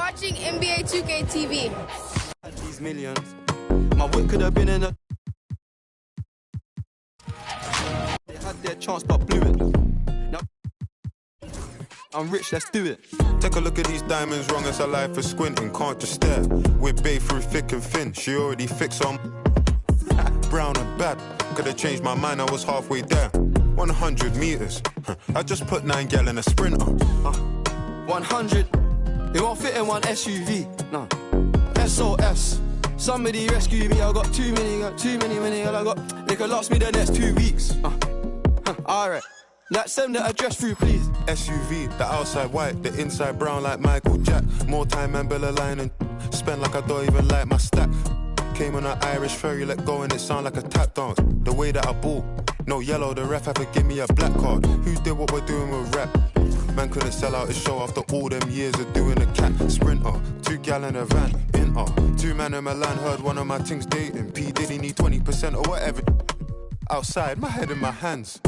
watching NBA 2K TV. These millions, my whip could have been in a. They had their chance but blew it. Now I'm rich, let's do it. Take a look at these diamonds, wrong as her life is squinting, can't just stare. We're bae through thick and thin, she already fixed on. Brown and bad, could've changed my mind, I was halfway there. 100 meters, I just put 9 gal in a sprinter. 100, it won't fit in one SUV, no. SOS, somebody rescue me, I got too many, I got, they could last me the next 2 weeks. Alright, let's send the address through, please. SUV, the outside white, the inside brown like Michael Jack. More time and Bella line and spend like I don't even like my stack. Came on an Irish ferry, let go and it sound like a tap dance. The way that I bought, no yellow, the ref had to give me a black card. Who did what we're doing with rap? Man couldn't sell out his show after all them years of doing a cat sprinter. 2 gal in a van, in 2 man in Milan, heard one of my things dating. P Diddy need 20% or whatever. Outside, my head in my hands.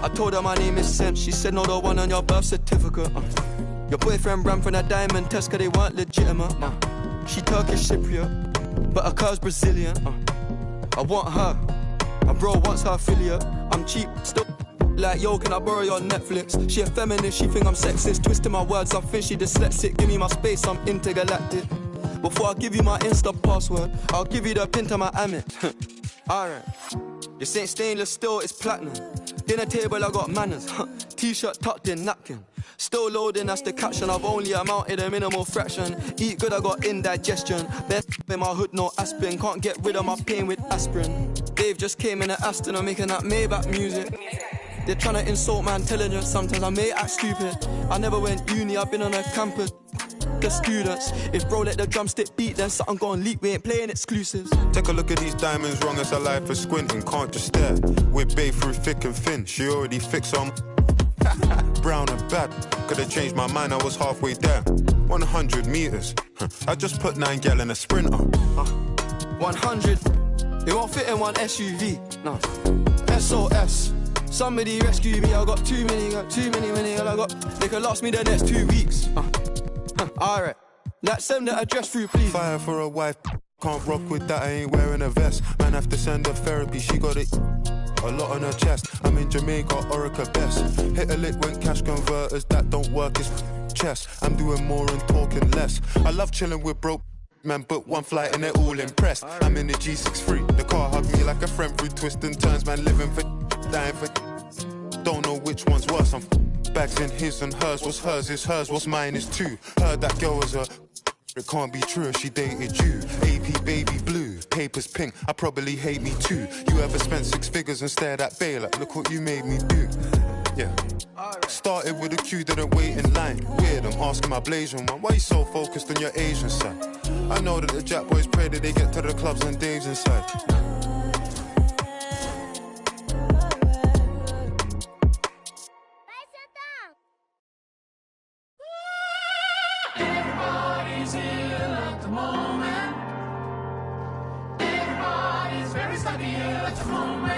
I told her my name is Sam, she said no, the one on your birth certificate. Your boyfriend ran from that diamond test cause they weren't legitimate. She Turkish Cypriot, but her car's Brazilian. I want her, my bro wants her affiliate. I'm cheap, still like yo, can I borrow your Netflix? She a feminist, she think I'm sexist, twisting my words, I think she dyslexic. Give me my space, I'm intergalactic. Before I give you my Insta password, I'll give you the pin to my Amex. Alright, this ain't stainless steel, it's platinum. Dinner table, I got manners. T-shirt tucked in, napkin. Still loading, that's the caption. I've only amounted a minimal fraction. Eat good, I got indigestion. Best in my hood, no aspirin. Can't get rid of my pain with aspirin. Dave just came in an Aston, I'm making that Maybach music. They're trying to insult my intelligence. Sometimes I may act stupid. I never went uni, I've been on a campus. The students, if bro let the drumstick beat, then something gon' leak, we ain't playing exclusives. Take a look at these diamonds, wrong as her life is squinting, can't just stare. We're bae through thick and thin, she already fixed on. Brown and bad, could've changed my mind, I was halfway there. 100 meters, I just put 9 gal in a sprinter. 100, it won't fit in one SUV, no. SOS, somebody rescue me, I got too many, I got, they could last me the next 2 weeks. Alright, let's send the address through, please. Fire for a wife, can't rock with that, I ain't wearing a vest. Man have to send her therapy, she got it a lot on her chest. I'm in Jamaica, Orica best. Hit a lick when cash converters that don't work is chess. I'm doing more and talking less. I love chilling with broke man, book one flight and they're all impressed. I'm in the G63, the car hugged me like a friend through twists and turns. Man living for dying for don't know which one's worse. I'm bags in his and hers. What's hers is hers, what's mine is too. Heard that girl was a it can't be true if she dated you. AP baby blue, papers pink, I probably hate me too. You ever spent 6 figures and stared at Bae like, look what you made me do. Yeah. Started with a queue, didn't wait in line. Weird, I'm asking my Blasian one, why you so focused on your Asian side? I know that the Jack boys pray that they get to the clubs and Dave's inside. Everybody's ill at the moment. Everybody's very study ill at the moment.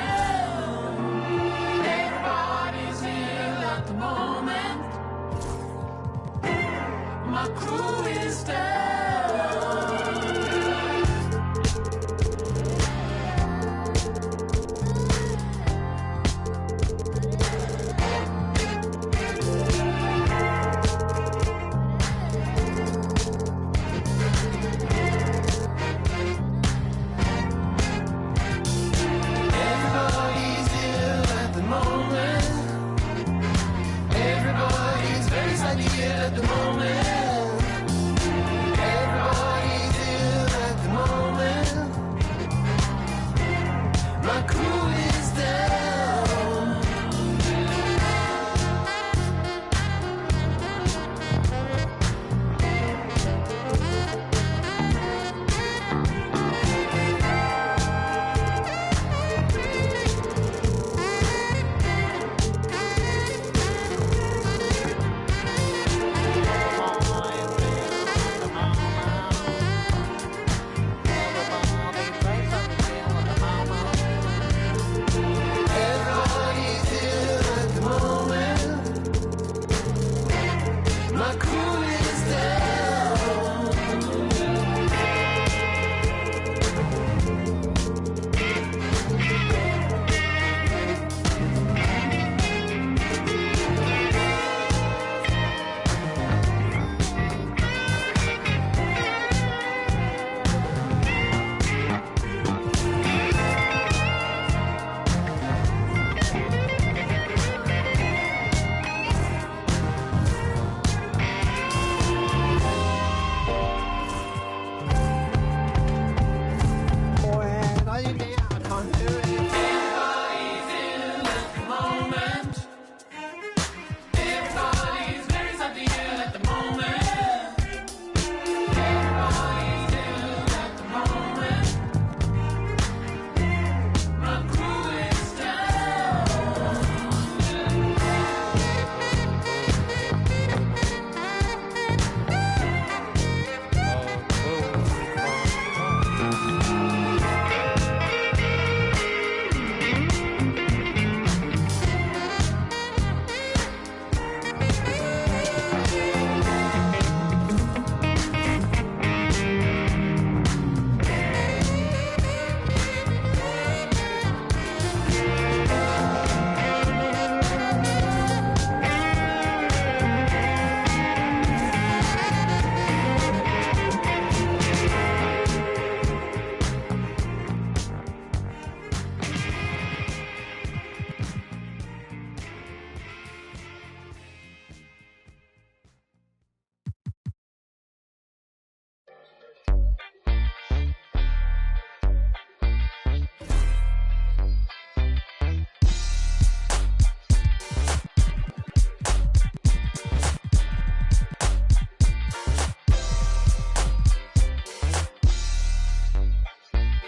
Everybody's ill at the moment. My crew is down. At the moment,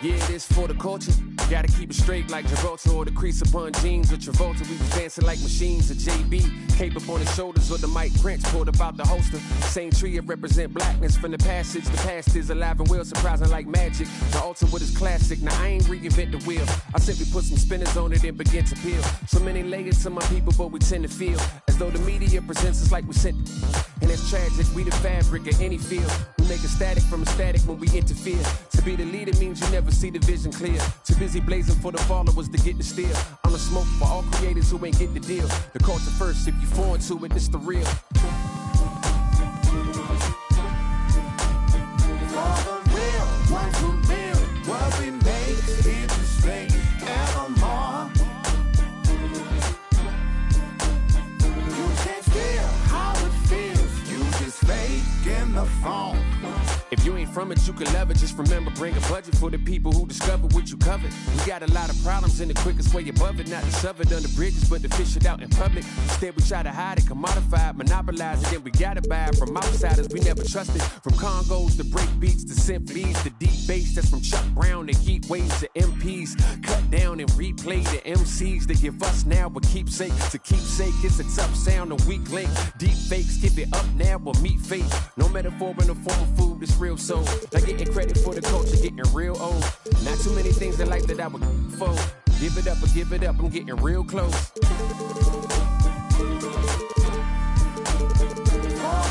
Yeah, it is for the culture. Gotta keep it straight like Gibraltar or the crease upon jeans with Travolta. We was dancing like machines at JB. Cape up on his shoulders with the mic Prince pulled about the holster. Same tree, it represent blackness from the passage. The past is alive and well, surprising like magic. The altar with his classic. Now I ain't reinvent the wheel. I simply put some spinners on it and begin to peel. So many layers to my people, but we tend to feel as though the media presents us like we sent. And it's tragic, we the fabric of any field. We make a static from a static when we interfere. To be the leader means you never see the vision clear. Too busy blazing for the followers to get the steal. I'm a smoke for all creators who ain't get the deal. The culture first, if you foreign to it, it's the real. For the real ones who build what we make here to stay evermore. You can't feel how it feels. You just fake in the phone. If you ain't from it, you can love it. Just remember, bring a budget for the people who discover what you covered. We got a lot of problems, and the quickest way above it, not to shove it under bridges, but to fish it out in public. Instead, we try to hide it, commodify it, monopolize it, then we gotta buy it from outsiders we never trusted. From Congos to break beats to symphonies to deep bass, that's from Chuck Brown to heat waves to MPs. Cut down and replay the MCs that give us now a keepsake. To keepsake, it's a tough sound, a weak link. Deep fakes, give it up now or meet fate. No metaphor in the form of food, it's real soul. Like getting credit for the culture, getting real old. Not too many things in life that I would fold. Give it up or give it up, I'm getting real close. For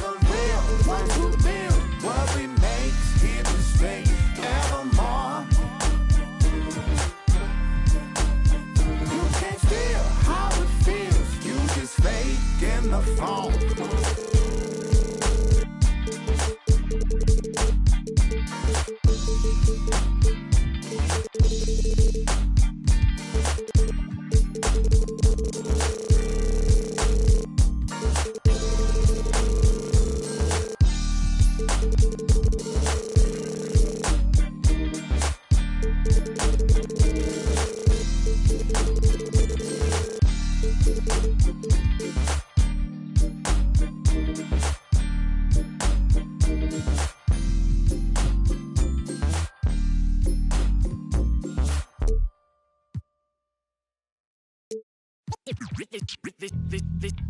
the real ones who build what we make here to stay evermore. You can't feel how it feels. You just fake in the phone.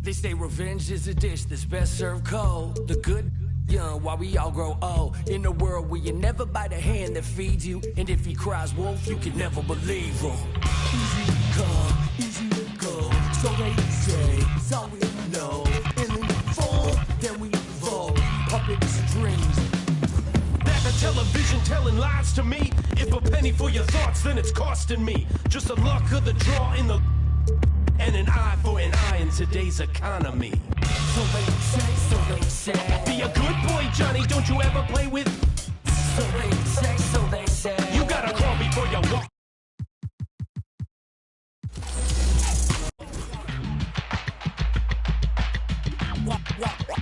They say revenge is a dish that's best served cold. The good young while we all grow old. In a world where you never bite a hand that feeds you, and if he cries wolf, you can never believe him. Easy come, easy go. So they say, so we know. And we fall, then we evolve. Puppet strings. Back on television telling lies to me. If a penny for your thoughts, then it's costing me. Just the luck of the draw in the... And an eye for an eye in today's economy. So they say. Be a good boy, Johnny, don't you ever play with. So they say. You gotta crawl before you walk.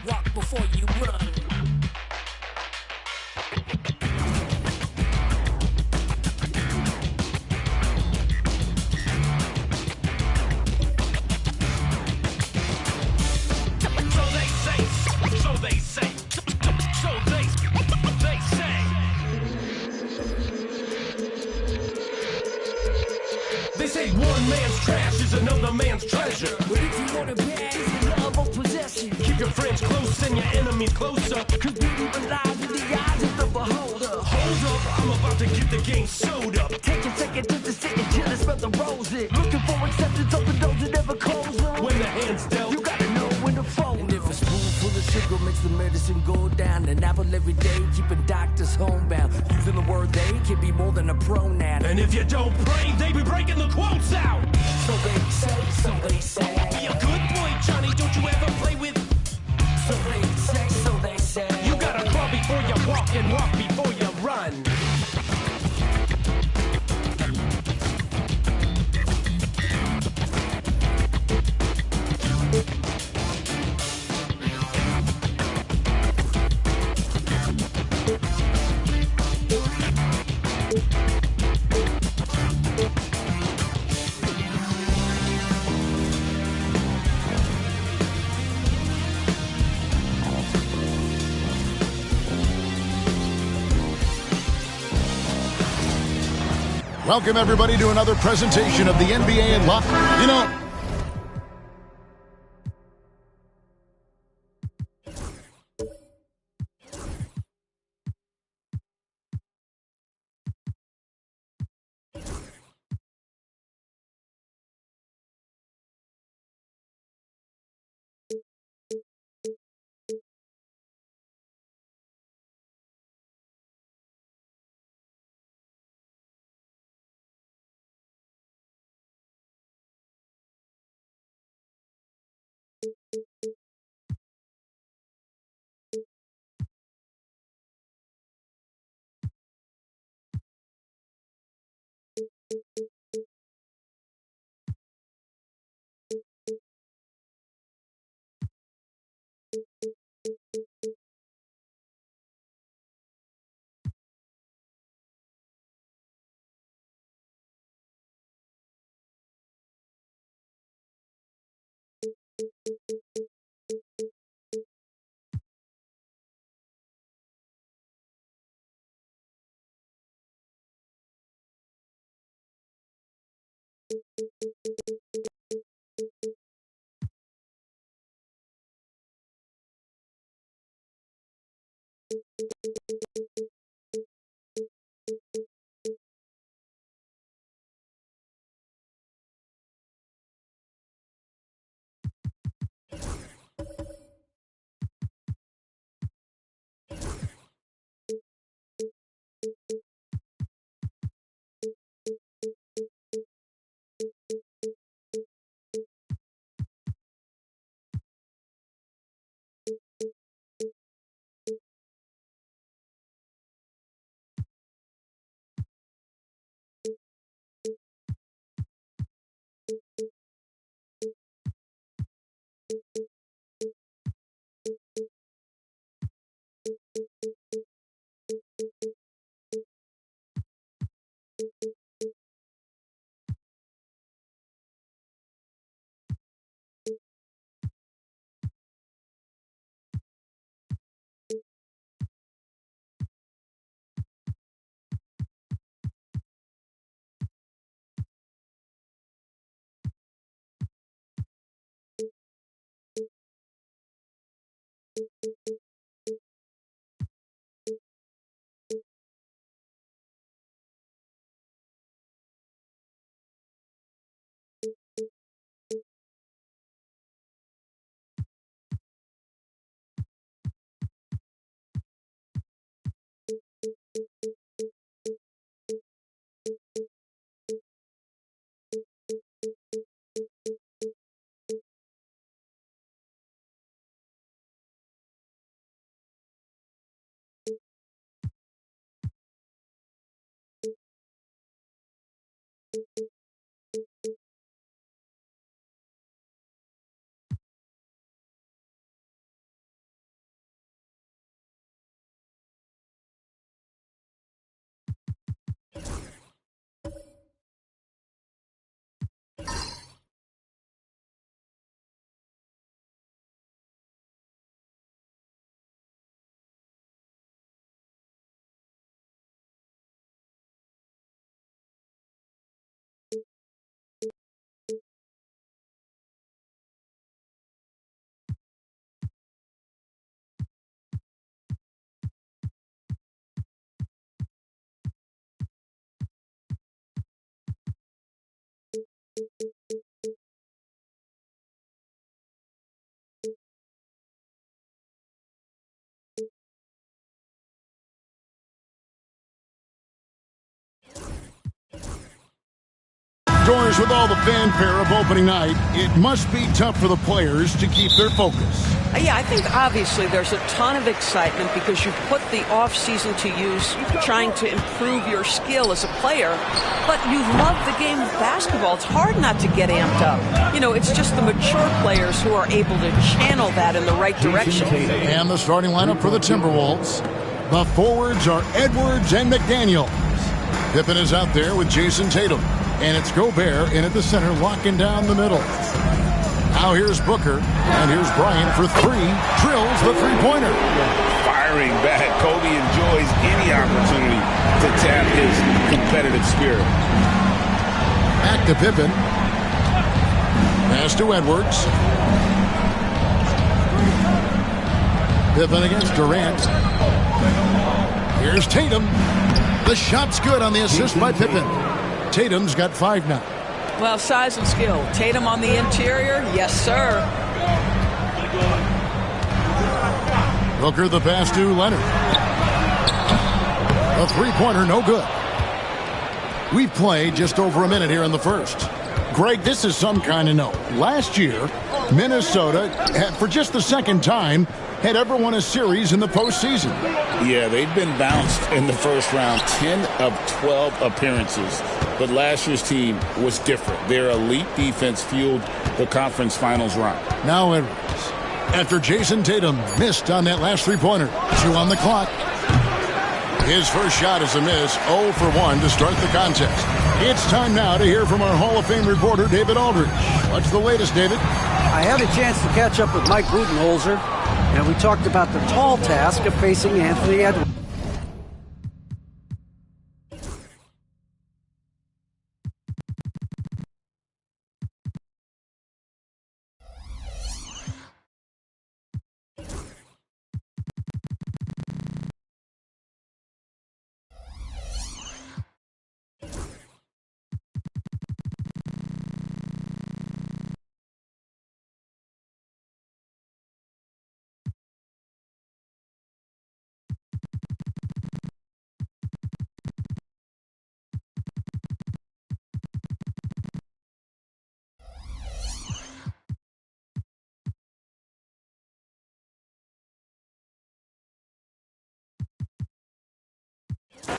Walk before you run. They say one man's trash is another man's treasure. But if you want it bad, it's a love or possession. Keep your friends close and your enemies closer. Cause beauty relies in the eyes of the beholder. Hold up, I'm about to get the game sewed up. Take a second to just sit and chill and smell the roses. Looking for acceptance, open doors that never close them. When the hand's dealt, you gotta know when to fold. And if a spoonful of sugar makes the medicine go down, an apple every day, keeping doctors homebound. Using the word they can be more than a pronoun. And if you don't pray, they be breaking the quotes out. So they say. Be a good boy, Johnny, don't you ever play with. So they say. You gotta crawl before you walk and walk before you run. Welcome, everybody, to another presentation of the NBA Live. You know, Doors, with all the fanfare of opening night, it must be tough for the players to keep their focus. Yeah, I think obviously there's a ton of excitement because you put the offseason to use trying to improve your skill as a player, but you love the game of basketball. It's hard not to get amped up. You know, it's just the mature players who are able to channel that in the right direction. And the starting lineup for the Timberwolves. The forwards are Edwards and McDaniels. Pippen is out there with Jason Tatum. And it's Gobert in at the center, locking down the middle. Now here's Booker, and here's Bryant for three. Drills the three-pointer. Firing back. Kobe enjoys any opportunity to tap his competitive spirit. Back to Pippen. Pass to Edwards. Pippen against Durant. Here's Tatum. The shot's good on the assist by Pippen. Tatum's got 5 now. Well, size and skill. Tatum on the interior. Yes, sir. Booker the pass to Leonard. A three-pointer, no good. We've played just over a minute here in the first. Greg, this is some kind of note. Last year, Minnesota, for just the second time, had ever won a series in the postseason. Yeah, they've been bounced in the first round, 10 of 12 appearances. But last year's team was different. Their elite defense fueled the conference finals run. Now Edwards. After Jason Tatum missed on that last three-pointer. 2 on the clock. His first shot is a miss, 0 for 1 to start the contest. It's time now to hear from our Hall of Fame reporter, David Aldridge. What's the latest, David? I had a chance to catch up with Mike Budenholzer, and we talked about the tall task of facing Anthony Edwards.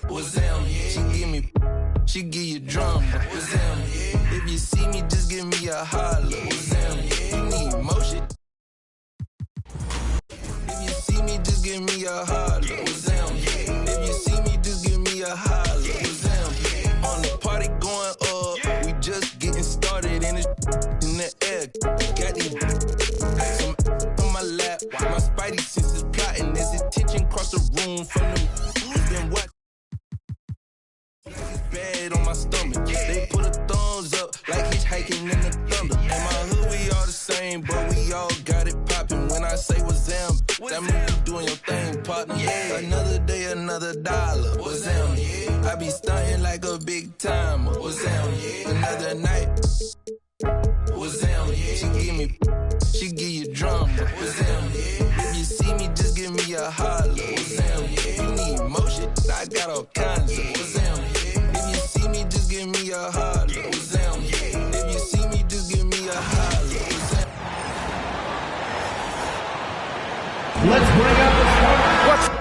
What's them? She give you drum. What's them? If you see me, just give me a holler. What's them? You need motion. If you see me, just give me a holler. What's them? If you see me, just give me a holler. What's them? On the party going up, we just getting started in the air. Got these some on my lap. My spidey senses plotting. There's attention across the room from them. Been what? Bad on my stomach. They put a thumbs up like hitchhiking in the thunder. In my hood, we all the same, but we all got it popping. When I say what's them, that mean you doing your thing, partner. Yeah. Another day, another dollar. What's them? Yeah. I be stunting like a big timer. What's them? Yeah. Another night. What's them? Yeah. She give you drum. What's them? Yeah. If you see me, just give me a holler. What's them? Yeah. You need motion, I got all kinds of. What's them? Just give me a holler. What's them? If you see me, just give me a holler. Let's bring up the starter.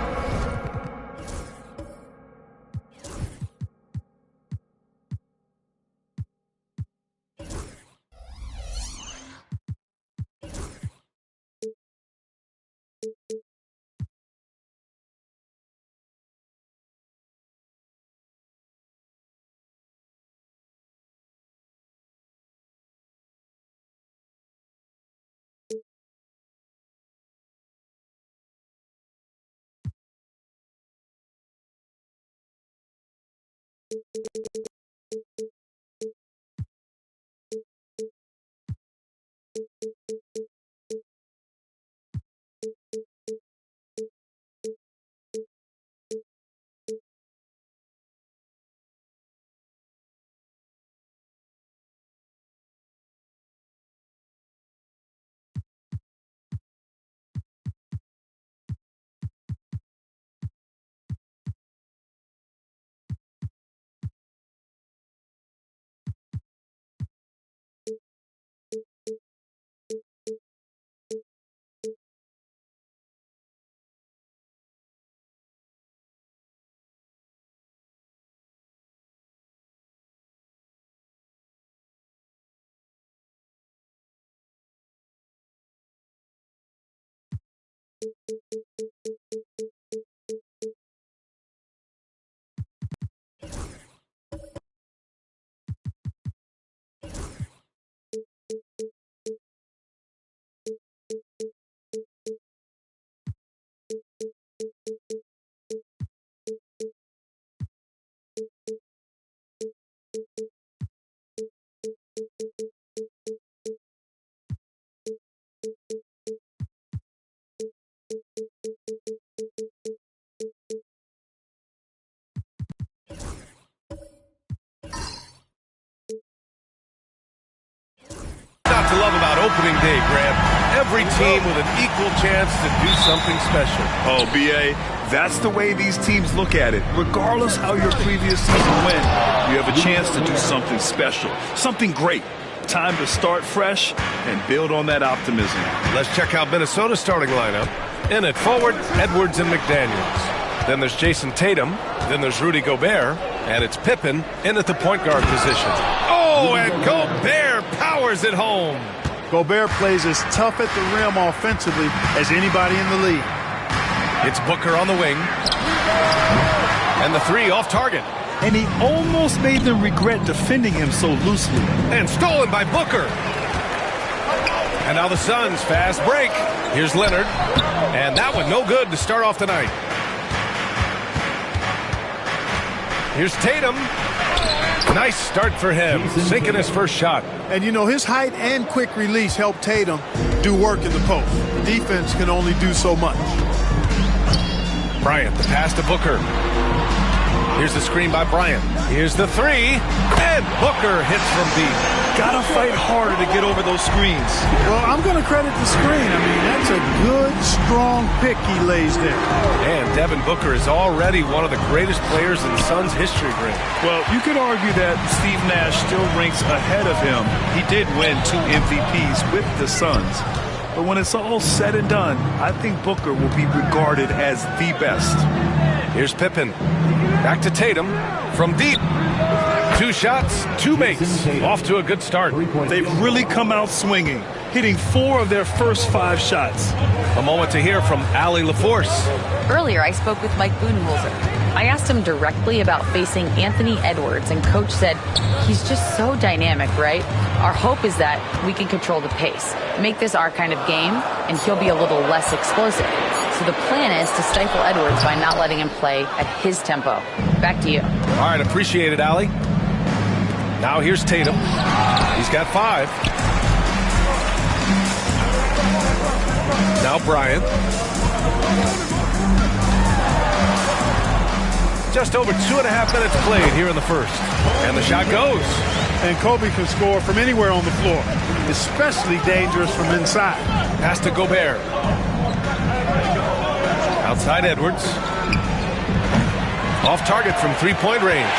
opening day, Grant. Every team with an equal chance to do something special. Oh, B.A., that's the way these teams look at it. Regardless how your previous season went, you have a chance to do something special, something great. Time to start fresh and build on that optimism. Let's check out Minnesota's starting lineup. In at forward, Edwards and McDaniels. Then there's Jason Tatum. Then there's Rudy Gobert. And it's Pippen in at the point guard position. Oh, and Gobert powers it home. Gobert plays as tough at the rim offensively as anybody in the league. It's Booker on the wing. And the three off target. And he almost made them regret defending him so loosely. And stolen by Booker. And now the Suns fast break. Here's Leonard. And that one no good to start off the night. Here's Tatum. Nice start for him, sinking his first shot. And, you know, his height and quick release helped Tatum do work in the post. The defense can only do so much. Bryant, the pass to Booker. Here's the screen by Bryant. Here's the three. And Booker hits from deep. Gotta fight harder to get over those screens. Well, I'm going to credit the screen. I mean, that's a good, strong pick he lays there. And Devin Booker is already one of the greatest players in Suns history, Grant. Well, you could argue that Steve Nash still ranks ahead of him. He did win 2 MVPs with the Suns. But when it's all said and done, I think Booker will be regarded as the best. Here's Pippen. Back to Tatum from deep. 2 shots, 2 makes. Off to a good start. They've really come out swinging, hitting 4 of their first 5 shots. A moment to hear from Allie LaForce. Earlier, I spoke with Mike Budenholzer. I asked him directly about facing Anthony Edwards, and Coach said he's just so dynamic, right? Our hope is that we can control the pace, make this our kind of game, and he'll be a little less explosive. So the plan is to stifle Edwards by not letting him play at his tempo. Back to you. All right, appreciate it, Allie. Now here's Tatum. He's got 5. Now Bryant. Just over 2.5 minutes played here in the first. And the shot goes. And Kobe can score from anywhere on the floor, especially dangerous from inside. Pass to Gobert. Outside Edwards. Off target from 3-point range.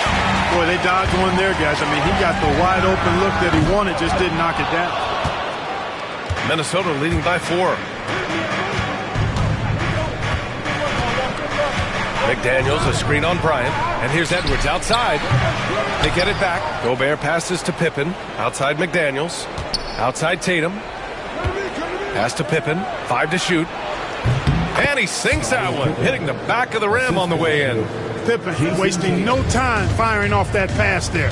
Boy, they dodged one there, guys. I mean, he got the wide open look that he wanted, just didn't knock it down. Minnesota leading by 4. McDaniels, a screen on Bryant. And here's Edwards outside. They get it back. Gobert passes to Pippen. Outside McDaniels. Outside Tatum. Pass to Pippen. 5 to shoot. And he sinks that one, hitting the back of the rim on the way in. Pippen wasting no time firing off that pass there.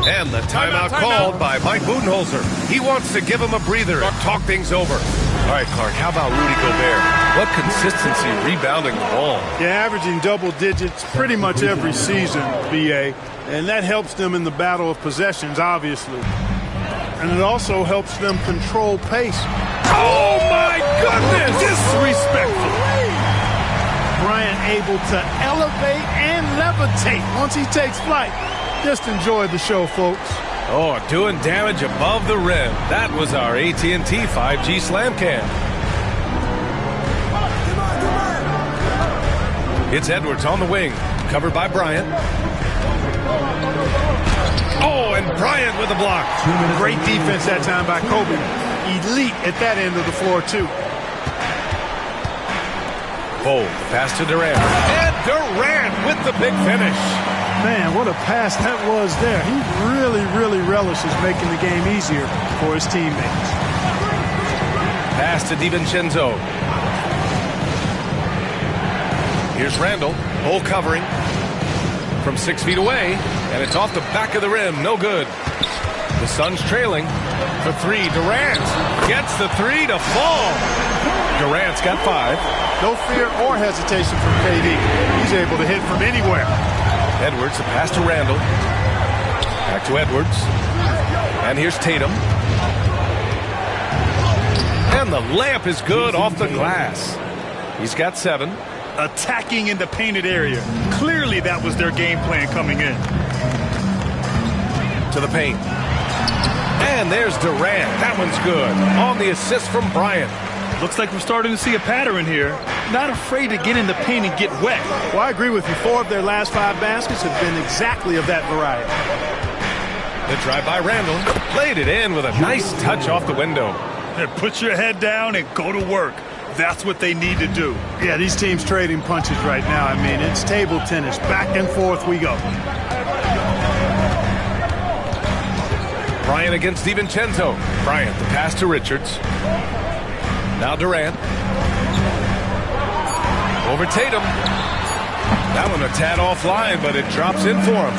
And the timeout called by Mike Budenholzer. He wants to give him a breather and talk things over. All right, Clark, how about Rudy Gobert? What consistency rebounding the ball. Yeah, averaging double digits pretty much every season, B.A. And that helps them in the battle of possessions, obviously. And it also helps them control pace. Oh, my goodness! Disrespectful. Bryant able to elevate and levitate once he takes flight. Just enjoy the show, folks. Oh, doing damage above the rim. That was our AT&T 5G Slam Cam. It's Edwards on the wing, covered by Bryant. Oh, and Bryant with a block. Great defense that time by Kobe. Elite at that end of the floor, too. Bold, pass to Durant. And Durant with the big finish. Man, what a pass that was there. He really, really relishes making the game easier for his teammates. Pass to DiVincenzo. Here's Randall, hole covering from 6 feet away, and it's off the back of the rim, no good. The Suns trailing for 3. Durant gets the 3 to fall. Durant's got 5. No fear or hesitation from KD. He's able to hit from anywhere. Edwards, the pass to Randall. Back to Edwards. And here's Tatum. And the layup is good off the glass. He's got 7. Attacking in the painted area. Clearly that was their game plan coming in. To the paint. And there's Durant. That one's good. On the assist from Bryant. Looks like we're starting to see a pattern here. Not afraid to get in the paint and get wet. Well, I agree with you. 4 of their last 5 baskets have been exactly of that variety. The drive by Randall. Played it in with a nice touch off the window. Hey, put your head down and go to work. That's what they need to do. Yeah, these teams trading punches right now. I mean, it's table tennis. Back and forth we go. Bryant against DiVincenzo. Bryant, the pass to Richards. Now Durant. Over Tatum. That one a tad offline, but it drops in for him.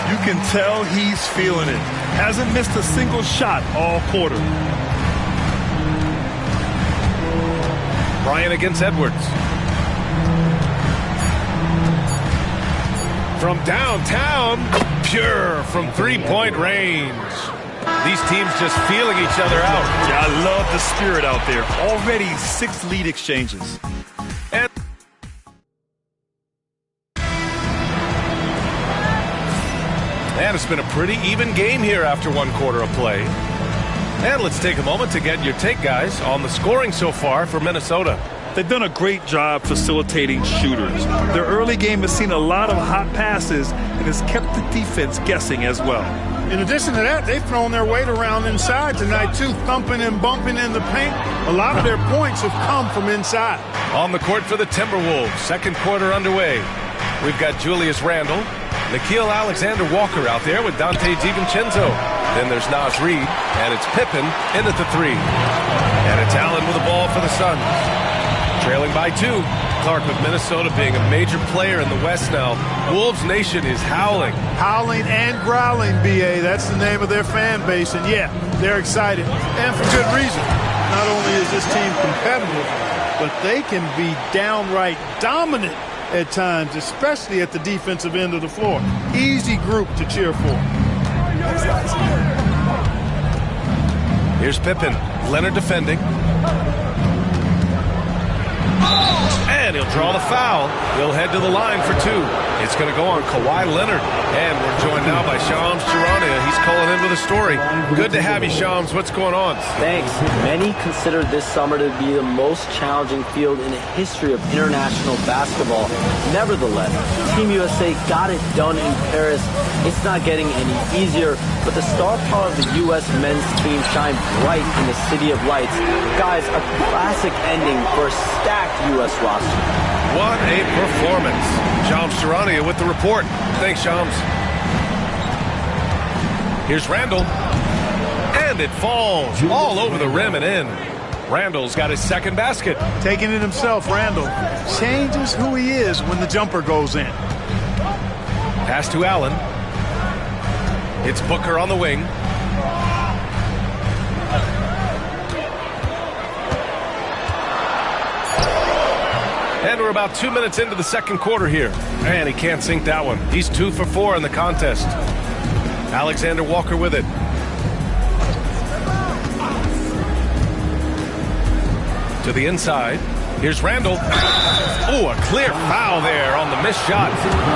You can tell he's feeling it. Hasn't missed a single shot all quarter. Bryant against Edwards. From downtown, pure from three-point range. These teams just feeling each other out. Yeah, I love the spirit out there. Already 6 lead exchanges. And it's been a pretty even game here after 1 quarter of play. And let's take a moment to get your take, guys, on the scoring so far for Minnesota. They've done a great job facilitating shooters. Their early game has seen a lot of hot passes and has kept the defense guessing as well. In addition to that, they've thrown their weight around inside tonight, too, thumping and bumping in the paint. A lot of their points have come from inside. On the court for the Timberwolves, second quarter underway. We've got Julius Randle, Nickeil Alexander-Walker out there with Dante DiVincenzo. Then there's Naz Reid, and it's Pippen in at the 3. And it's Allen with the ball for the Suns. Trailing by 2. Clark with Minnesota being a major player in the West now. Wolves Nation is howling. Howling and growling, B.A. That's the name of their fan base. And, yeah, they're excited. And for good reason. Not only is this team competitive, but they can be downright dominant at times, especially at the defensive end of the floor. Easy group to cheer for. Here's Pippen. Leonard defending. And he'll draw the foul. He'll head to the line for 2. It's going to go on Kawhi Leonard. And we're joined now by Shams Charania. He's calling in with a story. Good to have you, Shams. What's going on? Thanks. Many consider this summer to be the most challenging field in the history of international basketball. Nevertheless, Team USA got it done in Paris. It's not getting any easier, but the star power of the U.S. men's team shined bright in the City of Lights. Guys, a classic ending for a stacked U.S. roster. What a performance. Shams Charania with the report. Thanks, Shams. Here's Randall. And it falls all over the rim and in. Randall's got his second basket. Taking it himself, Randall changes who he is when the jumper goes in. Pass to Allen. It's Booker on the wing. And we're about 2 minutes into the second quarter here. And he can't sink that one. He's 2 for 4 in the contest. Alexander-Walker with it. To the inside. Here's Randall. Oh, a clear foul there on the missed shot.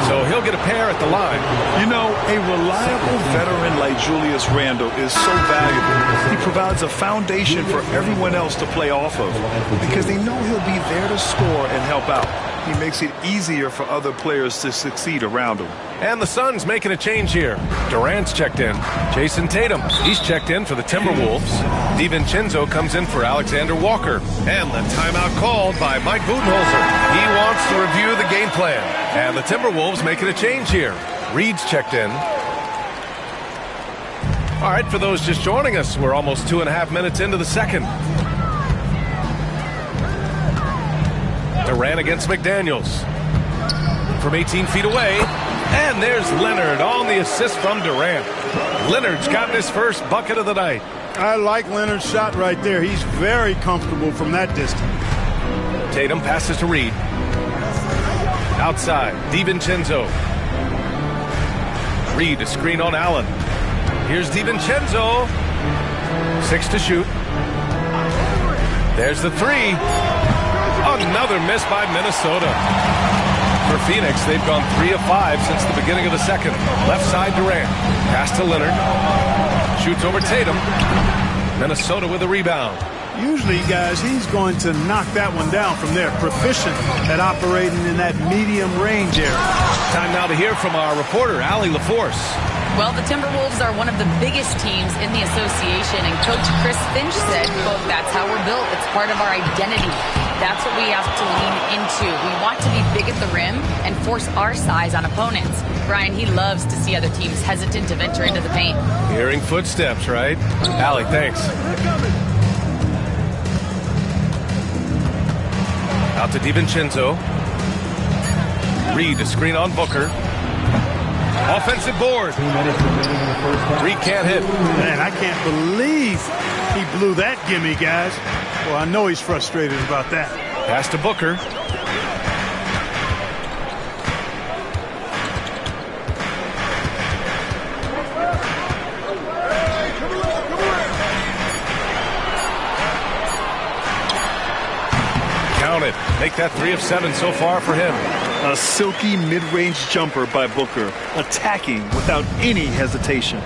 So he'll get a pair at the line. You know, a reliable veteran like Julius Randle is so valuable. He provides a foundation for everyone else to play off of because they know he'll be there to score and help out. He makes it easier for other players to succeed around him. And the Suns making a change here. Durant's checked in. Jason Tatum, he's checked in for the Timberwolves. DiVincenzo comes in for Alexander-Walker. And the timeout called by Mike Budenholzer. He wants to review the game plan. And the Timberwolves making a change here. Reed's checked in. All right, for those just joining us, we're almost 2.5 minutes into the second. Durant against McDaniels. From 18 feet away. And there's Leonard on the assist from Durant. Leonard's got his first bucket of the night. I like Leonard's shot right there. He's very comfortable from that distance. Tatum passes to Reed. Outside, DiVincenzo. Reed, a screen on Allen. Here's DiVincenzo. 6 to shoot. There's the 3. Another miss by Minnesota. For Phoenix, they've gone 3 of 5 since the beginning of the second. Left side, Durant. Pass to Leonard. shoots over Tatum. Minnesota with a rebound. Usually, guys, he's going to knock that one down from there. Proficient at operating in that medium range area. Time now to hear from our reporter, Allie LaForce. Well, the Timberwolves are one of the biggest teams in the association, and Coach Chris Finch said, quote, "That's how we're built. It's part of our identity. That's what we have to lean into. We want to be big at the rim and force our size on opponents." Brian, he loves to see other teams hesitant to venture into the paint. Hearing footsteps, right? Allie, thanks. Out to DiVincenzo. Reed, a screen on Booker. Offensive board. 3 can't hit. Man, I can't believe he blew that gimme, guys. Well, I know he's frustrated about that. Pass to Booker. Count it. Make that 3 of 7 so far for him. A silky mid-range jumper by Booker, attacking without any hesitation.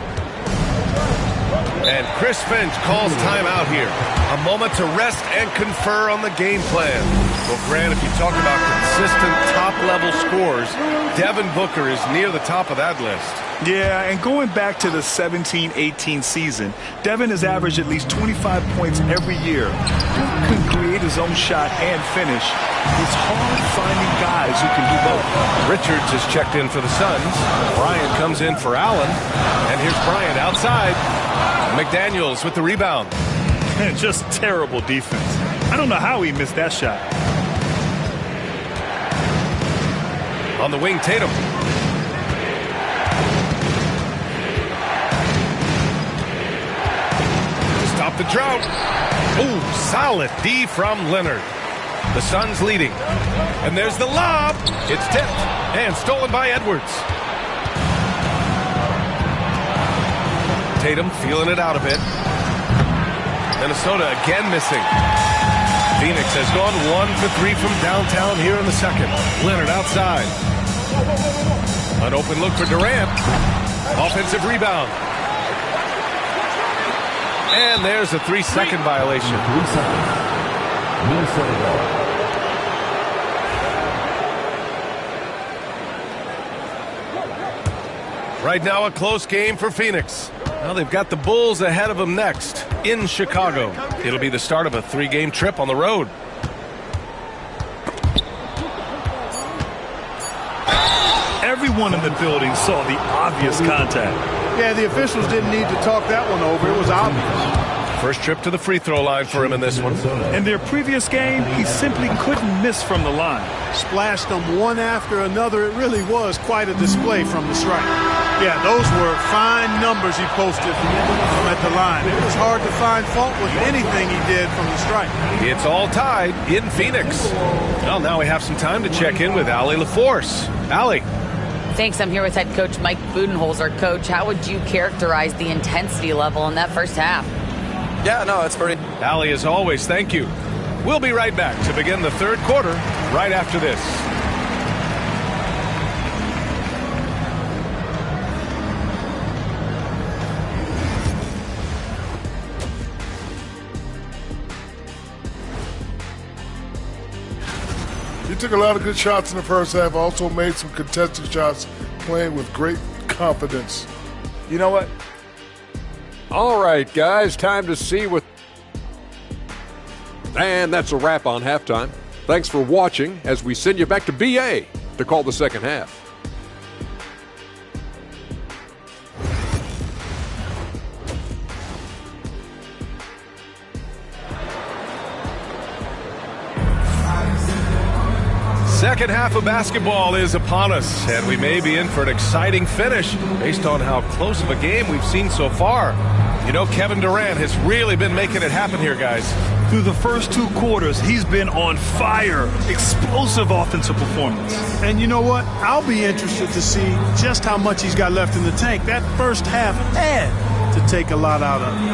And Chris Finch calls timeout here. A moment to rest and confer on the game plan. Well, Grant, if you talk about consistent top-level scores, Devin Booker is near the top of that list. Yeah, and going back to the 17-18 season, Devin has averaged at least 25 points every year. He can create his own shot and finish. It's hard finding guys who can do both. Richards is checked in for the Suns. Bryant comes in for Allen. And here's Bryant outside. McDaniels with the rebound. Man, just terrible defense. I don't know how he missed that shot. On the wing, Tatum. Stop the drought. Ooh, solid D from Leonard. The Suns leading. And there's the lob. It's tipped and stolen by Edwards. Tatum feeling it out a bit. Minnesota again missing. Phoenix has gone 1 for 3 from downtown here in the second. Leonard outside. An open look for Durant. Offensive rebound. And there's a 3-second violation. 3 seconds. Minnesota. Right now a close game for Phoenix. Now they've got the Bulls ahead of them next in Chicago. It'll be the start of a 3-game trip on the road. Everyone in the building saw the obvious contact. Yeah, the officials didn't need to talk that one over. It was obvious. First trip to the free throw line for him in this one. In their previous game, he simply couldn't miss from the line. Splashed them one after another. It really was quite a display from the stripe. Yeah, those were fine numbers he posted from at the line. It was hard to find fault with anything he did from the stripe. It's all tied in Phoenix. Well, now we have some time to check in with Allie LaForce. Allie. Thanks. I'm here with head coach Mike Budenholzer. Coach, how would you characterize the intensity level in that first half? Yeah, no, it's pretty. Allie, as always, thank you. We'll be right back to begin the third quarter right after this. He took a lot of good shots in the first half, also made some contested shots, playing with great confidence. You know what? All right, guys, time to see what... And that's a wrap on halftime. Thanks for watching as we send you back to BA to call the second half. Second half of basketball is upon us, and we may be in for an exciting finish based on how close of a game we've seen so far. You know, Kevin Durant has really been making it happen here, guys. Through the first 2 quarters, he's been on fire. Explosive offensive performance. And you know what? I'll be interested to see just how much he's got left in the tank. That first half had to take a lot out of him.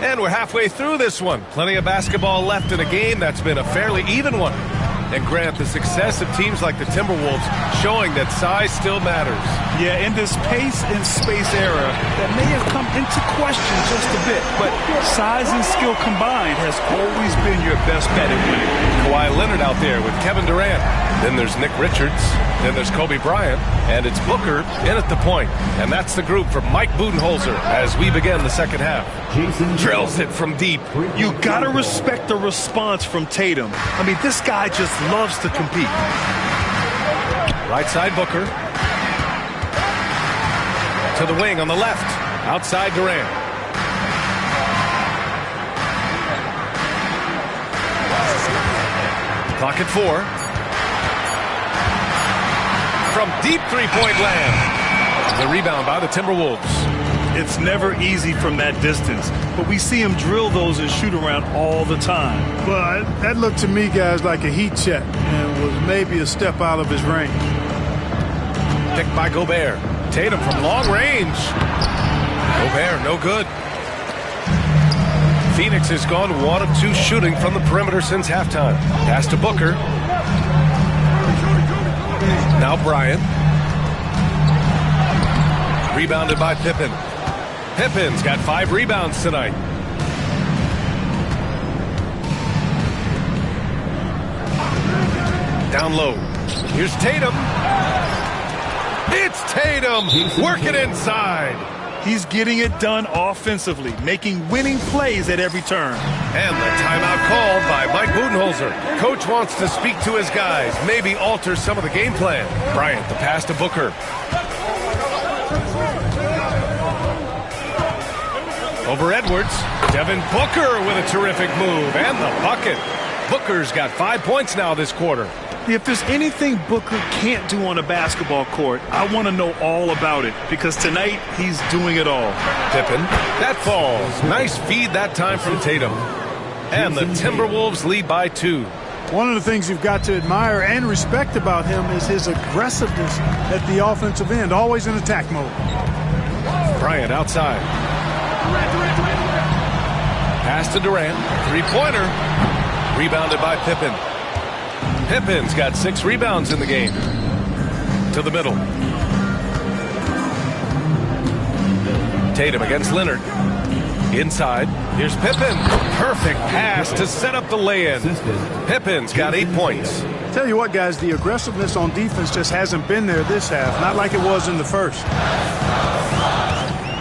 And we're halfway through this one. Plenty of basketball left in a game that's been a fairly even one. And Grant, the success of teams like the Timberwolves showing that size still matters. Yeah, in this pace and space era, that may have come into question just a bit, but size and skill combined has always been your best bet at winning. Kawhi Leonard out there with Kevin Durant. Then there's Nick Richards. Then there's Kobe Bryant. And it's Booker in at the point. And that's the group for Mike Budenholzer as we begin the second half. Drills it from deep. You gotta respect the response from Tatum. I mean, this guy just loves to compete. Right side Booker. To the wing on the left. Outside Durant. Clock at 4. From deep three-point land. The rebound by the Timberwolves. It's never easy from that distance, but we see him drill those and shoot around all the time. But that looked to me, guys, like a heat check and was maybe a step out of his range. Picked by Gobert. Tatum from long range. Gobert, no good. Phoenix has gone 1 of 2 shooting from the perimeter since halftime. Pass to Booker. Now Bryant. Rebounded by Pippen. Pippen's got 5 rebounds tonight. Down low. Here's Tatum. It's Tatum working inside. He's getting it done offensively, making winning plays at every turn. And the timeout called by Mike Budenholzer. Coach wants to speak to his guys, maybe alter some of the game plan. Bryant, the pass to Booker. Over Edwards. Devin Booker with a terrific move and the bucket. Booker's got 5 points now this quarter. If there's anything Booker can't do on a basketball court, I want to know all about it, because tonight he's doing it all. Pippen, that falls. Nice feed that time from Tatum. And the Timberwolves lead by 2. One of the things you've got to admire and respect about him is his aggressiveness at the offensive end, always in attack mode. Bryant outside. Pass to Durant. Three-pointer. Rebounded by Pippen. Pippen's got 6 rebounds in the game. To the middle. Tatum against Leonard. Inside. Here's Pippen. Perfect pass to set up the lay-in. Pippen's got 8 points. Tell you what, guys, the aggressiveness on defense just hasn't been there this half. Not like it was in the first.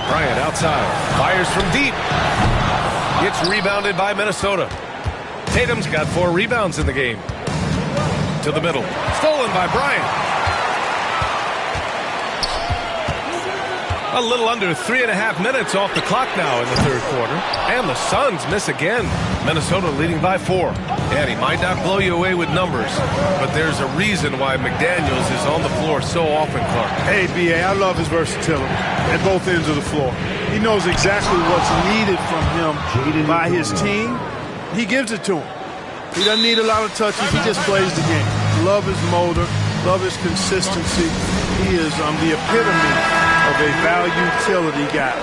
Bryant outside. Fires from deep. It's rebounded by Minnesota. Tatum's got 4 rebounds in the game. To the middle. Stolen by Bryant. A little under 3.5 minutes off the clock now in the third quarter. And the Suns miss again. Minnesota leading by 4. And he might not blow you away with numbers, but there's a reason why McDaniels is on the floor so often, Clark. Hey, B.A., I love his versatility at both ends of the floor. He knows exactly what's needed from him by his team. He gives it to him. He doesn't need a lot of touches. He just plays the game. Love his motor. Love his consistency. He is the epitome of a value utility guy.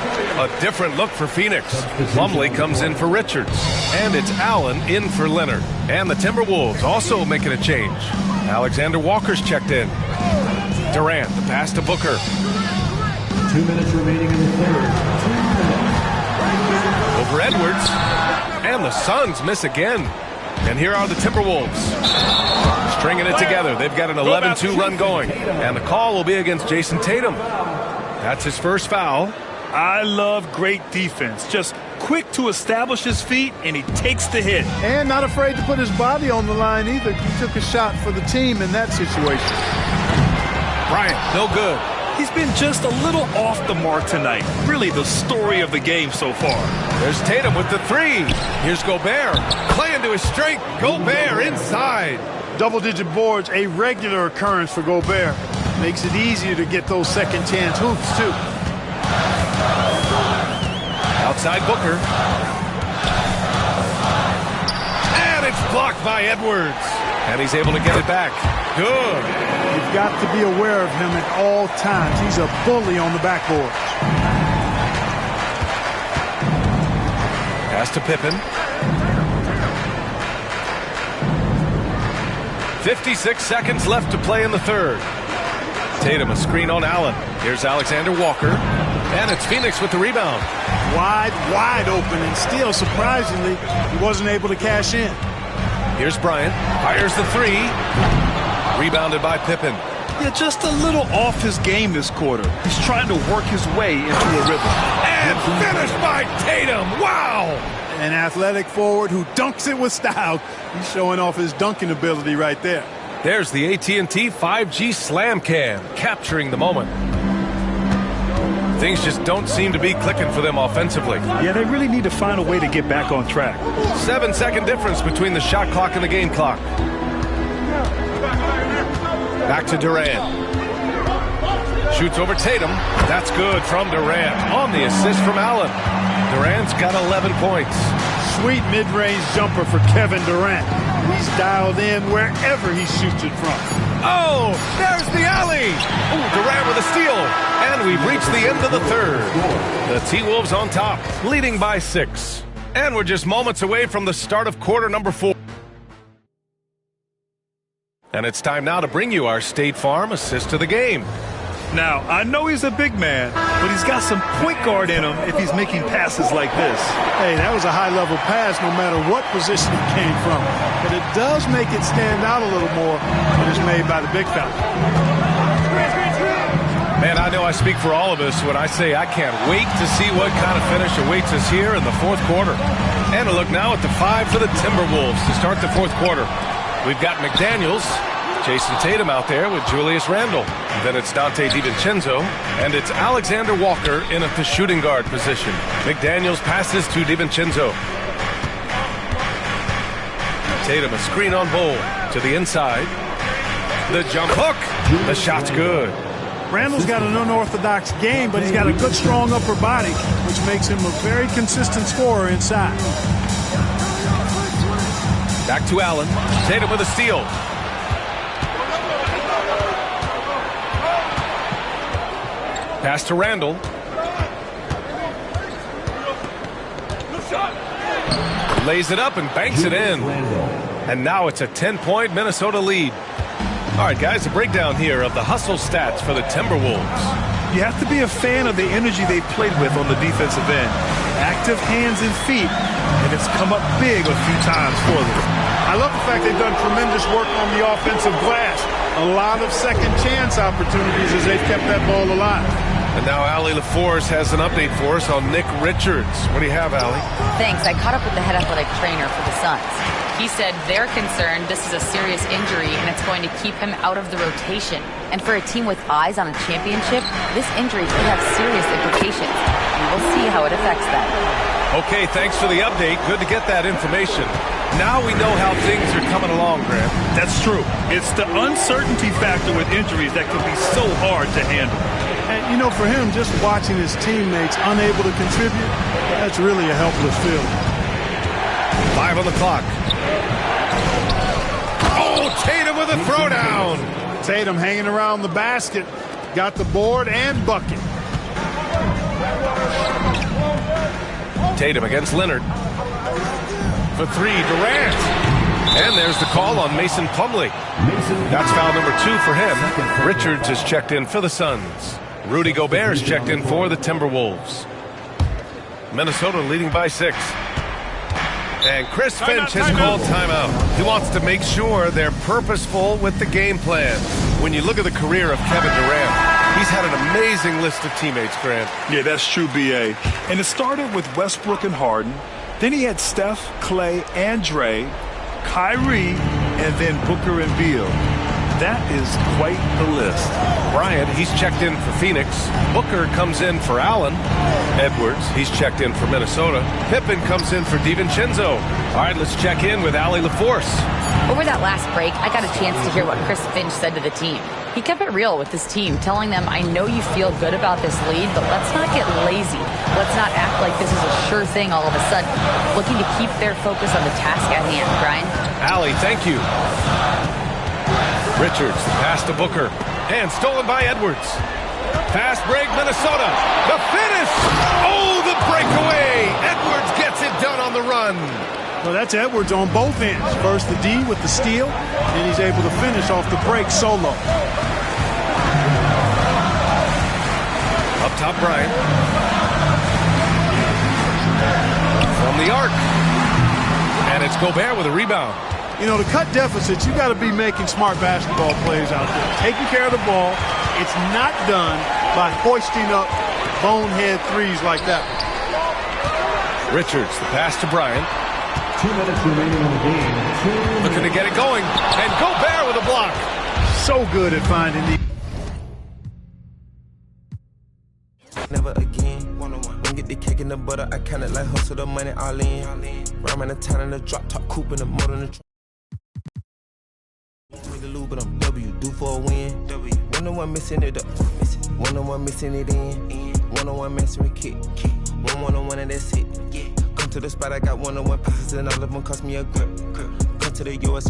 A different look for Phoenix. Plumlee comes in for Richards. And it's Allen in for Leonard. And the Timberwolves also making a change. Alexander Walker's checked in. Durant, the pass to Booker. 2 minutes remaining in the third. 2 minutes. Over Edwards. And the Suns miss again. And here are the Timberwolves. Stringing it together. They've got an 11-2 run going. And the call will be against Jason Tatum. That's his first foul. I love great defense. Just quick to establish his feet, and he takes the hit. And not afraid to put his body on the line either. He took a shot for the team in that situation. Bryant, no good. He's been just a little off the mark tonight. Really the story of the game so far. There's Tatum with the 3. Here's Gobert. Playing to his strength. Gobert inside. Double-digit boards, a regular occurrence for Gobert. Makes it easier to get those second chance hoops, too. Outside Booker. And it's blocked by Edwards. And he's able to get it back. Good. You've got to be aware of him at all times. He's a bully on the backboard. Pass to Pippen. 56 seconds left to play in the third. Tatum, a screen on Allen. Here's Alexander Walker. And it's Phoenix with the rebound. Wide open, and still, surprisingly, he wasn't able to cash in. Here's Bryant. Fires the three. Rebounded by Pippen. Yeah, just a little off his game this quarter. He's trying to work his way into a rhythm. And finished by Tatum. Wow! An athletic forward who dunks it with style. He's showing off his dunking ability right there. There's the AT&T 5G Slam Cam, capturing the moment. Things just don't seem to be clicking for them offensively. Yeah, they really need to find a way to get back on track. 7-second difference between the shot clock and the game clock. Back to Durant. Shoots over Tatum. That's good from Durant. On the assist from Allen. Durant's got 11 points. Sweet mid-range jumper for Kevin Durant. He's dialed in wherever he shoots it from. Oh, there's the alley. Ooh, Durant with a steal. And we've reached the end of the third. The T-Wolves on top, leading by 6. And we're just moments away from the start of quarter number 4. And it's time now to bring you our State Farm assist of the game. Now, I know he's a big man, but he's got some point guard in him if he's making passes like this. Hey, that was a high-level pass no matter what position it came from. But it does make it stand out a little more when it's made by the big fella. Man, I know I speak for all of us when I say I can't wait to see what kind of finish awaits us here in the fourth quarter. And a look now at the 5 for the Timberwolves to start the fourth quarter. We've got McDaniels, Jason Tatum out there with Julius Randle. Then it's Dante DiVincenzo, and it's Alexander Walker in at the shooting guard position. McDaniels passes to DiVincenzo. Tatum, a screen on Bol to the inside. The jump hook. The shot's good. Randall's got an unorthodox game, but he's got a good, strong upper body, which makes him a very consistent scorer inside. Back to Allen. Tatum with a steal. Pass to Randle. Lays it up and banks it in. And now it's a 10-point Minnesota lead. All right, guys, a breakdown here of the hustle stats for the Timberwolves. You have to be a fan of the energy they played with on the defensive end. Active hands and feet, and it's come up big a few times for them. I love the fact they've done tremendous work on the offensive glass. A lot of second chance opportunities as they've kept that ball alive. And now Allie LaForce has an update for us on Nick Richards. What do you have, Allie? Thanks. I caught up with the head athletic trainer for the Suns. He said they're concerned this is a serious injury and it's going to keep him out of the rotation. And for a team with eyes on a championship, this injury could have serious implications. And we'll see how it affects them. Okay, thanks for the update. Good to get that information. Now we know how things are coming along, Grant. That's true. It's the uncertainty factor with injuries that can be so hard to handle. And, you know, for him, just watching his teammates unable to contribute, that's really a helpless feeling. 5 on the clock. Oh, Tatum with a throwdown. Tatum hanging around the basket. Got the board and bucket. Tatum against Leonard. For 3, Durant. And there's the call on Mason Plumlee. That's foul number 2 for him. Richards is checked in for the Suns. Rudy Gobert is checked in for the Timberwolves. Minnesota leading by 6. And Chris Finch has called timeout. He wants to make sure they're purposeful with the game plan. When you look at the career of Kevin Durant, he's had an amazing list of teammates, Grant. Yeah, that's true, B.A. And it started with Westbrook and Harden. Then he had Steph, Clay, and Dre, Kyrie, and then Booker and Beal. That is quite the list. Bryant, he's checked in for Phoenix. Booker comes in for Allen. Edwards, he's checked in for Minnesota. Pippen comes in for DiVincenzo. All right, let's check in with Allie LaForce. Over that last break, I got a chance to hear what Chris Finch said to the team. He kept it real with his team, telling them, I know you feel good about this lead, but let's not get lazy. Let's not act like this is a sure thing all of a sudden. Looking to keep their focus on the task at hand, Brian. Allie, thank you. Richards, pass to Booker, and stolen by Edwards. Fast break, Minnesota. The finish! Oh, the breakaway! Edwards gets it done on the run. Well, that's Edwards on both ends. First the D with the steal, and he's able to finish off the break solo. Up top, Bryant. From the arc. And it's Gobert with a rebound. You know, to cut deficits, you got to be making smart basketball plays out there. Taking care of the ball. It's not done by hoisting up bonehead threes like that. Richards, the pass to Bryant. 2 minutes remaining in the game. Looking to get it going. And Gobert with a block. So good at finding the... Never again. One-on-one. Don't get the cake in the butter. I kinda like hustle the money all in. Rhyme in the town in the drop top coupe in the motor in the truck. Me the lube, but I'm W. Do for a win. One-on-one missing it up. One-on-one missing it in. One-on-one messing with kick. One-on-one and that's it. Come to the spot, I got one-on-one pieces and all of them cost me a grip. Come to the US.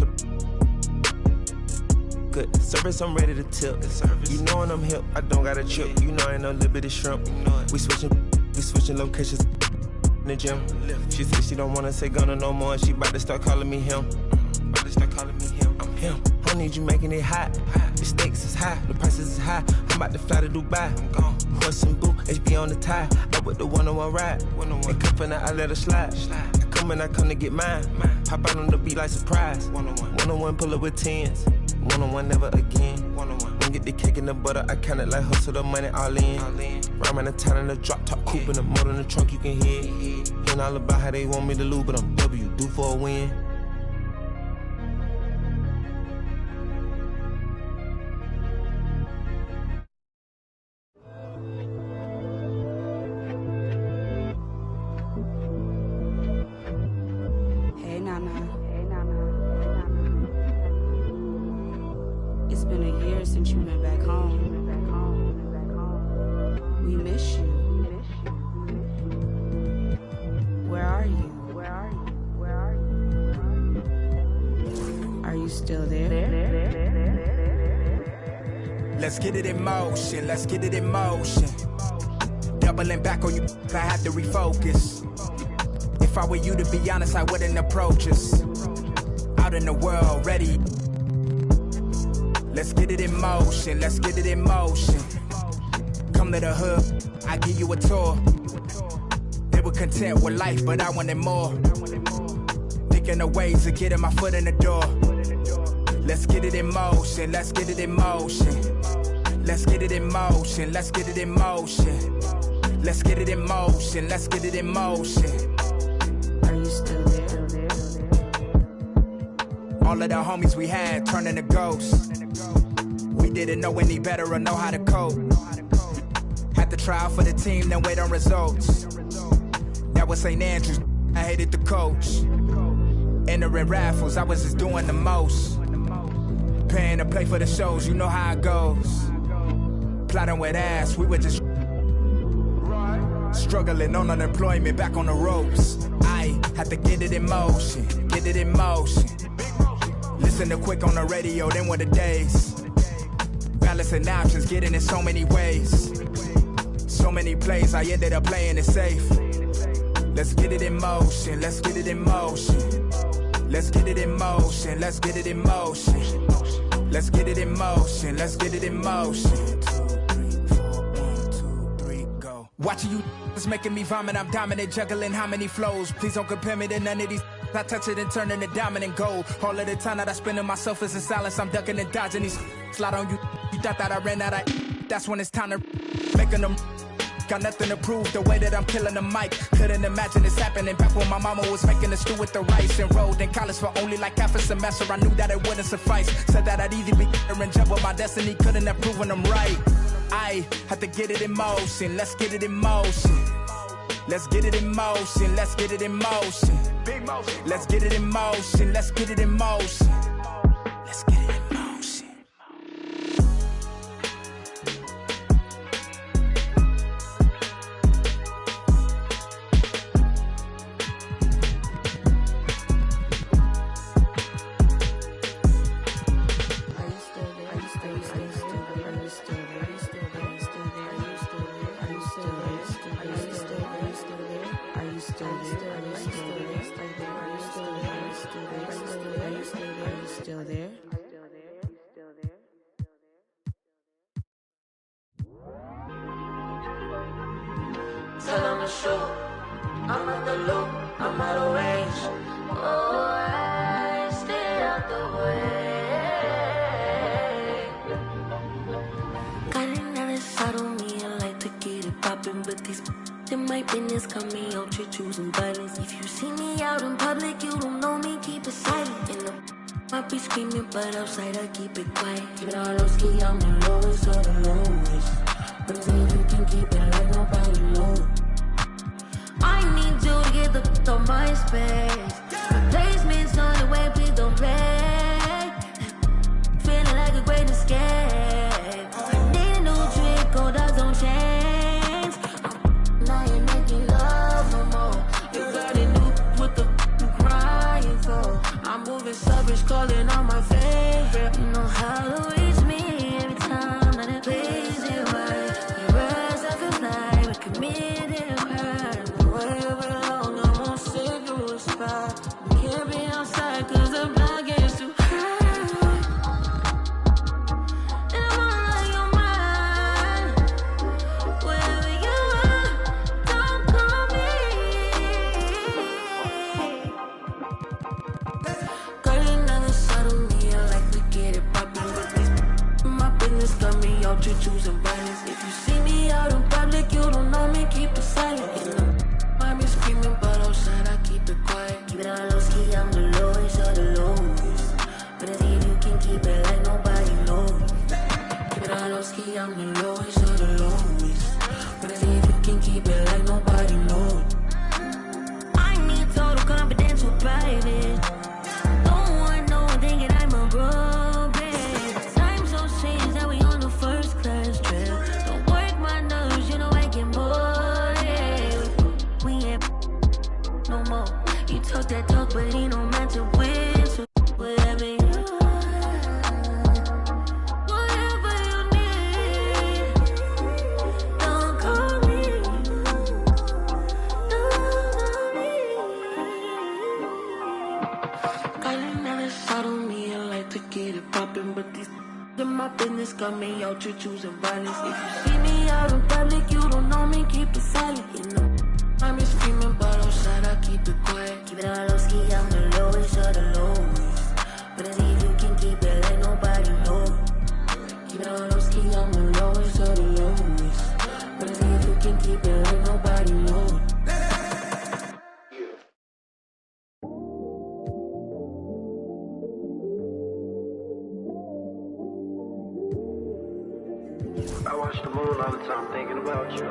Good service, I'm ready to tip. You know when I'm hip, I don't got a chip. You know I ain't no little bit of shrimp. We switching locations in the gym. She said she don't wanna say Gunna no more. She about to start calling me him. I'm him. I need you making it hot. The stakes is high, the prices is high. I'm about to fly to Dubai. I'm gone. Horse and boot, HB on the tie. Up with the one-on-one ride. And come from the I let her slide. I come and I come to get mine. Pop out on the beat like surprise. One-on-one pull up with tens. One-on-one never again. Don't get the cake in the butter. I kinda like hustle the money all in. Rhyme in the town in the drop top coupe in the motor in the trunk you can hear. Hearing all about how they want me to lose, but I'm W. Do for a win. It's been a year since you've been back home. We miss you. Where are you? Are you still there? Let's get it in motion, let's get it in motion. Doubling back on you, I had to refocus. If I were you, to be honest, I wouldn't approach us. Out in the world, ready. Let's get it in motion, let's get it in motion. Come to the hood, I give you a tour. They were content with life, but I wanted more. Thinking of ways of getting my foot in the door. Let's get it in motion, let's get it in motion. Let's get it in motion, let's get it in motion. Let's get it in motion, let's get it in motion. Are you still there? All of the homies we had turning to ghosts. We didn't know any better or know how to cope. Had to try out for the team, then wait on results. That was St. Andrews, I hated the coach. Entering raffles, I was just doing the most. Paying to play for the shows, you know how it goes. Plotting with ass, we were just struggling on unemployment, back on the ropes. I had to get it in motion, get it in motion. Listen to Quick on the radio, then were the days. Balancing options, getting in so many ways. So many plays, I ended up playing it safe. Let's get it in motion, let's get it in motion. Let's get it in motion, let's get it in motion. Let's get it in motion, let's get it in motion. 2, 3, 4, 1, 2, 3, go. Watching you is making me vomit, I'm dominant, juggling how many flows. Please don't compare me to none of these. I touch it and turn into dominant gold. All of the time that I spend in myself is in silence. I'm ducking and dodging these. Slide on you. You thought that I ran out of. That's when it's time to making them. Got nothing to prove. The way that I'm killing the mic. Couldn't imagine this happening back when my mama was making the stew with the rice. Enrolled in college for only like half a semester. I knew that it wouldn't suffice. Said that I'd either be or in jump with my destiny. Couldn't have proven them right. I had to get it in motion. Let's get it in motion. Let's get it in motion. Let's get it in motion. Let's get it in motion. Let's get it in motion. Let's get it in motion. Are you still there? still there? Tell on the show, I'm at the loop, I'm out of range. Oh, I stay out the way. Got another shot on me, I like to get it poppin', but these in my business got me out here choosing violence. If you see me out in public, you don't know me, keep it silent. In the I be screaming, but outside I keep it quiet. Keep it all low ski, I'm the lowest of the lowest. But if you can keep it like nobody knows. I need you to get the on my space. Replacements on the way, please don't play. Feeling like a great escape. I need a new trick, gold dogs don't change. Now you're making love no more. You got it new with the you crying for. I'm moving savage, calling on my favorite. You know how to reach me every time that it plays it right. Your words I feel like we're committed crime. Wherever long, I'm on cigarette spot. We can't be outside 'cause the block gets too high. And I'm all on your mind. Wherever you are, don't call me. Got another side of me, I like to get it poppin' with these. My business got me out here choosing violence. If you see me out in public, you don't know me, keep it silent. I be screaming, but outside I keep it quiet. Keep it all low ski, I'm the lowest of the lowest. But if you can keep it like nobody knows. Keep it all low ski, I'm the lowest of the lowest. But if you can keep it like nobody knows. I need total confidential private. Don't want no one thinking I'm a robot. Time so strange that we on the first class trip. Don't work my nerves, you know I get bored. We ain't no more. You talk that talk, but he don't match up with. So whatever you whatever you need, don't call me. Got another shot on me, I like to get it poppin', but these in my business got me out here choosing violence. If you see me out in public, you don't know me, keep it silent. You know I be screaming, but outside I keep it quiet. Keep it all low ski, I'm the lowest of the lowest. But if you can keep it like nobody knows. Keep it all low ski, I'm the lowest of the lowest. But if you can keep it like nobody knows. I watch the moon all the time thinking about you.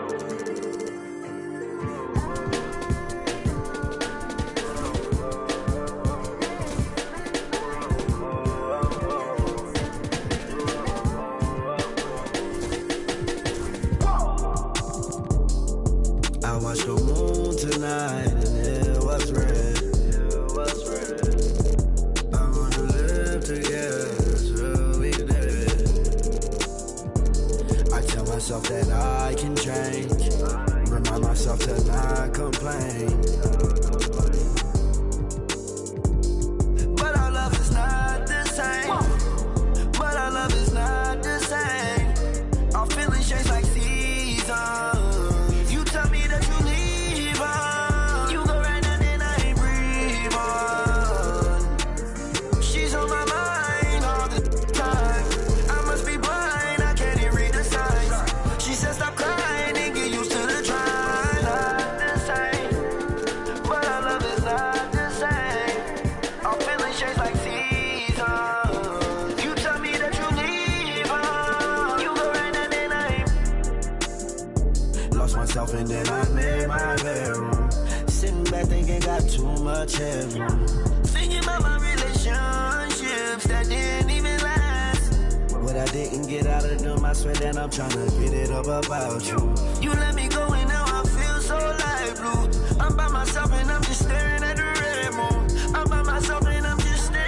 I watched the moon tonight and it was red. I wanna live together till we dead. I tell myself that I can change. Remind myself to not complain. But our love is not the same. But our love is not the same. Our feelings change like seasons. You tell me that you leave on. You go right now, then I ain't breathe on. She's on my mind all the time. I must be blind, I can't even read the signs. She said stop crying and get used to the trying. Not the same, but our love is not the same. Our feelings change like seasons. You tell me that you leave on. You go right now, then I ain't. Lost myself and then I made my bedroom. Sitting back thinking got too much headroom. Thinking about my relationships that didn't even last. What I didn't get out of them, I swear that I'm trying to get it up about you. You let me go and now I feel so light blue. I'm by myself and I'm just staring at the red moon. I'm by myself and I'm just staring at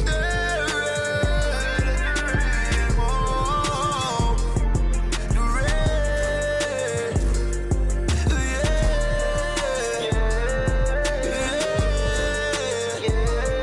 the red moon. The red, yeah.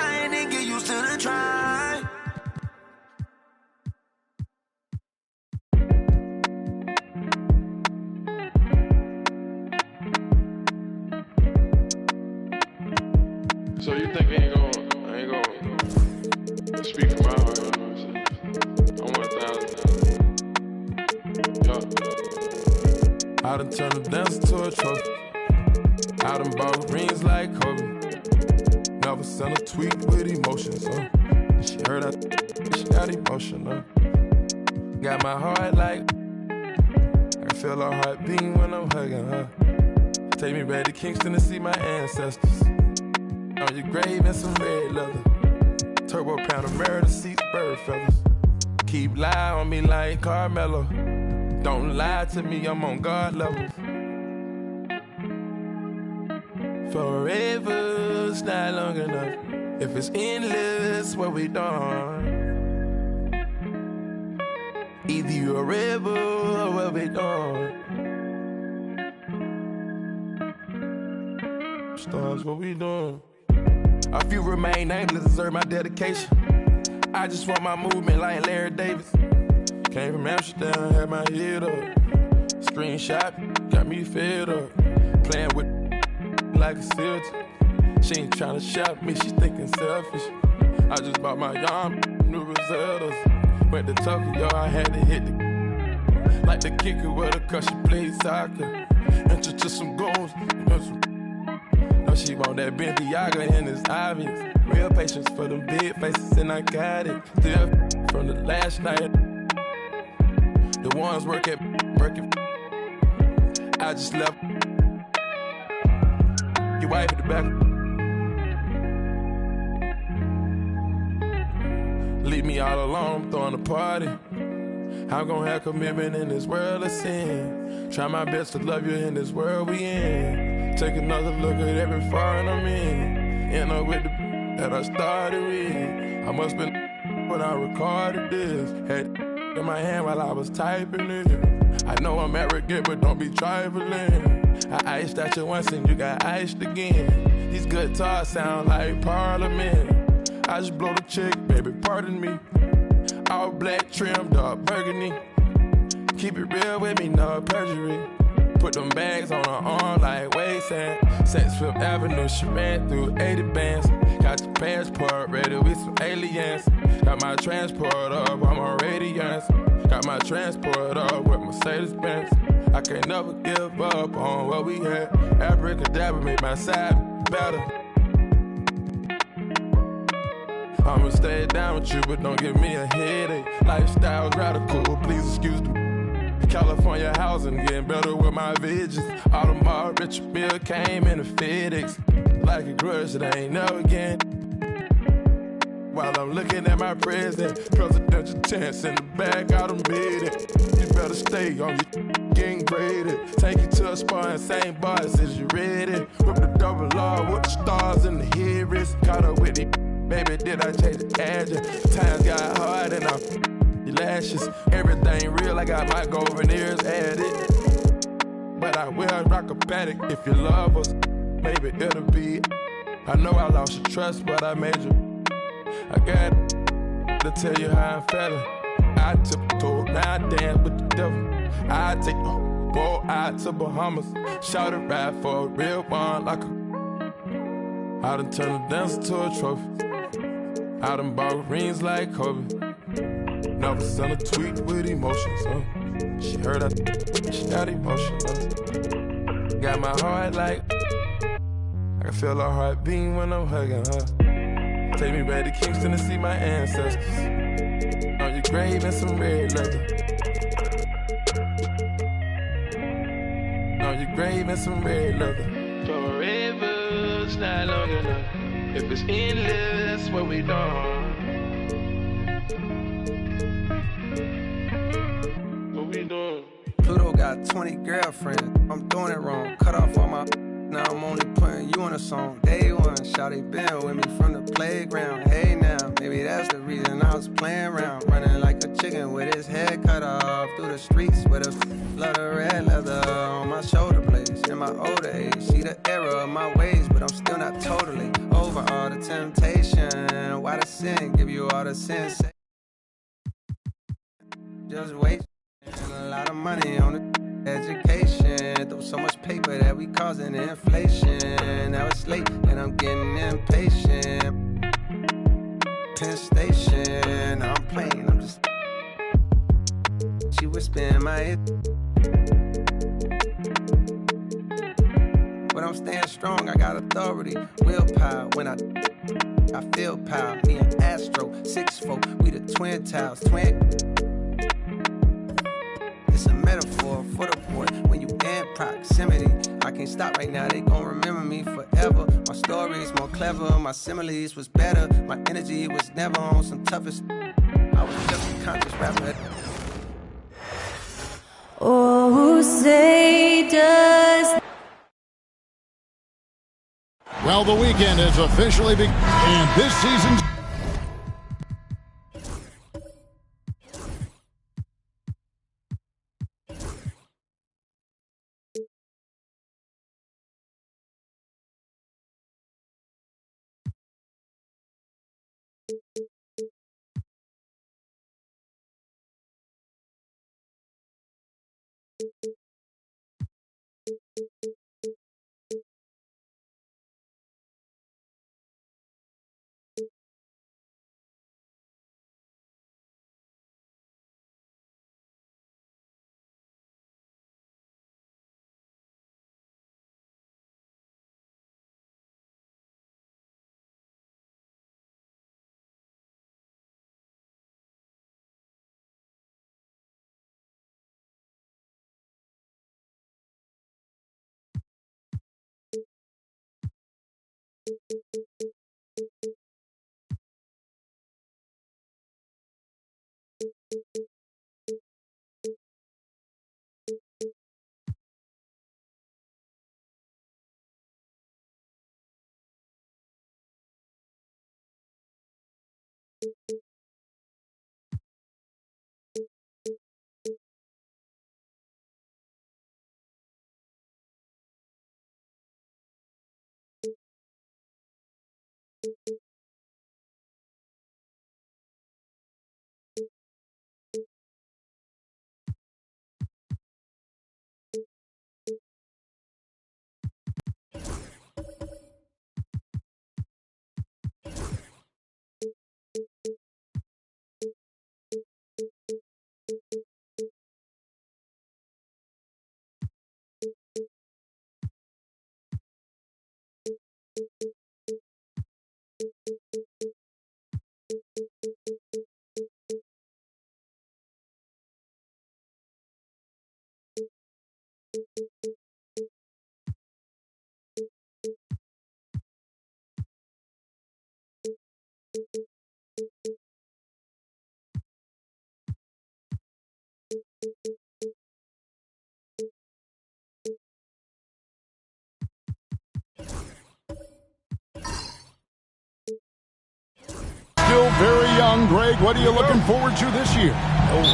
grind and get used to the try. So you think I ain't gonna speak from my heart, you know what I'm saying? I want $1,000. Yeah. I done turned a dancer to a trophy. I done bought rings like Kobe. Never sent a tweet with emotions, She heard she got emotional. Got my heart like I can feel her heart beating when I'm hugging her. Take me back to Kingston to see my ancestors. On your grave and some red leather. Turbo pound of Meredith seats, bird feathers. Keep lying on me like Carmelo. Don't lie to me, I'm on God levels. Forever's not long enough. If it's endless, what we done? Either you a rebel or what we done? Stars, what we doing? A few remain nameless, deserve my dedication. I just want my movement like Larry Davis. Came from Amsterdam, had my head up. Screenshot, got me fed up. Playing with like a filter. She ain't tryna shop me, she thinking selfish. I just bought my yarn, new Rosellas. Went to Tokyo, I had to hit the like the kicker with her cause she played soccer. Enter to some goals, no, she want that Balenciaga and it's obvious. Real patience for them big faces and I got it. Still from the last night. The ones working. I just left your wife at the back. Leave me all alone, I'm throwing a party. I'm gonna have commitment in this world of sin. Try my best to love you in this world we in. Take another look at every foreign I'm in. End up with the that I started with. I must been when I recorded this. Had in my hand while I was typing it. I know I'm arrogant, but don't be trifling. I iced at you once and you got iced again. These guitars sound like Parliament. I just blow the chick, baby, pardon me. All black trim, dark burgundy. Keep it real with me, no perjury. Put them bags on her arm like waistband. Sex Fifth Avenue, she ran through 80 bands. Got your passport ready with some aliens. Got my transport up, I'm on radiance. Got my transport up with Mercedes-Benz. I can't never give up on what we had. Abracadabra make my side better. I'ma stay down with you, but don't give me a headache. Lifestyle's radical, please excuse me. California housing, getting better with my visions. Audemars, Richard Mille came in a FedEx. Like a grudge that I ain't never again. While I'm looking at my present, presidential chance in the back, I done made it. You better stay on your getting graded. Take you to a spot in St. Bart's, is you ready? Whip the double R with the stars in the head wrist. Caught up with it, baby, did I change the address? Times got hard and I your lashes. Everything real, I got my golden ears added. But I will rock a paddock if you love us. Maybe it'll be. I know I lost your trust, but I made you. I got to tell you how I'm feeling. I tiptoe, now I dance with the devil. I take the boat out to Bahamas. Shout it right for a real one like a. I done turned a dancer to a trophy. I done bought rings like Kobe. Never sent a tweet with emotions, She heard she got emotional. Got my heart like I can feel her heart beating when I'm hugging her. Take me back to Kingston to see my ancestors. On your grave and some red leather. On your grave and some red leather. Forever's not long enough. If it's endless, what we done? What we doing? Pluto got 20 girlfriends. I'm doing it wrong. Cut off all my. Now I'm only putting you on a song. Day one, shawty been with me from the playground. Hey now, maybe that's the reason I was playing around. Running like a chicken with his head cut off. Through the streets with a lot of red leather on my shoulder blades. In my older age, see the error of my ways, but I'm still not totally over all the temptation. why the sin? Give you all the sins. Just wait. And a lot of money on the education. Throw so much paper that we causing inflation. Now it's late and I'm getting impatient. Penn Station, I'm playing, I'm just. She whisper in my ear. But I'm staying strong, I got authority, willpower. When I feel power. Me and Astro, 6'4", we the twin towers, twin. It's a metaphor for the boy. When you in proximity, I can't stop right now. They gon' remember me forever. My story's more clever. My similes was better. My energy was never on some toughest. I was just a conscious rapper. Oh, say does. Well, the weekend has officially begun, and this season's still very young. Greg, what are you looking forward to this year?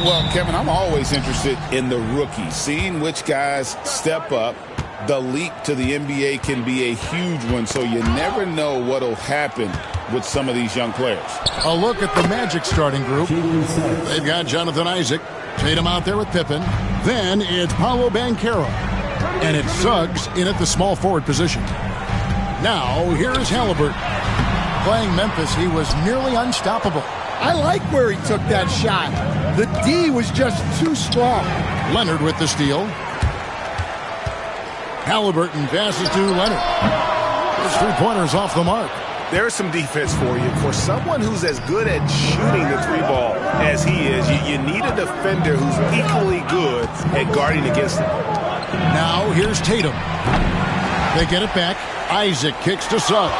Well, Kevin, I'm always interested in the rookies, seeing which guys step up. The leap to the NBA can be a huge one, so you never know what will happen with some of these young players. A look at the Magic starting group. They've got Jonathan Isaac, Tatum out there with Pippen. Then it's Paolo Banchero, and it's Suggs in at the small forward position. Now, here's Halliburton. Playing Memphis, he was nearly unstoppable. I like where he took that shot. The D was just too strong. Leonard with the steal. Halliburton passes to Leonard. His three-pointer's off the mark. There's some defense for you. For someone who's as good at shooting the three ball as he is, you need a defender who's equally good at guarding against him. Now here's Tatum. They get it back. Isaac kicks to Suggs.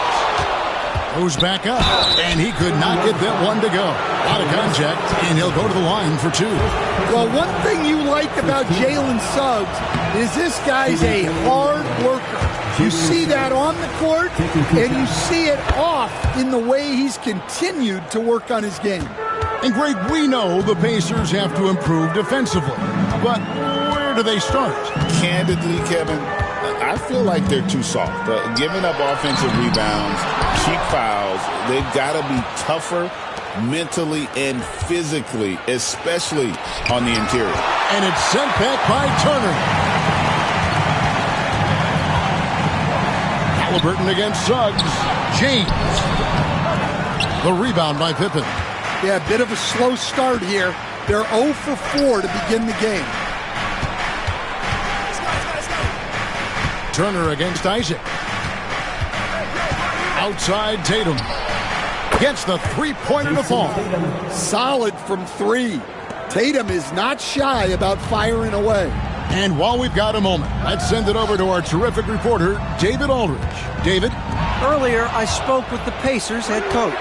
Goes back up, and he could not get that one to go. Out of contact, and he'll go to the line for two. Well, one thing you like about Jalen Suggs is this guy's a hard worker. You see that on the court, and you see it off in the way he's continued to work on his game. And Greg, we know the Pacers have to improve defensively, but where do they start? Candidly, Kevin, I feel like they're too soft. Giving up offensive rebounds, cheap fouls, they've got to be tougher mentally and physically, especially on the interior. And it's sent back by Turner. Halliburton against Suggs. James. The rebound by Pippen. Yeah, a bit of a slow start here. They're 0 for 4 to begin the game. Turner against Isaac. Outside Tatum. Gets the three-pointer to fall. Solid from 3. Tatum is not shy about firing away. And while we've got a moment, let's send it over to our terrific reporter, David Aldridge. David? Earlier, I spoke with the Pacers head coach.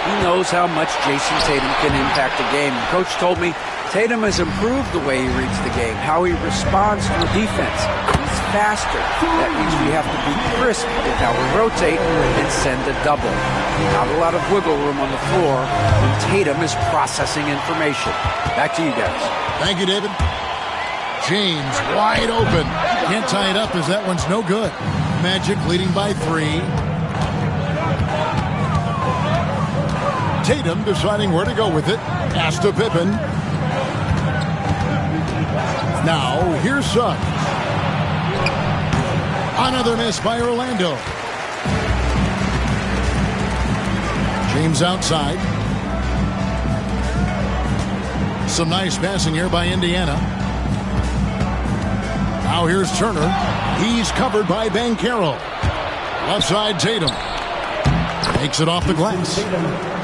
He knows how much Jason Tatum can impact a game. And Coach told me Tatum has improved the way he reads the game, how he responds to the defense. He's faster. That means we have to be crisp with how we rotate and send a double. Not a lot of wiggle room on the floor when Tatum is processing information. Back to you guys. Thank you, David. James wide open. Can't tie it up as that one's no good. Magic leading by 3. Tatum deciding where to go with it. Pass to Pippen. Now, here's Suggs. Another miss by Orlando. James outside. Some nice passing here by Indiana. Now here's Turner. He's covered by Banchero. Left side, Tatum. Takes it off the glass.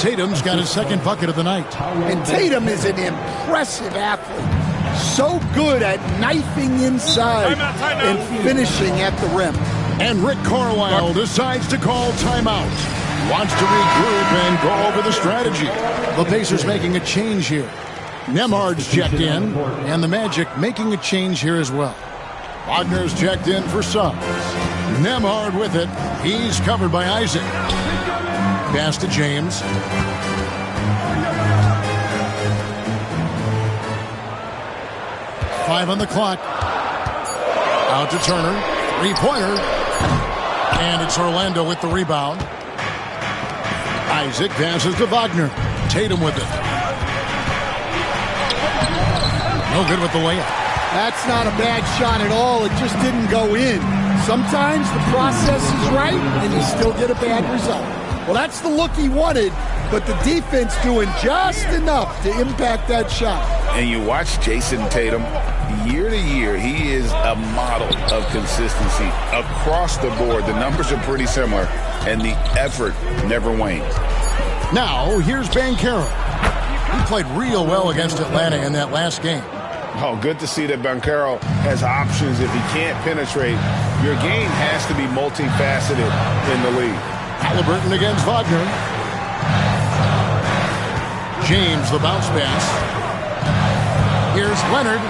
Tatum's got his second bucket of the night. And Tatum is an impressive athlete. So good at knifing inside and finishing at the rim. And Rick Carlisle decides to call timeout. Wants to regroup and go over the strategy. The Pacers making a change here. Nembhard's checked in, and the Magic making a change here as well. Wagner's checked in for Suggs. Nembhard with it. He's covered by Isaac. Pass to James. Five on the clock. Out to Turner. Three-pointer. And it's Orlando with the rebound. Isaac passes to Wagner. Tatum with it. No good with the layup. That's not a bad shot at all. It just didn't go in. Sometimes the process is right and you still get a bad result. Well, that's the look he wanted, but the defense doing just enough to impact that shot. And you watch Jason Tatum, year to year, he is a model of consistency across the board. The numbers are pretty similar, and the effort never wanes. Now, here's Banchero. He played real well against Atlanta in that last game. Oh, good to see that Banchero has options if he can't penetrate. Your game has to be multifaceted in the league. Halliburton against Wagner. James, the bounce pass. Here's Leonard.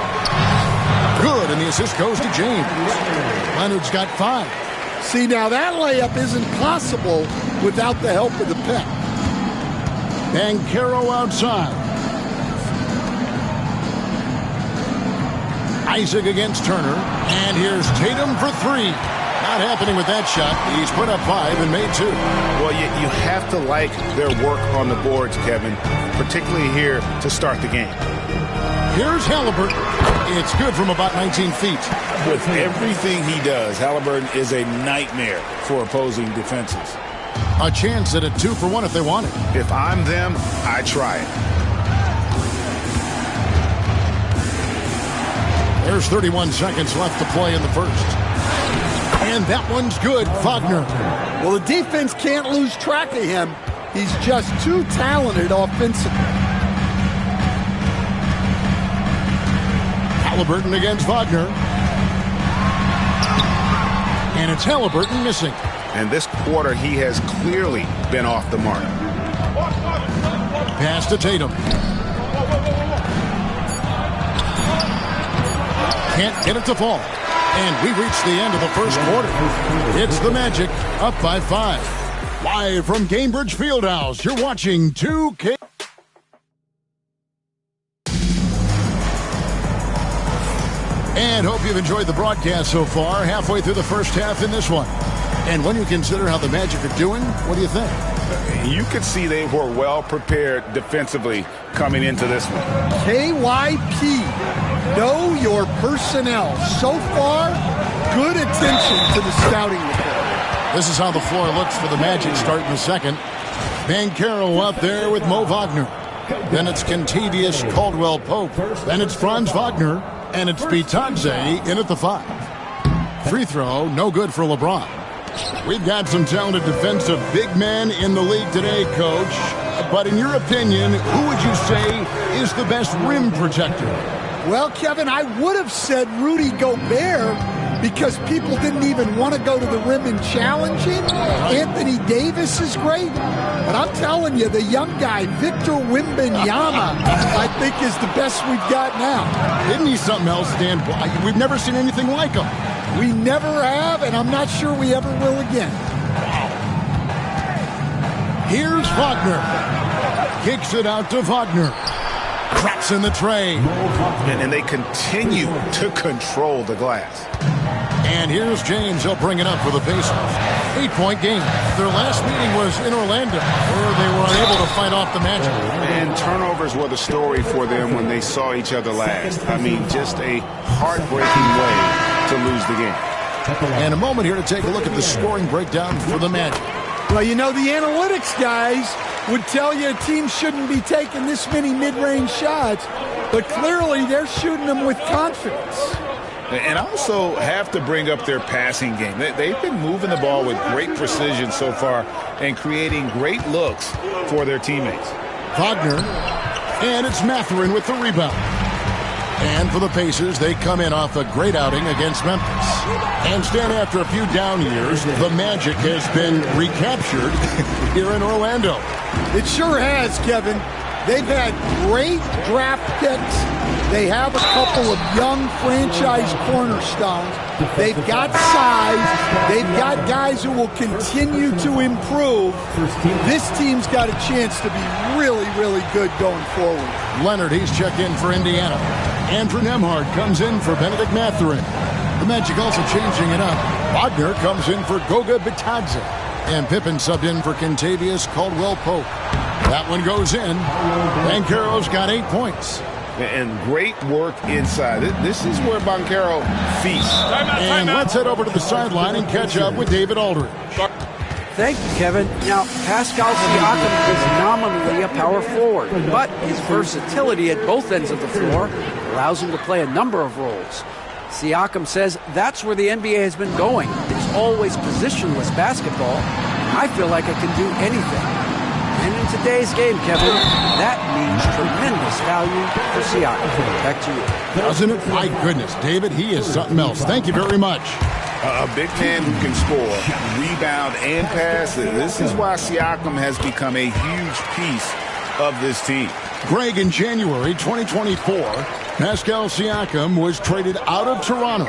Good, and the assist goes to James. Leonard's got 5. See, now that layup isn't possible without the help of the pep. Banchero outside. Isaac against Turner. And here's Tatum for 3. Not happening with that shot. He's put up 5 and made 2. Well, you have to like their work on the boards, Kevin, particularly here to start the game. Here's Halliburton. It's good from about 19 feet. With everything he does, Halliburton is a nightmare for opposing defenses. A chance at a 2 for 1 if they want it. If I'm them, I try it. There's 31 seconds left to play in the first. And that one's good, Wagner. Well, the defense can't lose track of him. He's just too talented offensively. Halliburton against Wagner. And it's Halliburton missing. And this quarter, he has clearly been off the mark. Pass to Tatum. Can't get it to fall. And we reached the end of the first quarter. It's the Magic, up by 5. Live from Gainbridge Fieldhouse, you're watching 2K. And hope you've enjoyed the broadcast so far, halfway through the first half in this one. And when you consider how the Magic are doing, what do you think? You could see they were well prepared defensively coming into this one. KYP, know your personnel. So far, good attention to the scouting report. This is how the floor looks for the Magic starting the second. Banchero out there with Mo Wagner. Then it's Kentavious Caldwell-Pope. Then it's Franz Wagner. And it's Bitadze in at the 5. Free throw, no good for LeBron. We've got some talented defensive big men in the league today, Coach. But in your opinion, who would you say is the best rim protector? Well, Kevin, I would have said Rudy Gobert because people didn't even want to go to the rim and challenge him. Anthony Davis is great. But I'm telling you, the young guy, Victor Wembanyama, I think is the best we've got now. Isn't he something else, Dan? We've never seen anything like him. We never have, and I'm not sure we ever will again. Here's Wagner. Kicks it out to Wagner. Cracks in the tray. And they continue to control the glass. And here's James. He'll bring it up for the Pacers. 8-point game. Their last meeting was in Orlando, where they were unable to fight off the Magic. And turnovers were the story for them when they saw each other last. I mean, just a heartbreaking way to lose the game. And a moment here to take a look at the scoring breakdown for the Magic. Well, you know, the analytics guys would tell you a team shouldn't be taking this many mid-range shots, but clearly they're shooting them with confidence. And also have to bring up their passing game. They've been moving the ball with great precision so far and creating great looks for their teammates. Wagner, and it's Mathurin with the rebound. And for the Pacers, they come in off a great outing against Memphis. And Stan, after a few down years, the Magic has been recaptured here in Orlando. It sure has, Kevin. They've had great draft picks. They have a couple of young franchise cornerstones. They've got size. They've got guys who will continue to improve. This team's got a chance to be really, really good going forward. Leonard, he's checked in for Indiana. Andrew Nembhard comes in for Benedict Mathurin. The Magic also changing it up. Wagner comes in for Goga Bitadze. And Pippen subbed in for Kentavious Caldwell-Pope. That one goes in. Banchero's got 8 points. And great work inside. This is where Banchero feasts. And let's head over to the sideline and catch up with David Aldridge. Thank you, Kevin. Now, Pascal Siakam is nominally a power forward, but his versatility at both ends of the floor allows him to play a number of roles. Siakam says that's where the NBA has been going. It's always positionless basketball. I feel like I can do anything. And in today's game, Kevin, that means tremendous value for Siakam. Back to you. Doesn't it? My goodness, David, he is something else. Thank you very much. A big man who can score, rebound, and pass. This is why Siakam has become a huge piece of this team. Greg, in January 2024, Pascal Siakam was traded out of Toronto.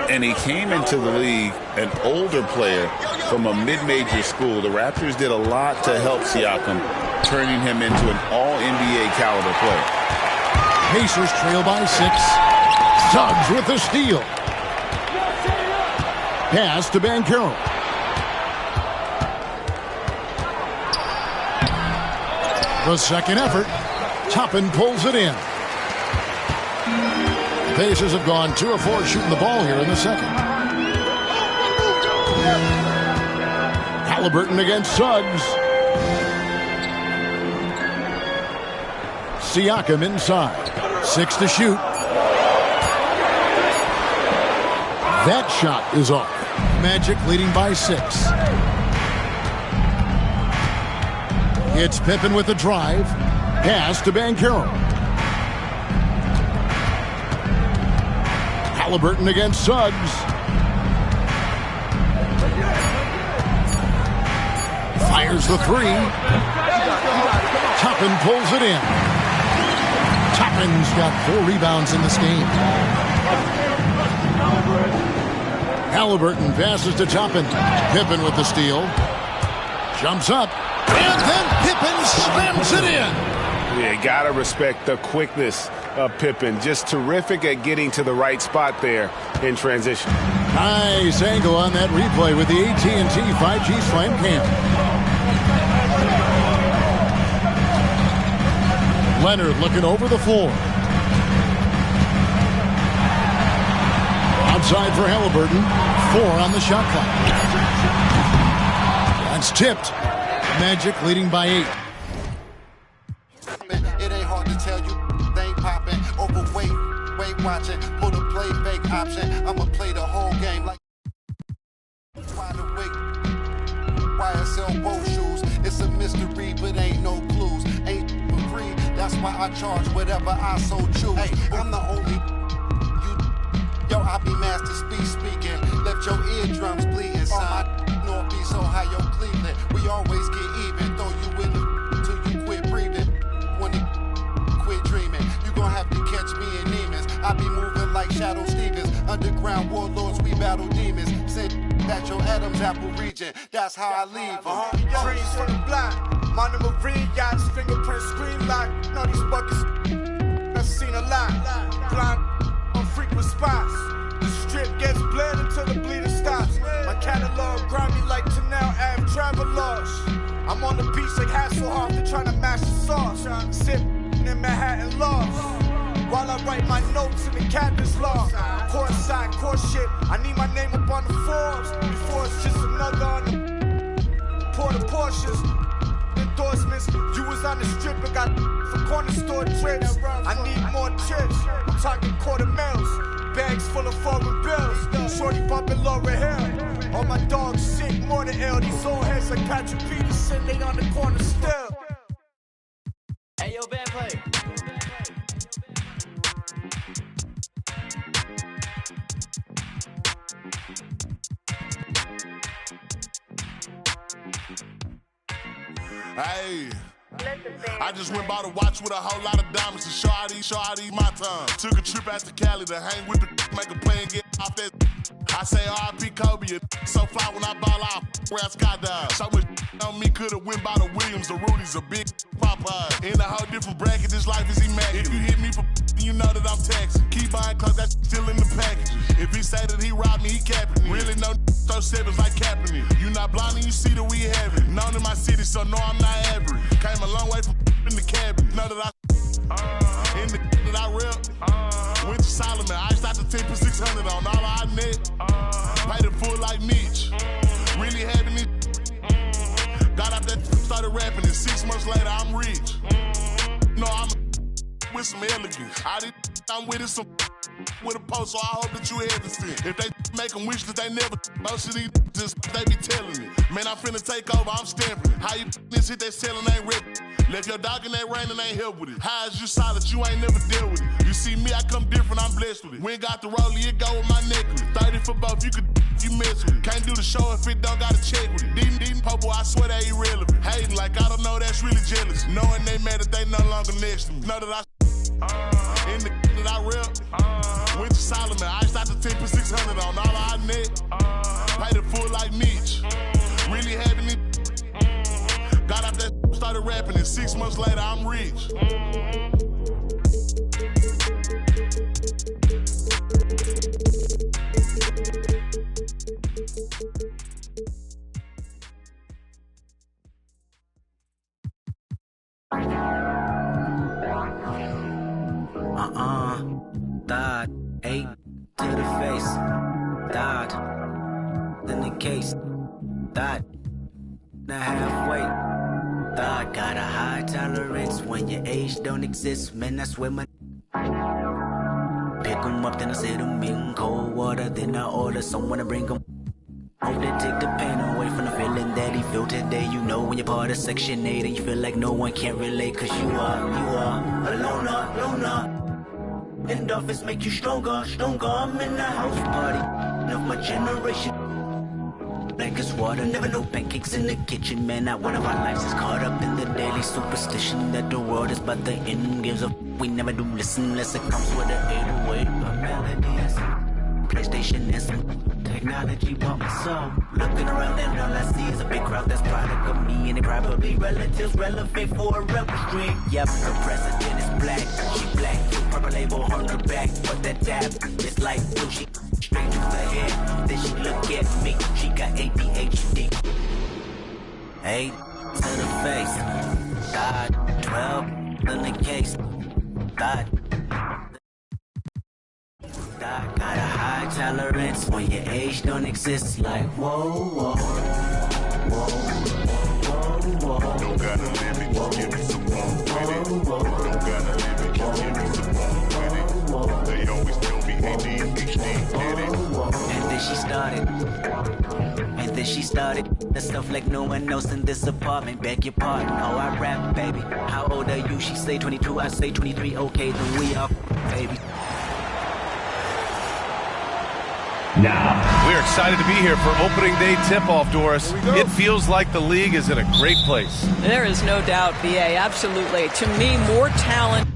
And he came into the league an older player from a mid-major school. The Raptors did a lot to help Siakam, turning him into an all-NBA caliber player. Pacers trail by 6. Suggs with the steal. Pass to Banchero. The second effort. Toppin pulls it in. The Pacers have gone 2 of 4 shooting the ball here in the second. Halliburton against Suggs. Siakam inside. 6 to shoot. That shot is off. Magic leading by 6. It's Pippen with the drive. Pass to Banchero. Halliburton against Suggs. Fires the 3. Toppin pulls it in. Toppin's got 4 rebounds in this game. Halliburton passes to Toppin. Pippen with the steal. Jumps up. And then Pippen slams it in. Yeah, gotta respect the quickness Pippen. Just terrific at getting to the right spot there in transition. Nice angle on that replay with the AT&T 5G Slam Cam. Leonard looking over the floor. Outside for Halliburton. 4 on the shot clock. That's tipped. Magic leading by 8. It ain't hard to tell you. They ain't popping. Overweight. Weight watching. Put a play fake option. I'ma play the whole game like wide awake. YSL boat shoes. It's a mystery, but ain't no clues. Ain't free. That's why I charge whatever I so choose. Hey, I'm the only yo, I be master speaking. Left your eardrums bleeding. Son, my North Beach, Ohio, Cleveland. We always get even. Throw you in the till you quit breathing. When you quit dreaming, you gon' have to catch me in demons. I be moving like Shadow Stevens. Underground warlords, we battle demons. Send at your Adam's apple region. That's how I leave them. Trees from the block. Monomer Marine yachts, fingerprint screen lock. Know these buckets. I've seen a lot. Blind on frequent spots. The strip gets bled until the bleeding stops. My catalog grind me like Tanel Ave Travelers. I'm on the beach like Hasselhoff, they're trying to mash the sauce. Sip in Manhattan Lost. While I write my notes in the captain's log. Courtside, course shit. I need my name up on the Forbes. Before it's just another on the Port of Porsches. Endorsements. You was on the strip and got for corner store trips. I need more trips. I'm talking quarter mils. Bags full of foreign bills. Shorty bumping Laura Hill. All my dogs sick, more than ill. These old heads like Patrick Peterson, they on the corner still. Hey, yo, bad play. Hey, I just went by the watch with a whole lot of diamonds to show out my time. Took a trip out to Cali to hang with the make a play and get off that. I say R.I.P. Kobe, so fly when I ball out, where I skydive. So much on me could've went by the Williams, the Rudies, a big Popeye. In a whole different bracket, this life is immaculate. If you hit me for you know that I'm taxing. Keep buying clothes, that's still in the package. If he say that he robbed me, he capping me. Really no throw sevens like Kaepernick. You not blind and you see that we have it. Known in my city, so no, I'm not average. Came a long way from in the cabin. Know that I in the that I rep. Went to Solomon, I iced out the 10 for 600 on all I net. Paid it full like Mitch. Really having it. Got out that started rapping, and 6 months later I'm rich. No, I'm with some elegance. I'm with it some with a post, so I hope that you hesitant. If they make them wish that they never most of these just they be telling me. Man, I'm finna take over, I'm stamping. How you this hit that selling ain't rip. Left your dog in that rain and ain't help with it. How is you solid, you ain't never dealt with it. You see me, I come different, I'm blessed with it. We ain't got the rollie, it go with my necklace. 30 for both, you could you mess with it. Can't do the show if it don't gotta check with it. These popo, I swear they irrelevant. Hating like I don't know, that's really jealous. Knowing they mad that they no longer next to me. Know that I in the that I rep. Went to Solomon, I iced out the 10 for 600 on all I net. Paid it full like Mitch. Really having it. Got out that started rapping, and 6 months later I'm rich. Died, 8 to the face, died, in the case, died, now halfway, died, got a high tolerance when your age don't exist, man, that's where my pick 'em up, then I sit 'em in cold water, then I order someone to bring 'em. Hope they take the pain away from the feeling that he felt today. You know when you're part of Section 8 and you feel like no one can relate, cause you are a loner. Endorphins make you stronger. I'm in the house party of my generation. Black as water, never no pancakes in the kitchen. Man, not one of our lives is caught up in the daily superstition that the world is but the end. Gives up, we never do listen unless it comes with an 808. A melody and some PlayStation and some technology bump my soul. Looking around and all I see is a big crowd that's product of me, and they probably relatives relevant for a rebel stream. Yep, the president is black, she black. Purple label on her back, but that dab is like blue. She straight to the head, then she look at me. She got ADHD. 8 to the face, God, 12 in the case, God. God got a high tolerance when your age don't exist. Like whoa, whoa, whoa, whoa, whoa. Don't gotta limit, just give me some more with it. Don't gotta limit, just give me some more with it. They always tell me ADHD did it. And then she started. The stuff like no one else in this apartment. Beg your pardon, oh I rap, baby. How old are you? She say 22, I say 23. Okay, then we are, baby. Now, we're excited to be here for opening day tip-off, Doris. It feels like the league is in a great place. There is no doubt, BA, absolutely. To me, more talent.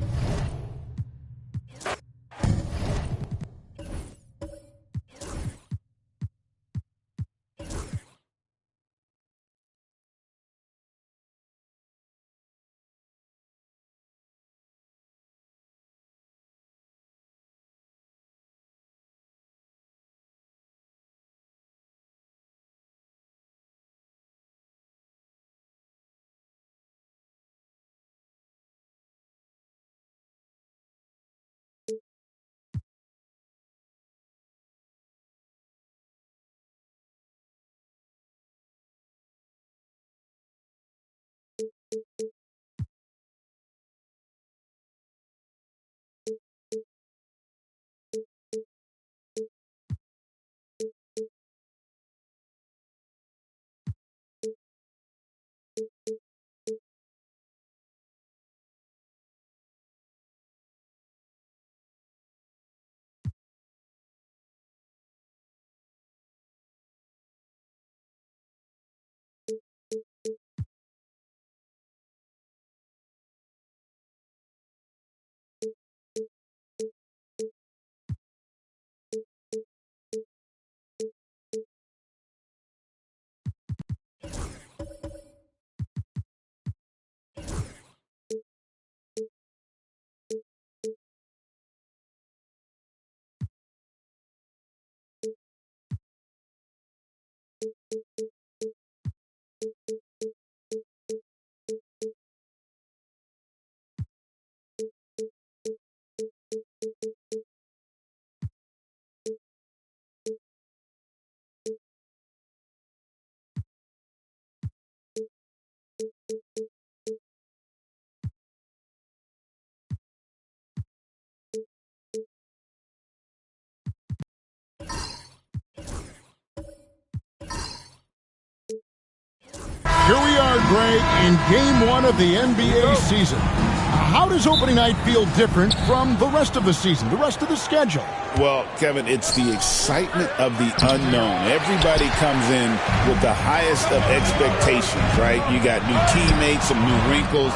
Here we are, Greg, in Game 1 of the NBA season. How does opening night feel different from the rest of the season, the rest of the schedule? Well, Kevin, it's the excitement of the unknown. Everybody comes in with the highest of expectations, right? You got new teammates, some new wrinkles,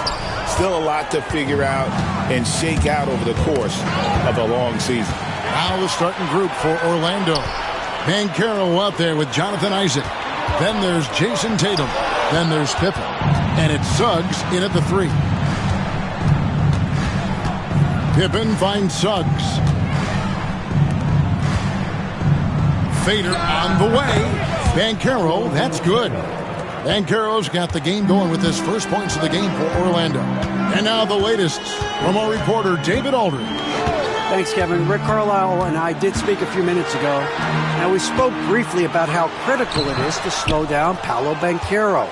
still a lot to figure out and shake out over the course of a long season. Now the starting group for Orlando. Banchero out there with Jonathan Isaac. Then there's Jason Tatum. Then there's Pippen. And it's Suggs in at the 3. Pippen finds Suggs. Fader on the way. Banchero, that's good. Banchero's got the game going with his first points of the game for Orlando. And now the latest from our reporter, David Aldridge. Thanks, Kevin. Rick Carlisle and I did speak a few minutes ago. Now, we spoke briefly about how critical it is to slow down Paolo Banchero.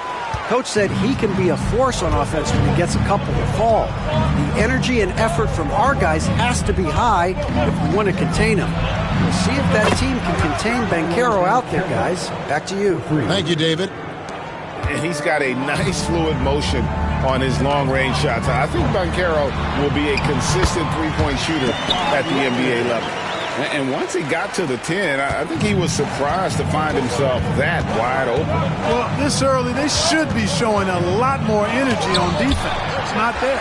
Coach said he can be a force on offense when he gets a couple to fall. The energy and effort from our guys has to be high if we want to contain him. We'll see if that team can contain Banchero out there, guys. Back to you. Thank you, David. And he's got a nice fluid motion on his long-range shots. I think Banchero will be a consistent three-point shooter at the NBA level. And once he got to the 10, I think he was surprised to find himself that wide open. Well, this early, they should be showing a lot more energy on defense. It's not there.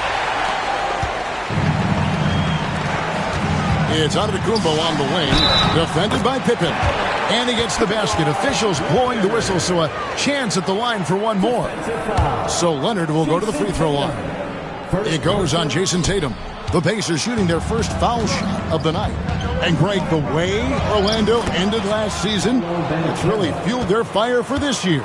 It's Antetokounmpo on the wing, defended by Pippen. And he gets the basket. Officials blowing the whistle, so a chance at the line for one more. So Leonard will go to the free throw line. It goes on Jason Tatum. The Pacers shooting their first foul shot of the night. And Greg, the way Orlando ended last season, it's really fueled their fire for this year.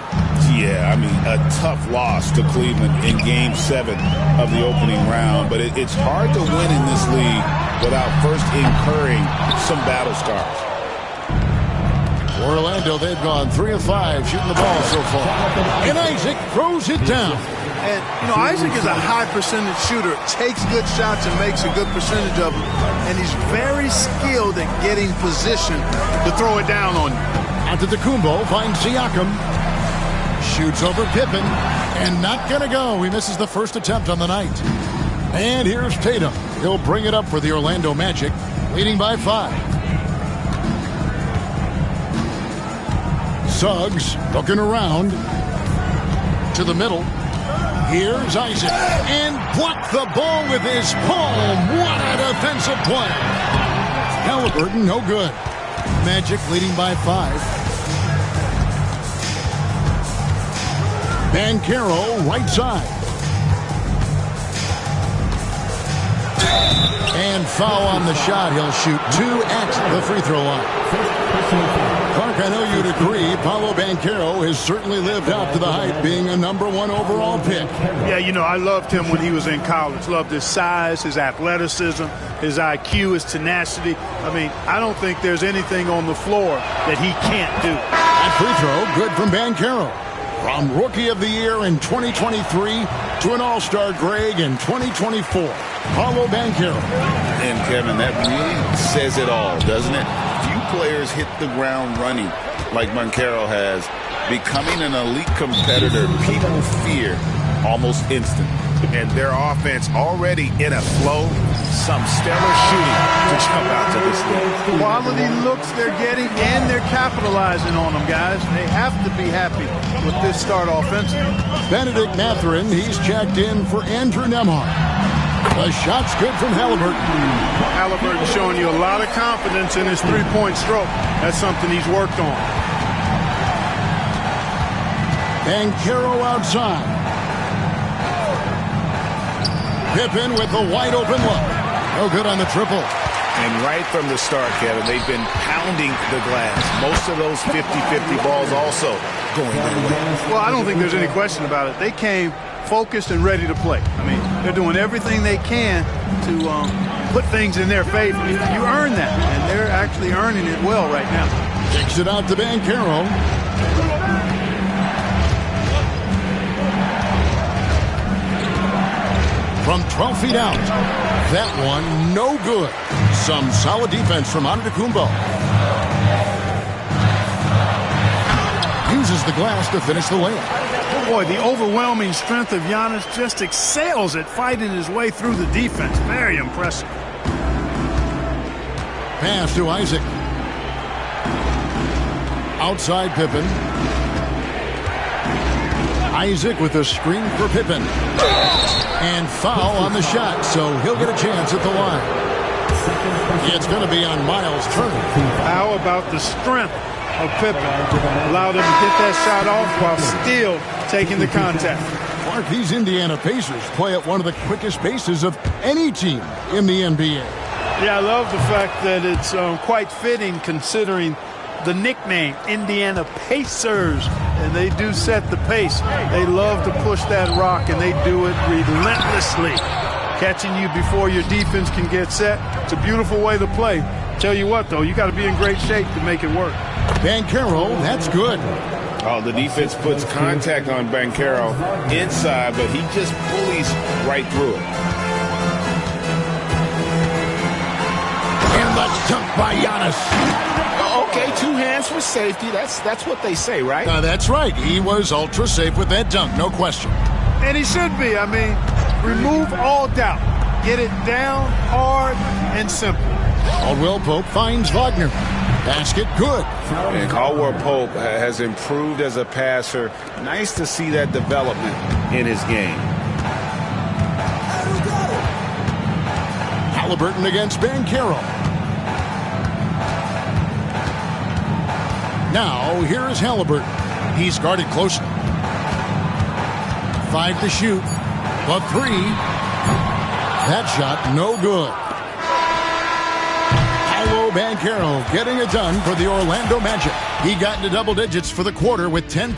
Yeah, I mean, a tough loss to Cleveland in Game 7 of the opening round. But it's hard to win in this league without first incurring some battle scars. For Orlando, they've gone 3 of 5 shooting the ball so far. And Isaac throws it down. And, you know, Isaac is a high percentage shooter, takes good shots and makes a good percentage of them. And he's very skilled at getting position to throw it down on you. Antetokounmpo finds Siakam. Shoots over Pippen. And not going to go. He misses the first attempt on the night. And here's Tatum. He'll bring it up for the Orlando Magic, leading by 5. Suggs looking around to the middle. Here's Isaac, and blocked the ball with his palm. What a defensive play. Halliburton, no good. Magic leading by 5. Banchero, right side. And foul on the shot. He'll shoot 2 at the free throw line. Clark, I know you'd agree, Paolo Banchero has certainly lived up to the hype, being a #1 overall pick. Yeah, you know, I loved him when he was in college. Loved his size, his athleticism, his IQ, his tenacity. I mean, I don't think there's anything on the floor that he can't do. That free throw, good from Banchero. From Rookie of the Year in 2023 to an All-Star Greg in 2024. Paolo Banchero. And, Kevin, that really says it all, doesn't it? Few players hit the ground running like Banchero has. Becoming an elite competitor, people fear almost instant. And their offense already in a flow. Some stellar shooting to jump out to this league. Quality looks they're getting, and they're capitalizing on them, guys. They have to be happy with this start offensively. Benedict Mathurin, he's checked in for Andrew Nembhard. The shot's good from Halliburton. Halliburton showing you a lot of confidence in his three-point stroke. That's something he's worked on. Banchero outside. Pippen with the wide open look. No good on the triple. And right from the start, Kevin, they've been pounding the glass. Most of those 50-50 balls also going their way. Well, I don't think there's any question about it. They came focused and ready to play. I mean, they're doing everything they can to put things in their favor. You earn that, and they're actually earning it well right now. Kicks it out to Banchero. From 12 feet out. That one, no good. Some solid defense from Antetokounmpo. Uses the glass to finish the layup. Boy, the overwhelming strength of Giannis just excels at fighting his way through the defense. Very impressive. Pass to Isaac. Outside Pippen. Isaac with a screen for Pippen. And foul on the shot, so he'll get a chance at the line. It's going to be on Miles Turner. How about the strength of Pippen? Allowed him to get that shot off while still taking the contact. Clark, these Indiana Pacers play at one of the quickest paces of any team in the NBA. Yeah, I love the fact that it's quite fitting considering the nickname, Indiana Pacers. And they do set the pace. They love to push that rock, and they do it relentlessly. Catching you before your defense can get set. It's a beautiful way to play. Tell you what, though, you got to be in great shape to make it work. Banchero, that's good. Oh, the defense puts contact on Banchero inside, but he just bullies right through it. And the dunk by Giannis. Okay, 2 hands for safety. That's what they say, right? That's right. He was ultra safe with that dunk, no question. And he should be. I mean, remove all doubt. Get it down, hard, and simple. Caldwell Pope finds Wagner. Basket good. And Caldwell Pope has improved as a passer. Nice to see that development in his game. Halliburton against Banchero. Now, here is Halliburton. He's guarded closely. 5 to shoot. The 3. That shot, no good. Paolo Banchero getting it done for the Orlando Magic. He got into double digits for the quarter with 10.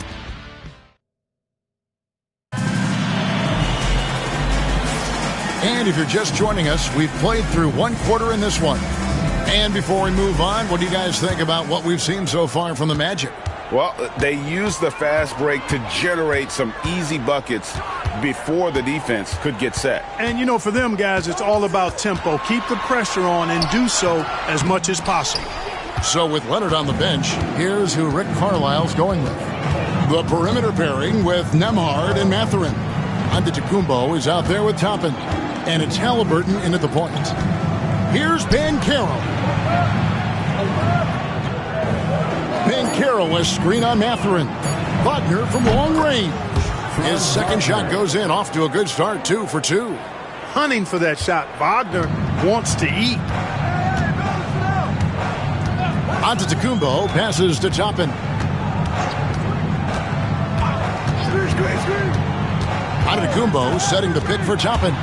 And if you're just joining us, we've played through one quarter in this one. And before we move on, what do you guys think about what we've seen so far from the Magic? Well, they used the fast break to generate some easy buckets before the defense could get set. And, you know, for them guys, it's all about tempo. Keep the pressure on and do so as much as possible. So with Leonard on the bench, here's who Rick Carlisle's going with. The perimeter pairing with Nembhard and Mathurin. Antetokounmpo is out there with Toppin. And it's Halliburton in at the point. Here's Banchero. Banchero, a screen on Mathurin. Wagner from long range. His second shot goes in, off to a good start, 2 for 2. Hunting for that shot. Wagner wants to eat. Antetokounmpo passes to Toppin. Antetokounmpo setting the pick for Toppin.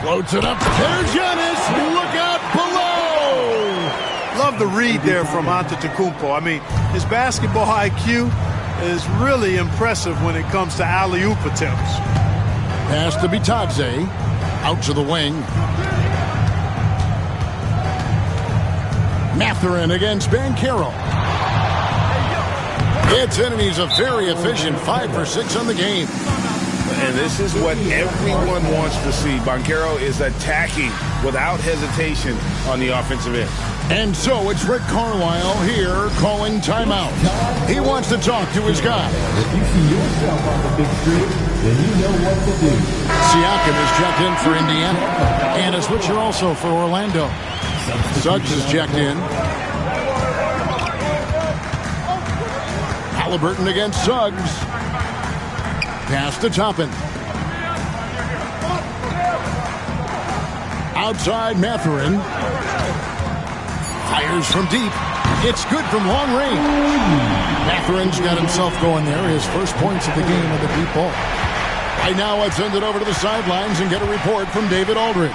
Floats it up. There's Giannis. Look out below. Love the read there from Antetokounmpo. I mean, his basketball IQ is really impressive when it comes to alley-oop attempts. Pass to Bitadze. Out to the wing. Mathurin against Banchero. It's in, and he's a very efficient 5 for 6 on the game. And this is what everyone wants to see. Banchero is attacking without hesitation on the offensive end. And so it's Rick Carlisle here calling timeout. He wants to talk to his guy. If you see yourself on the big screen, then you know what to do. Siakam is checked in for Indiana. And a switcher also for Orlando. Suggs is checked in. Halliburton against Suggs. Pass to Toppin. Outside Mathurin. Fires from deep. It's good from long range. Mathurin's got himself going there. His first points of the game with the deep ball. Right now, let's send it over to the sidelines and get a report from David Aldridge.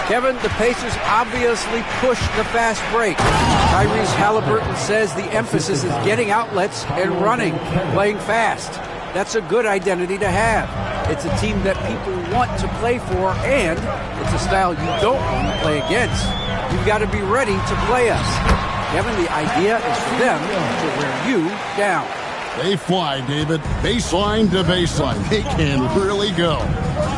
Kevin, the Pacers obviously pushed the fast break. Tyrese Halliburton says the emphasis is getting outlets and running, playing fast. That's a good identity to have. It's a team that people want to play for, and it's a style you don't want to play against. You've got to be ready to play us. Kevin, the idea is for them to wear you down. They fly, David. Baseline to baseline. They can really go.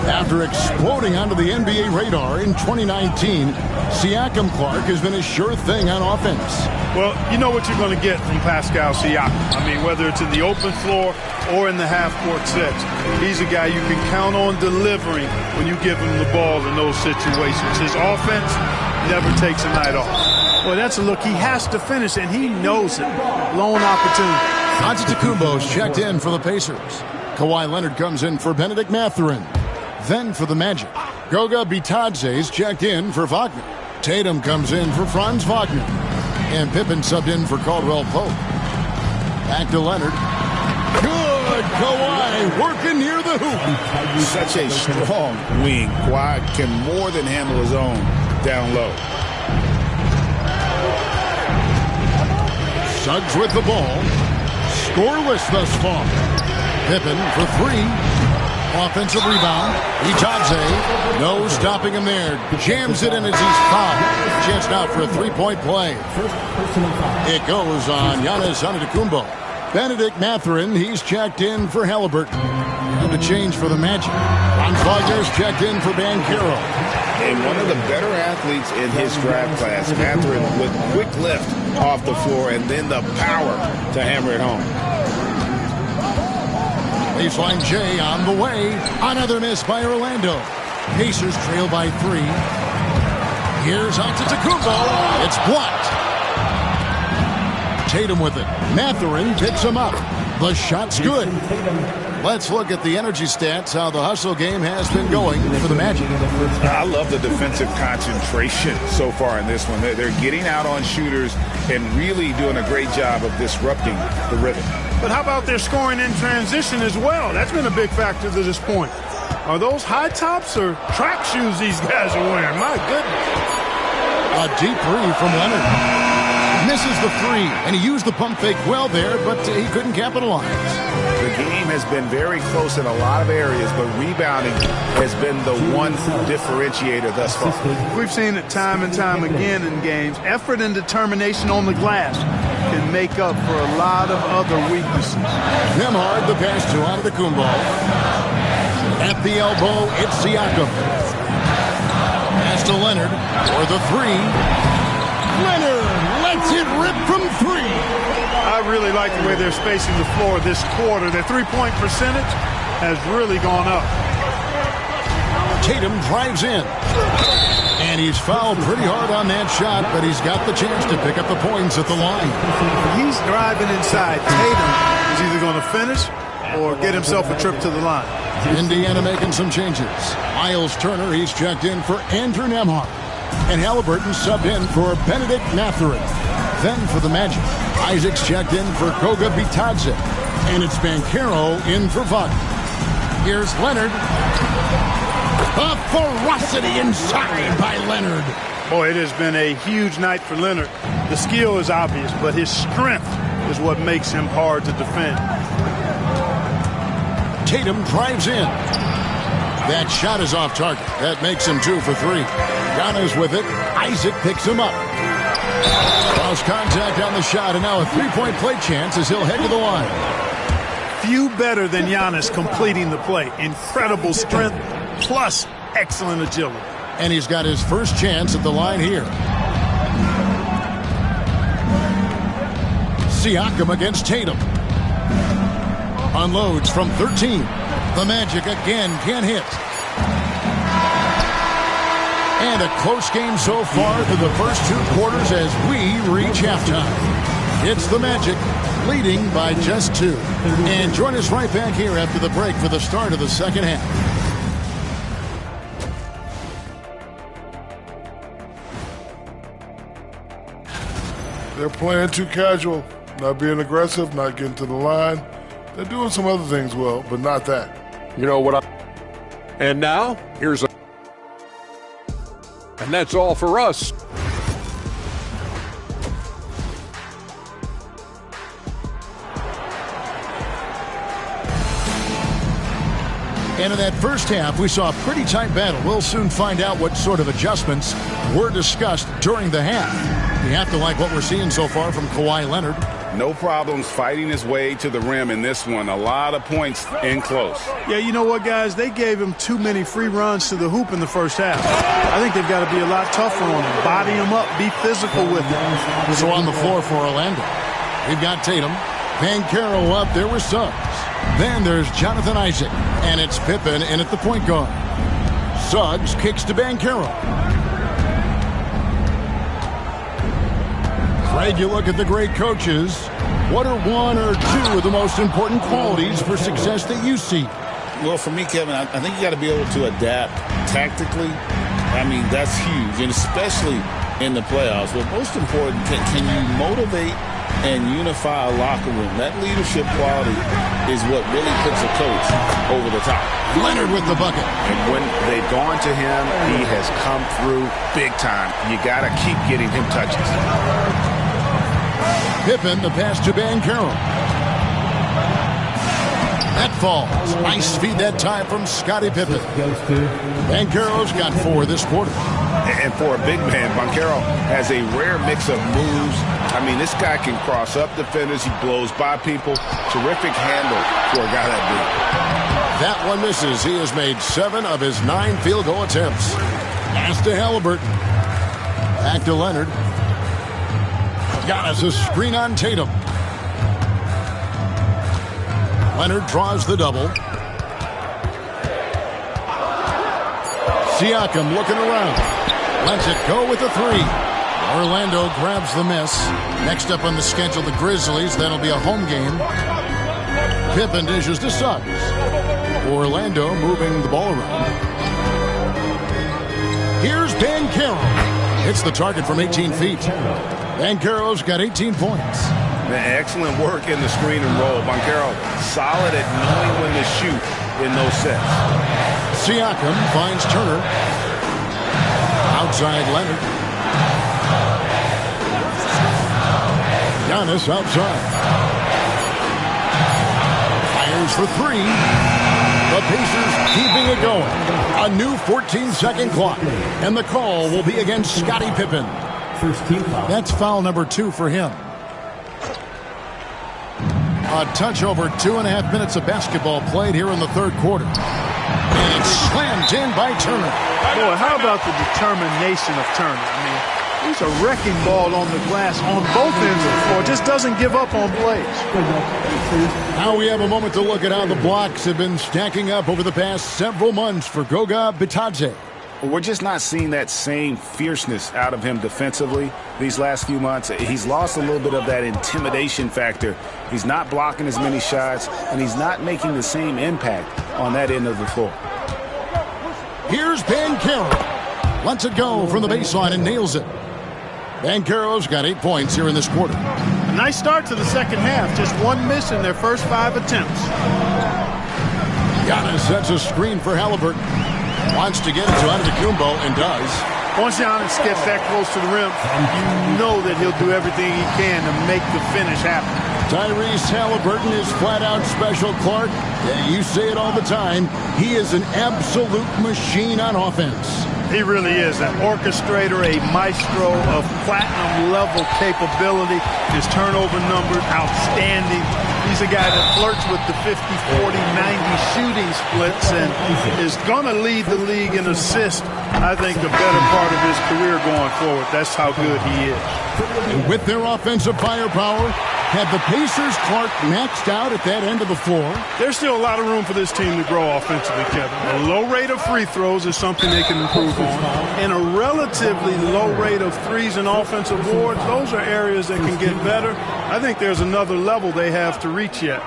After exploding onto the NBA radar in 2019, Siakam Clark has been a sure thing on offense. Well, you know what you're going to get from Pascal Siakam. I mean, whether it's in the open floor or in the half-court sets, he's a guy you can count on delivering when you give him the ball in those situations. His offense never takes a night off. Well, that's a look. He has to finish, and he knows it. Lone opportunity. Antetokounmpo's checked in for the Pacers. Kawhi Leonard comes in for Benedict Mathurin. Then for the Magic, Goga Bitadze's checked in for Wagner. Tatum comes in for Franz Wagner. And Pippen subbed in for Caldwell Pope. Back to Leonard. Good! Kawhi working near the hoop. Such a strong wing. Kawhi can more than handle his own down low. Suggs with the ball. Scoreless thus far. Pippen for 3. Offensive rebound. Bitadze. No stopping him there. Jams it in as he's fouled. Chance now for a three-point play. It goes on Giannis Antetokounmpo. Benedict Mathurin, he's checked in for Halliburton. And a change for the Magic. Franz Wagner's checked in for Banchero. And one of the better athletes in his draft class, Mathurin, with quick lift off the floor and then the power to hammer it home. Baseline J on the way. Another miss by Orlando. Pacers trail by 3. Here's Antetokounmpo. It's blocked. Tatum with it. Mathurin picks him up. The shot's good. Let's look at the energy stats, how the hustle game has been going for the Magic. I love the defensive concentration so far in this one. They're getting out on shooters and really doing a great job of disrupting the rhythm. But how about their scoring in transition as well? That's been a big factor to this point. Are those high tops or track shoes these guys are wearing? My goodness. A deep three from Leonard. Misses the three, and he used the pump fake well there, but he couldn't capitalize. The game has been very close in a lot of areas, but rebounding has been the one differentiator thus far. We've seen it time and time again in games. Effort and determination on the glass can make up for a lot of other weaknesses. Nembhard the pass to Antetokounmpo. At the elbow, it's Siakam. Pass to Leonard for the three. Leonard lets it rip from three. I really like the way they're spacing the floor this quarter. Their three-point percentage has really gone up. Tatum drives in. And he's fouled pretty hard on that shot, but he's got the chance to pick up the points at the line. He's driving inside. Tatum is either going to finish or get himself a trip to the line. Indiana making some changes. Miles Turner, he's checked in for Andrew Nembhard. And Halliburton subbed in for Benedict Mathurin. Then for the Magic, Isaac's checked in for Goga Bitadze. And it's Banchero in for Vaughn. Here's Leonard. A ferocity inside by Leonard. Boy, it has been a huge night for Leonard. The skill is obvious, but his strength is what makes him hard to defend. Tatum drives in. That shot is off target. That makes him 2 for 3. Giannis with it. Isaac picks him up. Cross contact on the shot, and now a three-point play chance as he'll head to the line. Few better than Giannis completing the play. Incredible strength, plus excellent agility. And he's got his first chance at the line here. Siakam against Tatum. Unloads from 13. The Magic again can't hit. And a close game so far through the first 2 quarters as we reach halftime. It's the Magic leading by just 2. And join us right back here after the break for the start of the second half. They're playing too casual, not being aggressive, not getting to the line. They're doing some other things well, but not that. You know what? And now, here's a... And that's all for us. And in that first half, we saw a pretty tight battle. We'll soon find out what sort of adjustments were discussed during the half. You have to like what we're seeing so far from Kawhi Leonard. No problems fighting his way to the rim in this one. A lot of points in close. Yeah, you know what, guys? They gave him too many free runs to the hoop in the first half. I think they've got to be a lot tougher on him. Body him up. Be physical with him. So on the floor for Orlando, we've got Tatum. Banchero up there with Suggs. Then there's Jonathan Isaac. And it's Pippen in at the point guard. Suggs kicks to Banchero. Greg, you look at the great coaches. What are 1 or 2 of the most important qualities for success that you see? Well, for me, Kevin, I think you got to be able to adapt tactically. I mean, that's huge, and especially in the playoffs. But most important, can you motivate and unify a locker room? That leadership quality is what really puts a coach over the top. Leonard with the bucket. And when they've gone to him, he has come through big time. You got to keep getting him touches. Pippen, the pass to Banchero. That falls. Nice feed that time from Scottie Pippen. Banchero's got 4 this quarter. And for a big man, Banchero has a rare mix of moves. I mean, this guy can cross up defenders. He blows by people. Terrific handle for a guy that big. That one misses. He has made 7 of his 9 field goal attempts. Pass to Halliburton. Back to Leonard. Giannis a screen on Tatum. Leonard draws the double. Siakam looking around. Lets it go with the 3. Orlando grabs the miss. Next up on the schedule, the Grizzlies. That'll be a home game. Pippen dishes to Suggs. Orlando moving the ball around. Here's Banchero. Hits the target from 18 feet. Banchero's got 18 points. Excellent work in the screen and roll. Banchero solid at knowing when to shoot in those sets. Siakam finds Turner. Outside Leonard. Giannis outside. Fires for three. The Pacers keeping it going. A new 14-second clock. And the call will be against Scottie Pippen. First team foul. That's foul number 2 for him. A touch over 2.5 minutes of basketball played here in the third quarter. And it's slammed in by Turner. Boy, how about the determination of Turner? I mean, he's a wrecking ball on the glass on both ends of the floor. Just doesn't give up on plays. Now we have a moment to look at how the blocks have been stacking up over the past several months for Goga Bitadze. We're just not seeing that same fierceness out of him defensively these last few months. He's lost a little bit of that intimidation factor. He's not blocking as many shots, and he's not making the same impact on that end of the floor. Here's Banchero. Lets it go from the baseline and nails it. Banchero's got 8 points here in this quarter. A nice start to the second half. Just one miss in their first 5 attempts. Giannis sets a screen for Halliburton. Wants to get it to Antetokounmpo and does. Once Giannis gets that close to the rim, you know that he'll do everything he can to make the finish happen. Tyrese Halliburton is flat-out special, Clark. Yeah, you say it all the time. He is an absolute machine on offense. He really is an orchestrator, a maestro of platinum-level capability. His turnover numbers, outstanding. He's a guy that flirts with the 50, 40, 90 shooting splits and is going to lead the league in assists, I think, the better part of his career going forward. That's how good he is. And with their offensive firepower, have the Pacers, Clark, maxed out at that end of the floor? There's still a lot of room for this team to grow offensively, Kevin. A low rate of free throws is something they can improve on. And a relatively low rate of threes and offensive boards, those are areas that can get better. I think there's another level they have to reach yet.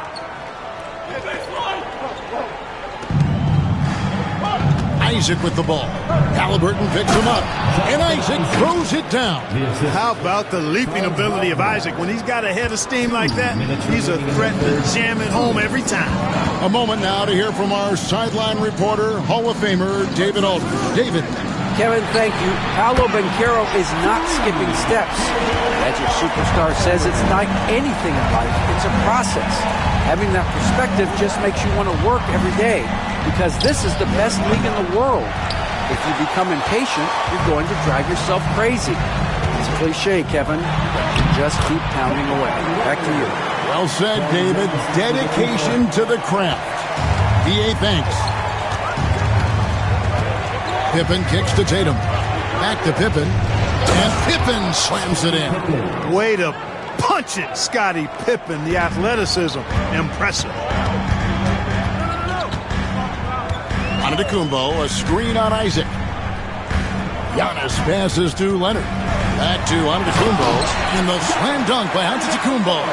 Isaac with the ball. Halliburton picks him up. And Isaac throws it down. How about the leaping ability of Isaac? When he's got a head of steam like that, he's a threat to jam it home every time. A moment now to hear from our sideline reporter, Hall of Famer David Aldridge. David. Kevin, thank you. Paolo Banchero is not skipping steps. As your superstar says, it's like anything in life. It's a process. Having that perspective just makes you want to work every day because this is the best league in the world. If you become impatient, you're going to drive yourself crazy. It's a cliche, Kevin. Just keep pounding away. Back to you. Well said, David. Dedication to the craft. BA thanks. Pippen kicks to Tatum. Back to Pippen. And Pippen slams it in. Way to punch it, Scottie Pippen. The athleticism, impressive. Antetokounmpo, a screen on Isaac. Giannis passes to Leonard. Back to Antetokounmpo. And the slam dunk by Antetokounmpo.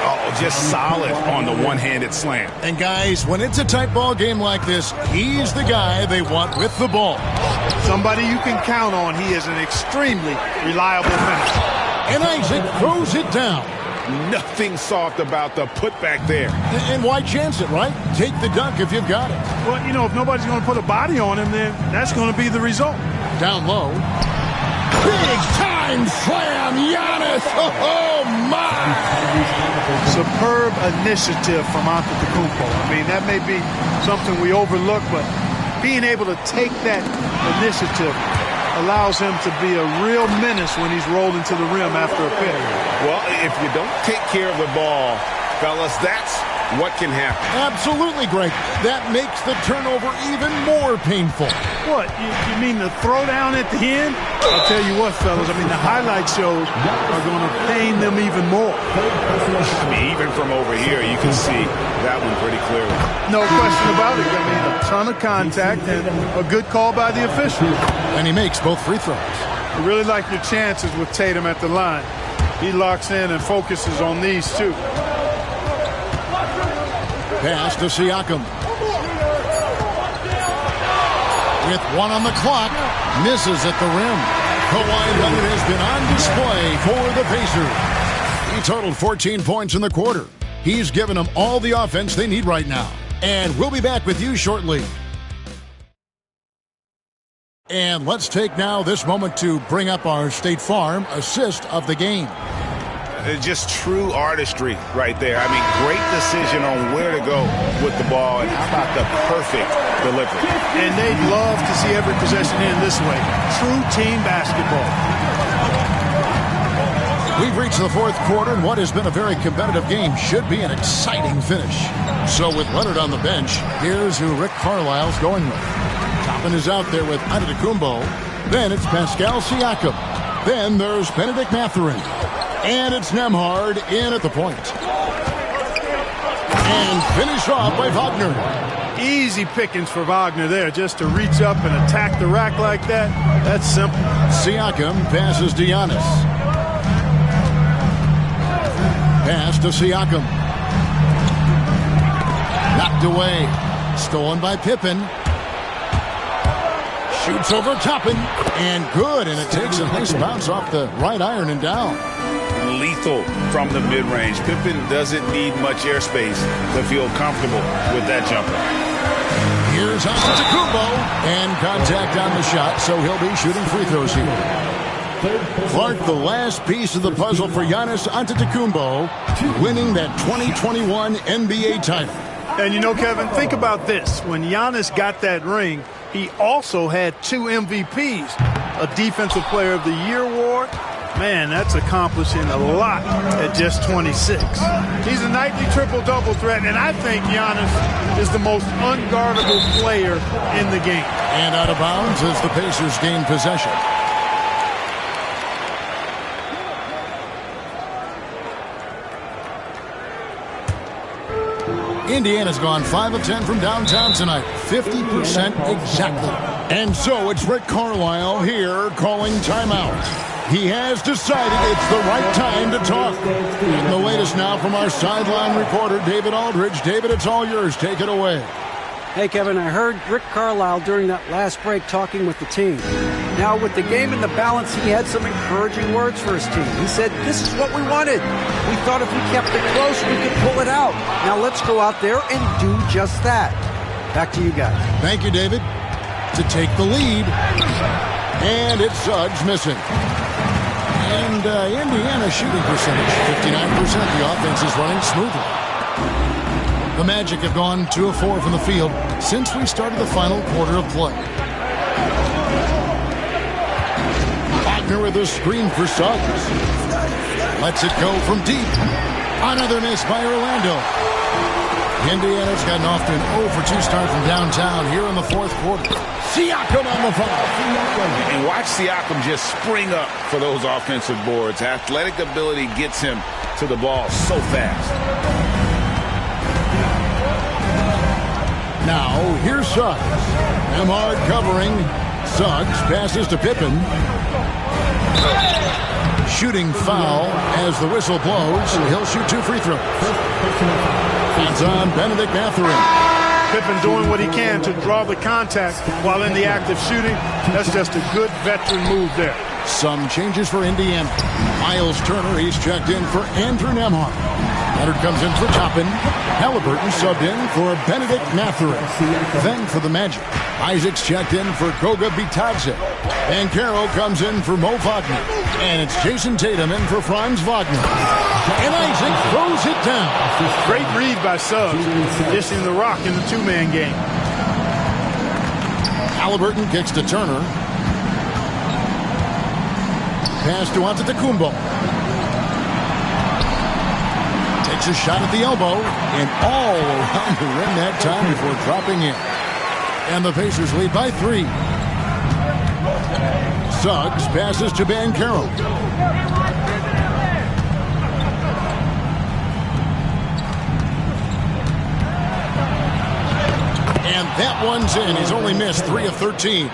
Oh, just solid on the one-handed slam. And guys, when it's a tight ball game like this, he's the guy they want with the ball. Somebody you can count on. He is an extremely reliable finisher. And Isaac throws it down. Nothing soft about the putback there. And why chance it, right? Take the dunk if you've got it. Well, you know, if nobody's going to put a body on him, then that's going to be the result. Down low. Big time slam, Giannis. Oh, my. Superb initiative from Antetokounmpo. I mean, that may be something we overlook, but being able to take that initiative allows him to be a real menace when he's rolling to the rim after a pick. Well, if you don't take care of the ball, fellas, that's what can happen. Absolutely, Greg. That makes the turnover even more painful. What? You mean the throwdown at the end? I'll tell you what, fellas. I mean, the highlight shows are going to pain them even more. I mean, even from over here, you can see that one pretty clearly. No question about it. I mean, a ton of contact and a good call by the official. And he makes both free throws. You really like your chances with Tatum at the line. He locks in and focuses on these two. Pass to Siakam. With one on the clock, misses at the rim. Kawhi Leonard has been on display for the Pacers. He totaled 14 points in the quarter. He's given them all the offense they need right now. And we'll be back with you shortly. And let's take now this moment to bring up our State Farm assist of the game. Just true artistry right there. I mean, great decision on where to go with the ball, and how about the perfect delivery. And they'd love to see every possession end this way. True team basketball. We've reached the fourth quarter, and what has been a very competitive game should be an exciting finish. So with Leonard on the bench, here's who Rick Carlisle's going with. Toppin is out there with Antetokounmpo. Then it's Pascal Siakam. Then there's Benedict Mathurin. And it's Nembhard in at the point. And finish off by Wagner. Easy pickings for Wagner there, just to reach up and attack the rack like that. That's simple. Siakam passes to Giannis. Pass to Siakam. Knocked away. Stolen by Pippen. Shoots over Toppin. And good. And it takes a nice bounce off the right iron and down. Lethal from the mid-range. Pippen doesn't need much airspace to feel comfortable with that jumper. Here's Antetokounmpo. And contact on the shot, so he'll be shooting free throws here. Clark, the last piece of the puzzle for Giannis Antetokounmpo, winning that 2021 NBA title. And you know, Kevin, think about this. When Giannis got that ring, he also had 2 MVPs, a Defensive Player of the Year award. Man, that's accomplishing a lot at just 26. He's a nightly triple-double threat, and I think Giannis is the most unguardable player in the game. And out of bounds as the Pacers gain possession. Indiana's gone 5 of 10 from downtown tonight. 50% exactly. And so it's Rick Carlisle here calling timeout. He has decided it's the right time to talk. And the latest now from our sideline reporter, David Aldridge. David, it's all yours. Take it away. Hey, Kevin, I heard Rick Carlisle during that last break talking with the team. Now, with the game in the balance, he had some encouraging words for his team. He said, this is what we wanted. We thought if we kept it close, we could pull it out. Now let's go out there and do just that. Back to you guys. Thank you, David. To take the lead. And it's Suggs missing. And Indiana shooting percentage, 59%. The offense is running smoothly. The Magic have gone 2 of 4 from the field since we started the final quarter of play. Wagner with a screen for Suggs. Lets it go from deep. Another miss by Orlando. Indiana's gotten off to an 0-for-2 start from downtown here in the fourth quarter. Siakam on the foul. And watch Siakam just spring up for those offensive boards. Athletic ability gets him to the ball so fast. Now, here's Suggs. Nembhard covering. Suggs passes to Pippen. Shooting foul as the whistle blows. He'll shoot 2 free throws. It's on Benedict Mathurin. Pippen doing what he can to draw the contact while in the act of shooting. That's just a good veteran move there. Some changes for Indiana. Miles Turner, he's checked in for Andrew Nembhard. Leonard comes in for Toppin. Halliburton subbed in for Benedict Mathurin. Then for the Magic, Isaac's checked in for Goga Bitadze. Banchero comes in for Mo Wagner. And it's Jason Tatum in for Franz Wagner. And Isaac throws it down. Great read by Suggs, dishing the rock in the 2-man game. Halliburton kicks to Turner. Pass to Antetokounmpo. Takes a shot at the elbow and all around the rim that time before dropping in. And the Pacers lead by 3. Suggs passes to Banchero. And that one's in. He's only missed 3 of 13.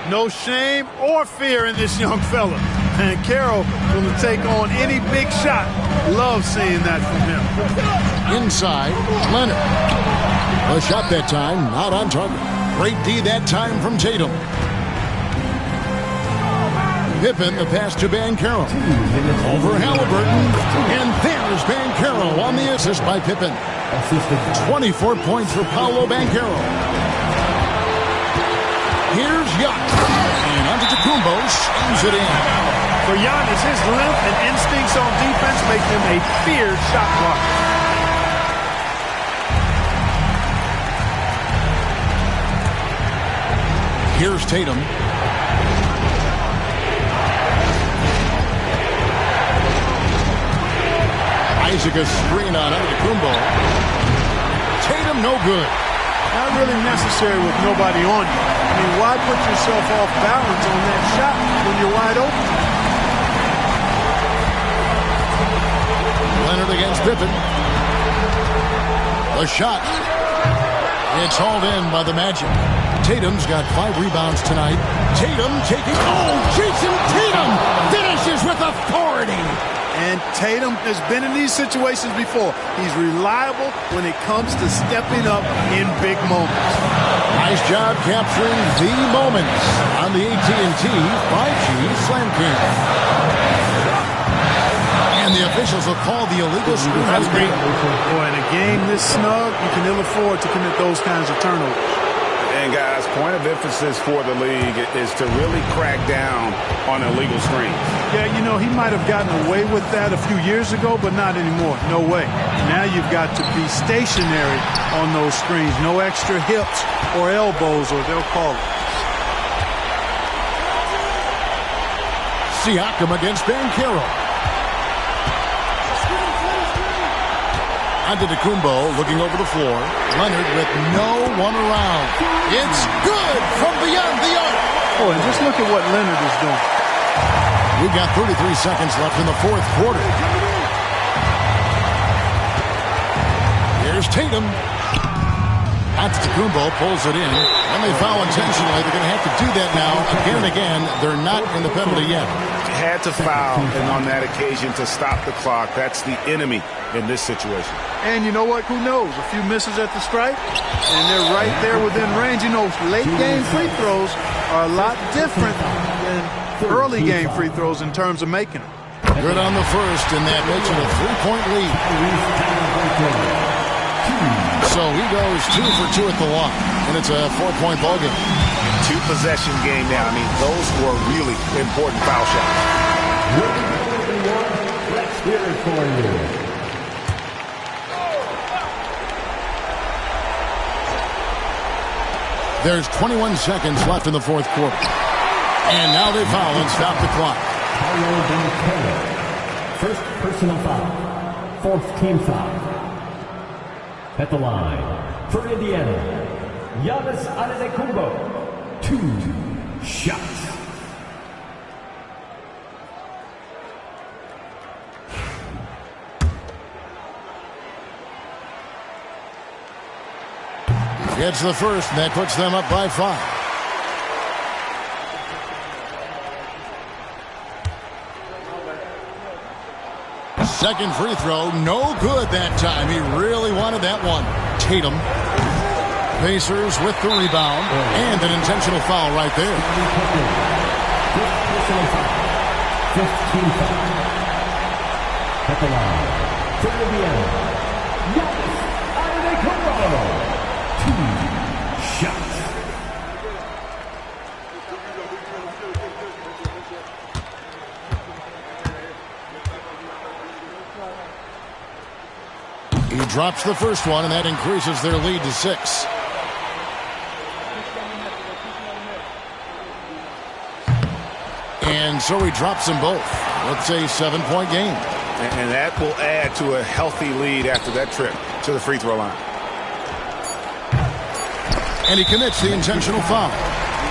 No shame or fear in this young fella. And Carroll will take on any big shot. Love seeing that from him. Inside, Leonard. A shot that time, not on target. Great D that time from Tatum. Pippen, the pass to Banchero. Over Halliburton. And there's Banchero on the assist by Pippen. 24 points for Paolo Banchero. Here's Yacht. DeCumbo slams it in. For Giannis, his length and instincts on defense make him a feared shot blocker. Here's Tatum. Isaac a screen on Antetokounmpo. Tatum no good. Not really necessary with nobody on you. I mean, why put yourself off balance on that shot when you're wide open? Leonard against Pippen. The shot. It's hauled in by the Magic. Tatum's got 5 rebounds tonight. Tatum taking... Oh, Jason Tatum finishes with authority. And Tatum has been in these situations before. He's reliable when it comes to stepping up in big moments. Nice job capturing the moments on the AT&T 5G Slam King. And the officials will call the illegal screen. That's great. Boy, in a game this snug, you can ill afford to commit those kinds of turnovers. And guys, point of emphasis for the league is to really crack down on illegal screens. Yeah, you know, he might have gotten away with that a few years ago, but not anymore. No way. Now you've got to be stationary on those screens. No extra hips or elbows, or they'll call it. Siakam against Banchero. Antetokounmpo looking over the floor. Leonard with no one around. It's good from beyond the arc. Oh, and just look at what Leonard is doing. We've got 33 seconds left in the fourth quarter. Here's Tatum. Antetokounmpo pulls it in. And they foul intentionally. They're going to have to do that now. Again and again, they're not in the penalty yet. Had to foul, and on that occasion to stop the clock. That's the enemy in this situation. And you know what? Who knows? A few misses at the stripe, and they're right there within range. You know, late game free throws are a lot different than early game free throws in terms of making them. Good on the first, and that makes it a 3-point lead. So he goes 2 for 2 at the line, and it's a 4-point ball game. 2-possession game now. I mean, those were really important foul shots. Let's hear it for you. There's 21 seconds left in the fourth quarter. And now they foul and stop the clock. First personal foul. Fourth team foul. At the line, for Indiana, Giannis Antetokounmpo. 2 shots. Gets the first, and that puts them up by 5. Second free throw, no good that time. He really wanted that one. Tatum. Pacers with the rebound, and an intentional foul right there. 15 foul. At the line, for Indiana, Giannis Antetokounmpo. 2 shots. He drops the first one, and that increases their lead to 6. And so he drops them both. It's a 7-point game. And that will add to a healthy lead after that trip to the free throw line. And he commits the intentional foul.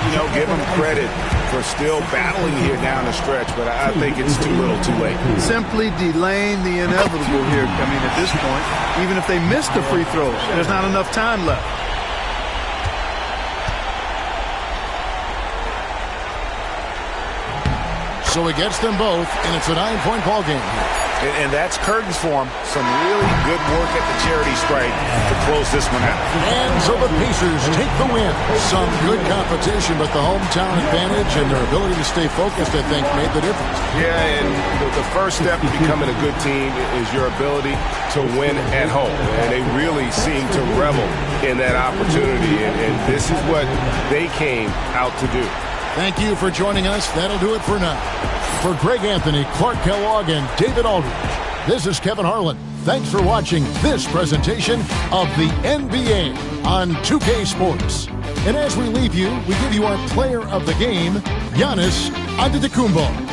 You know, give him credit for still battling here down the stretch, but I think it's too little too late. Simply delaying the inevitable here. I mean, at this point, even if they miss the free throws, there's not enough time left. So he gets them both, and it's a 9-point ball game. And that's curtains for him. Some really good work at the charity stripe to close this one out. And so the Pacers take the win. Some good competition, but the hometown advantage and their ability to stay focused, I think, made the difference. Yeah, and the first step to becoming a good team is your ability to win at home. And they really seem to revel in that opportunity. And this is what they came out to do. Thank you for joining us. That'll do it for now. For Greg Anthony, Clark Kellogg, and David Aldridge, this is Kevin Harlan. Thanks for watching this presentation of the NBA on 2K Sports. And as we leave you, we give you our player of the game, Giannis Antetokounmpo.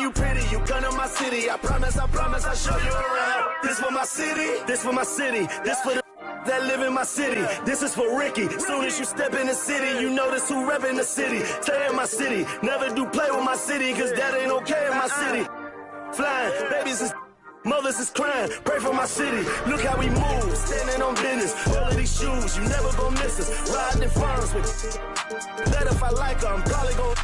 You pretty, you come to my city. I promise, I'll show you around. This for my city, this for my city, this for the that live in my city. This is for Ricky. Soon as you step in the city, you notice who reppin' the city. Stay in my city, never do play with my city, cause that ain't okay in my city. Flying, babies is mothers is crying, pray for my city. Look how we move, standing on business. All of these shoes, you never gon' miss us. Riding in farms with that if I like her, I'm probably gon'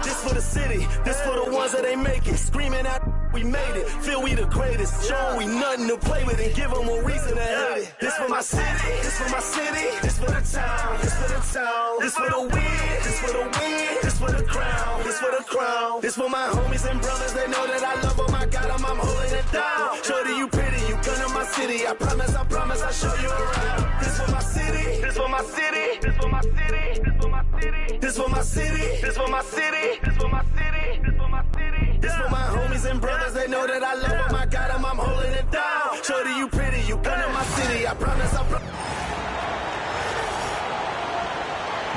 this for the city, this for the ones that ain't make it. Screaming out, we made it, feel we the greatest. Show we nothing to play with and give them a reason to hate it. This for my city, this for my city, this for the town, this for the town, this for the win, this for the win, this for the crown, this for the crown. This for my homies and brothers, they know that I love them, I got them, I'm holding it down. Shorty, you pretty, you come to my city, I promise, I'll show you around. This for my city, this for my city, this for my city, this for my city, this for my city, this for my city, this for my city, this for my city. This for my homies and brothers, they know that I love them, I got them, I'm holding it down. Shorty, you pretty, you come to my city, I promise,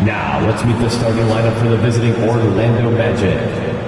Now, let's meet the starting lineup for the visiting Orlando Magic.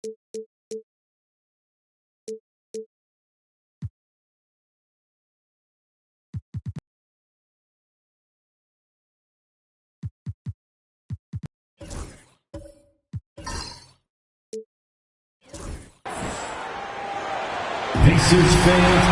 Pacers fans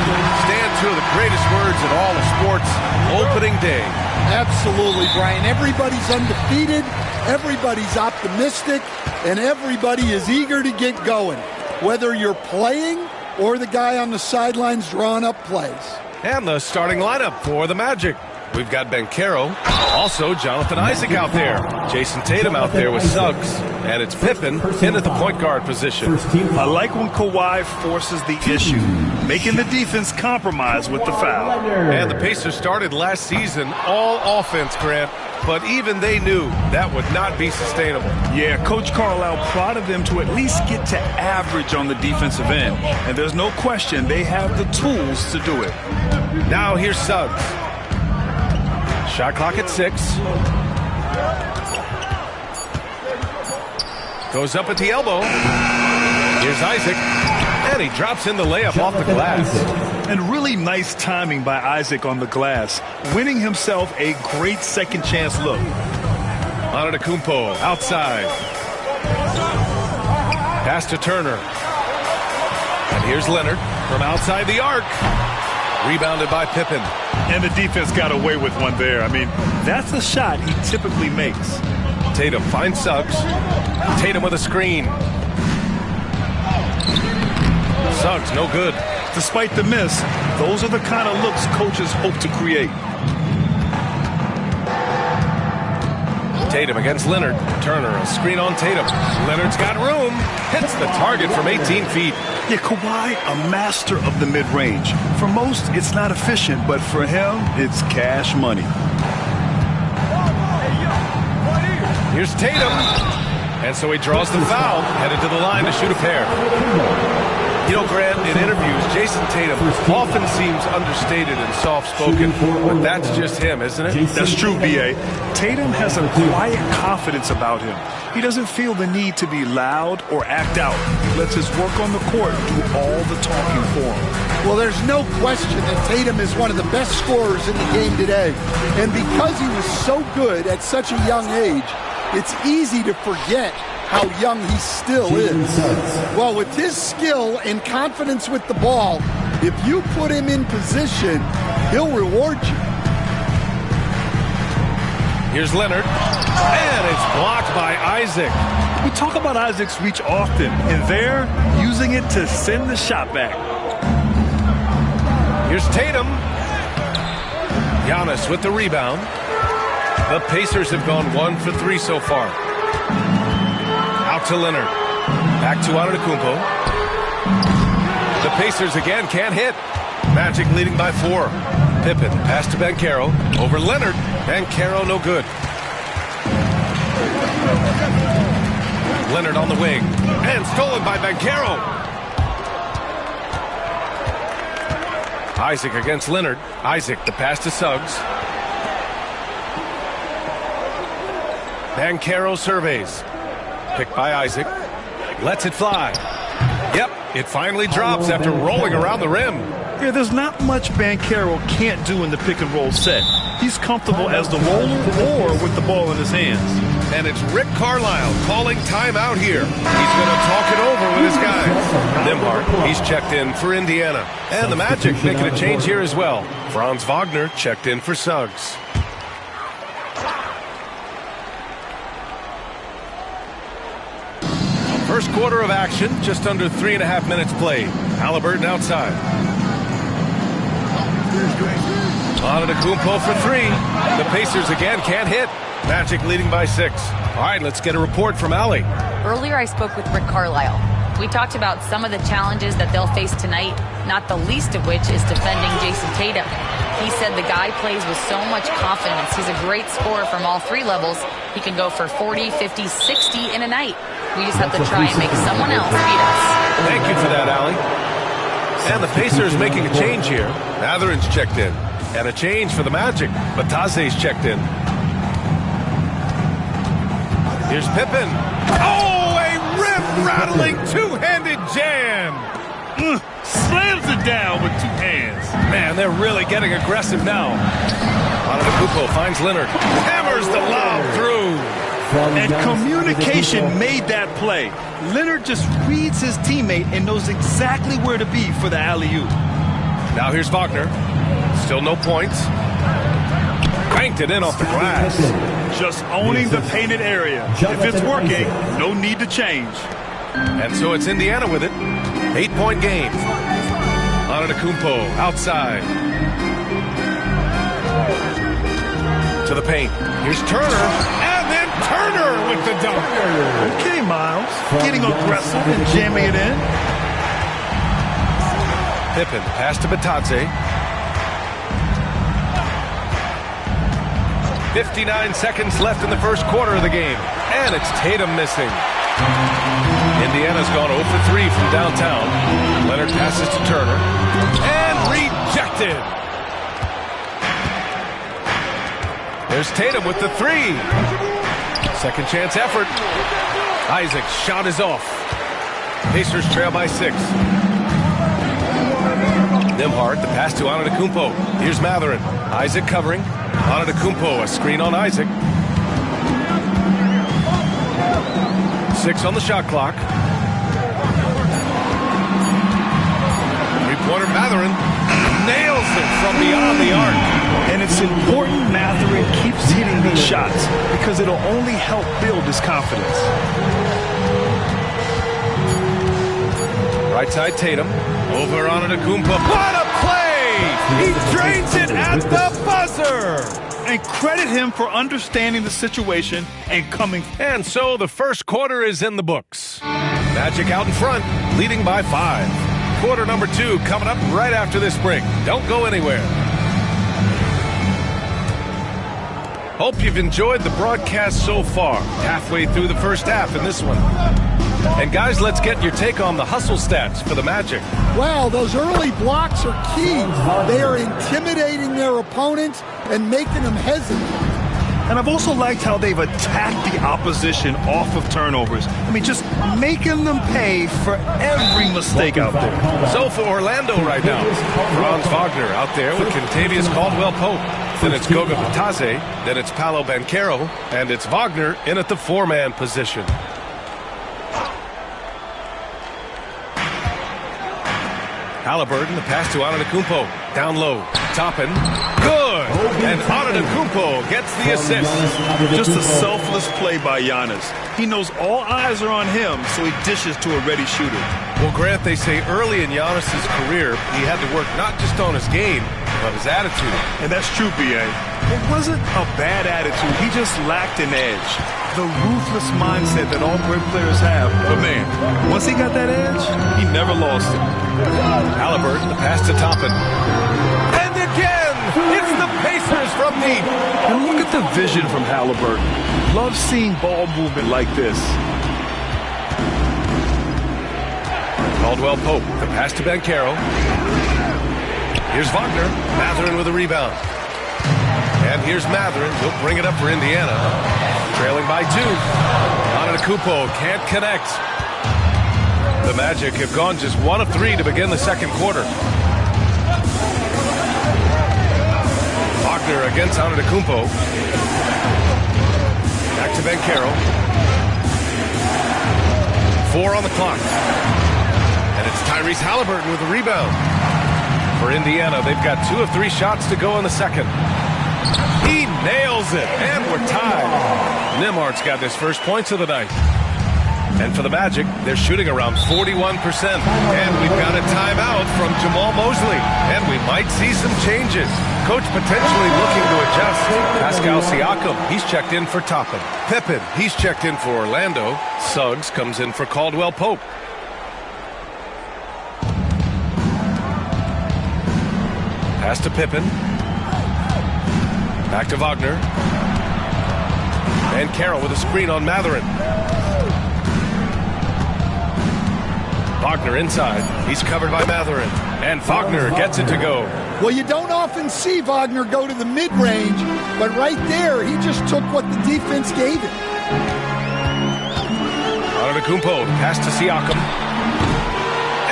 stand two of the greatest words in all of sports, opening day. Absolutely, Brian. Everybody's undefeated, everybody's optimistic, and everybody is eager to get going, whether you're playing or the guy on the sidelines drawing up plays. And the starting lineup for the Magic. We've got Banchero, also Jonathan Isaac out there, Jason Tatum out there with Suggs, and it's Pippen in at the point guard position. I like when Kawhi forces the issue, making the defense compromise with the foul. And the Pacers started last season all offense, Grant, but even they knew that would not be sustainable. Yeah, Coach Carlisle prodded them to at least get to average on the defensive end, and there's no question they have the tools to do it. Now here's Suggs. Shot clock at 6. Goes up at the elbow. Here's Isaac. And he drops in the layup off the glass. And really nice timing by Isaac on the glass, winning himself a great second chance look. Antetokounmpo outside. Pass to Turner. And here's Leonard from outside the arc. Rebounded by Pippen. And the defense got away with one there. I mean, that's a shot he typically makes. Tatum finds Suggs. Tatum with a screen. Suggs, no good. Despite the miss, those are the kind of looks coaches hope to create. Tatum against Leonard. Turner, a screen on Tatum. Leonard's got room. Hits the target from 18 feet. Yeah, Kawhi, a master of the mid-range. For most, it's not efficient, but for him, it's cash money. Here's Tatum. And so he draws the foul, headed to the line to shoot a pair. You know, Grant, in interviews, Jason Tatum often seems understated and soft-spoken, but that's just him, isn't it? That's true, B.A. Tatum has a quiet confidence about him. He doesn't feel the need to be loud or act out. He lets his work on the court do all the talking for him. Well, there's no question that Tatum is one of the best scorers in the game today. And because he was so good at such a young age, it's easy to forget how young he still is. Well, with his skill and confidence with the ball, if you put him in position, he'll reward you. Here's Leonard, and it's blocked by Isaac. We talk about Isaac's reach often, and they're using it to send the shot back. Here's Tatum. Giannis with the rebound. The Pacers have gone 1 for 3 so far. Out to Leonard. Back to Antetokounmpo. The Pacers again can't hit. Magic leading by 4. Pippen pass to Banchero. Over Leonard. Banchero no good. Leonard on the wing. And stolen by Banchero. Isaac against Leonard. Isaac, the pass to Suggs. Banchero surveys. Picked by Isaac. Lets it fly. Yep, it finally drops after rolling around the rim. Yeah, there's not much Banchero can't do in the pick-and-roll set. He's comfortable as the roller or with the ball in his hands. And it's Rick Carlisle calling timeout here. He's going to talk it over with his guys. Nembhard, he's checked in for Indiana. And the Magic making a change here as well. Franz Wagner checked in for Suggs. First quarter of action, just under 3.5 minutes played. Halliburton outside. Antetokounmpo for 3. The Pacers again can't hit. Magic leading by 6. All right, let's get a report from Allie. Earlier I spoke with Rick Carlisle. We talked about some of the challenges that they'll face tonight, not the least of which is defending Jason Tatum. He said the guy plays with so much confidence. He's a great scorer from all 3 levels. He can go for 40, 50, 60 in a night. We just have to try and make someone else beat us. Thank you for that, Allie. And the Pacers making a change here. Mathurin's checked in. And a change for the Magic. Batase's checked in. Here's Pippen. Oh, a rim rattling two-handed jam. Slams it down with two hands. Man, they're really getting aggressive now. Antetokounmpo finds Leonard. Hammers the lob through. And communication made that play. Leonard just reads his teammate and knows exactly where to be for the alley-oop. Now here's Wagner. Still no points. Banked it in off the glass. Just owning the painted area. If it's working, no need to change. And so it's Indiana with it. 8-point game. Antetokounmpo outside. To the paint. Here's Turner. And then Turner with the dunk. Okay, Miles. Getting aggressive and jamming it in. Pippen pass to Batadze. 59 seconds left in the first quarter of the game. And it's Tatum missing. Indiana's gone 0 for 3 from downtown. Leonard passes to Turner. And rejected. There's Tatum with the three. Second chance effort. Isaac's shot is off. Pacers trail by 6. Nembhard, the pass to Antetokounmpo. Here's Mathurin. Isaac covering. Antetokounmpo, a screen on Isaac. 6 on the shot clock. Three-pointer Mathurin nails it from beyond the arc. And it's important Mathurin keeps hitting these shots because it'll only help build his confidence. Right side Tatum. Over Antetokounmpo. What a play! He drains it at the buzzer! And credit him for understanding the situation and coming. And so the first quarter is in the books. Magic out in front, leading by 5. Quarter number 2 coming up right after this break. Don't go anywhere. Hope you've enjoyed the broadcast so far. Halfway through the first half in this one. And guys, let's get your take on the hustle stats for the Magic. Wow, those early blocks are key. They are intimidating their opponents and making them hesitant. And I've also liked how they've attacked the opposition off of turnovers. I mean, just making them pay for every mistake out there. So for Orlando right now, Franz Wagner out there with Kentavious Caldwell-Pope. Then it's Goga Bitadze, then it's Paolo Banchero, and it's Wagner in at the 4-man position. Halliburton, the pass to Antetokounmpo. Down low. Toppin. Good! And Antetokounmpo gets the assist. Just a selfless play by Giannis. He knows all eyes are on him, so he dishes to a ready shooter. Well, Grant, they say early in Giannis' career, he had to work not just on his game, but his attitude. And that's true, B.A. It wasn't a bad attitude. He just lacked an edge. The ruthless mindset that all great players have. But man, once he got that edge, he never lost it. Halliburton, the pass to Toppin. And again, it's the Pacers from deep. And look at the vision from Halliburton. Love seeing ball movement like this. Caldwell-Pope, the pass to Banchero. Here's Wagner. Mathurin with a rebound. And here's Mathurin. He'll bring it up for Indiana. Trailing by 2. Antetokounmpo can't connect. The Magic have gone just 1 of 3 to begin the second quarter. Wagner against Antetokounmpo. Back to Banchero. 4 on the clock. And it's Tyrese Halliburton with a rebound. For Indiana, they've got 2 of 3 shots to go in the second. He nails it, and we're tied. Nembhard's got his first points of the night. And for the Magic, they're shooting around 41%. And we've got a timeout from Jamal Mosley. And we might see some changes. Coach potentially looking to adjust. Pascal Siakam, he's checked in for Toppin. Pippen, he's checked in for Orlando. Suggs comes in for Caldwell-Pope. Pass to Pippen. Back to Wagner. And Carroll with a screen on Mathurin. Wagner inside. He's covered by Mathurin. And Wagner gets it to go. Well, you don't often see Wagner go to the mid-range, but right there, he just took what the defense gave him. Antetokounmpo, pass to Siakam.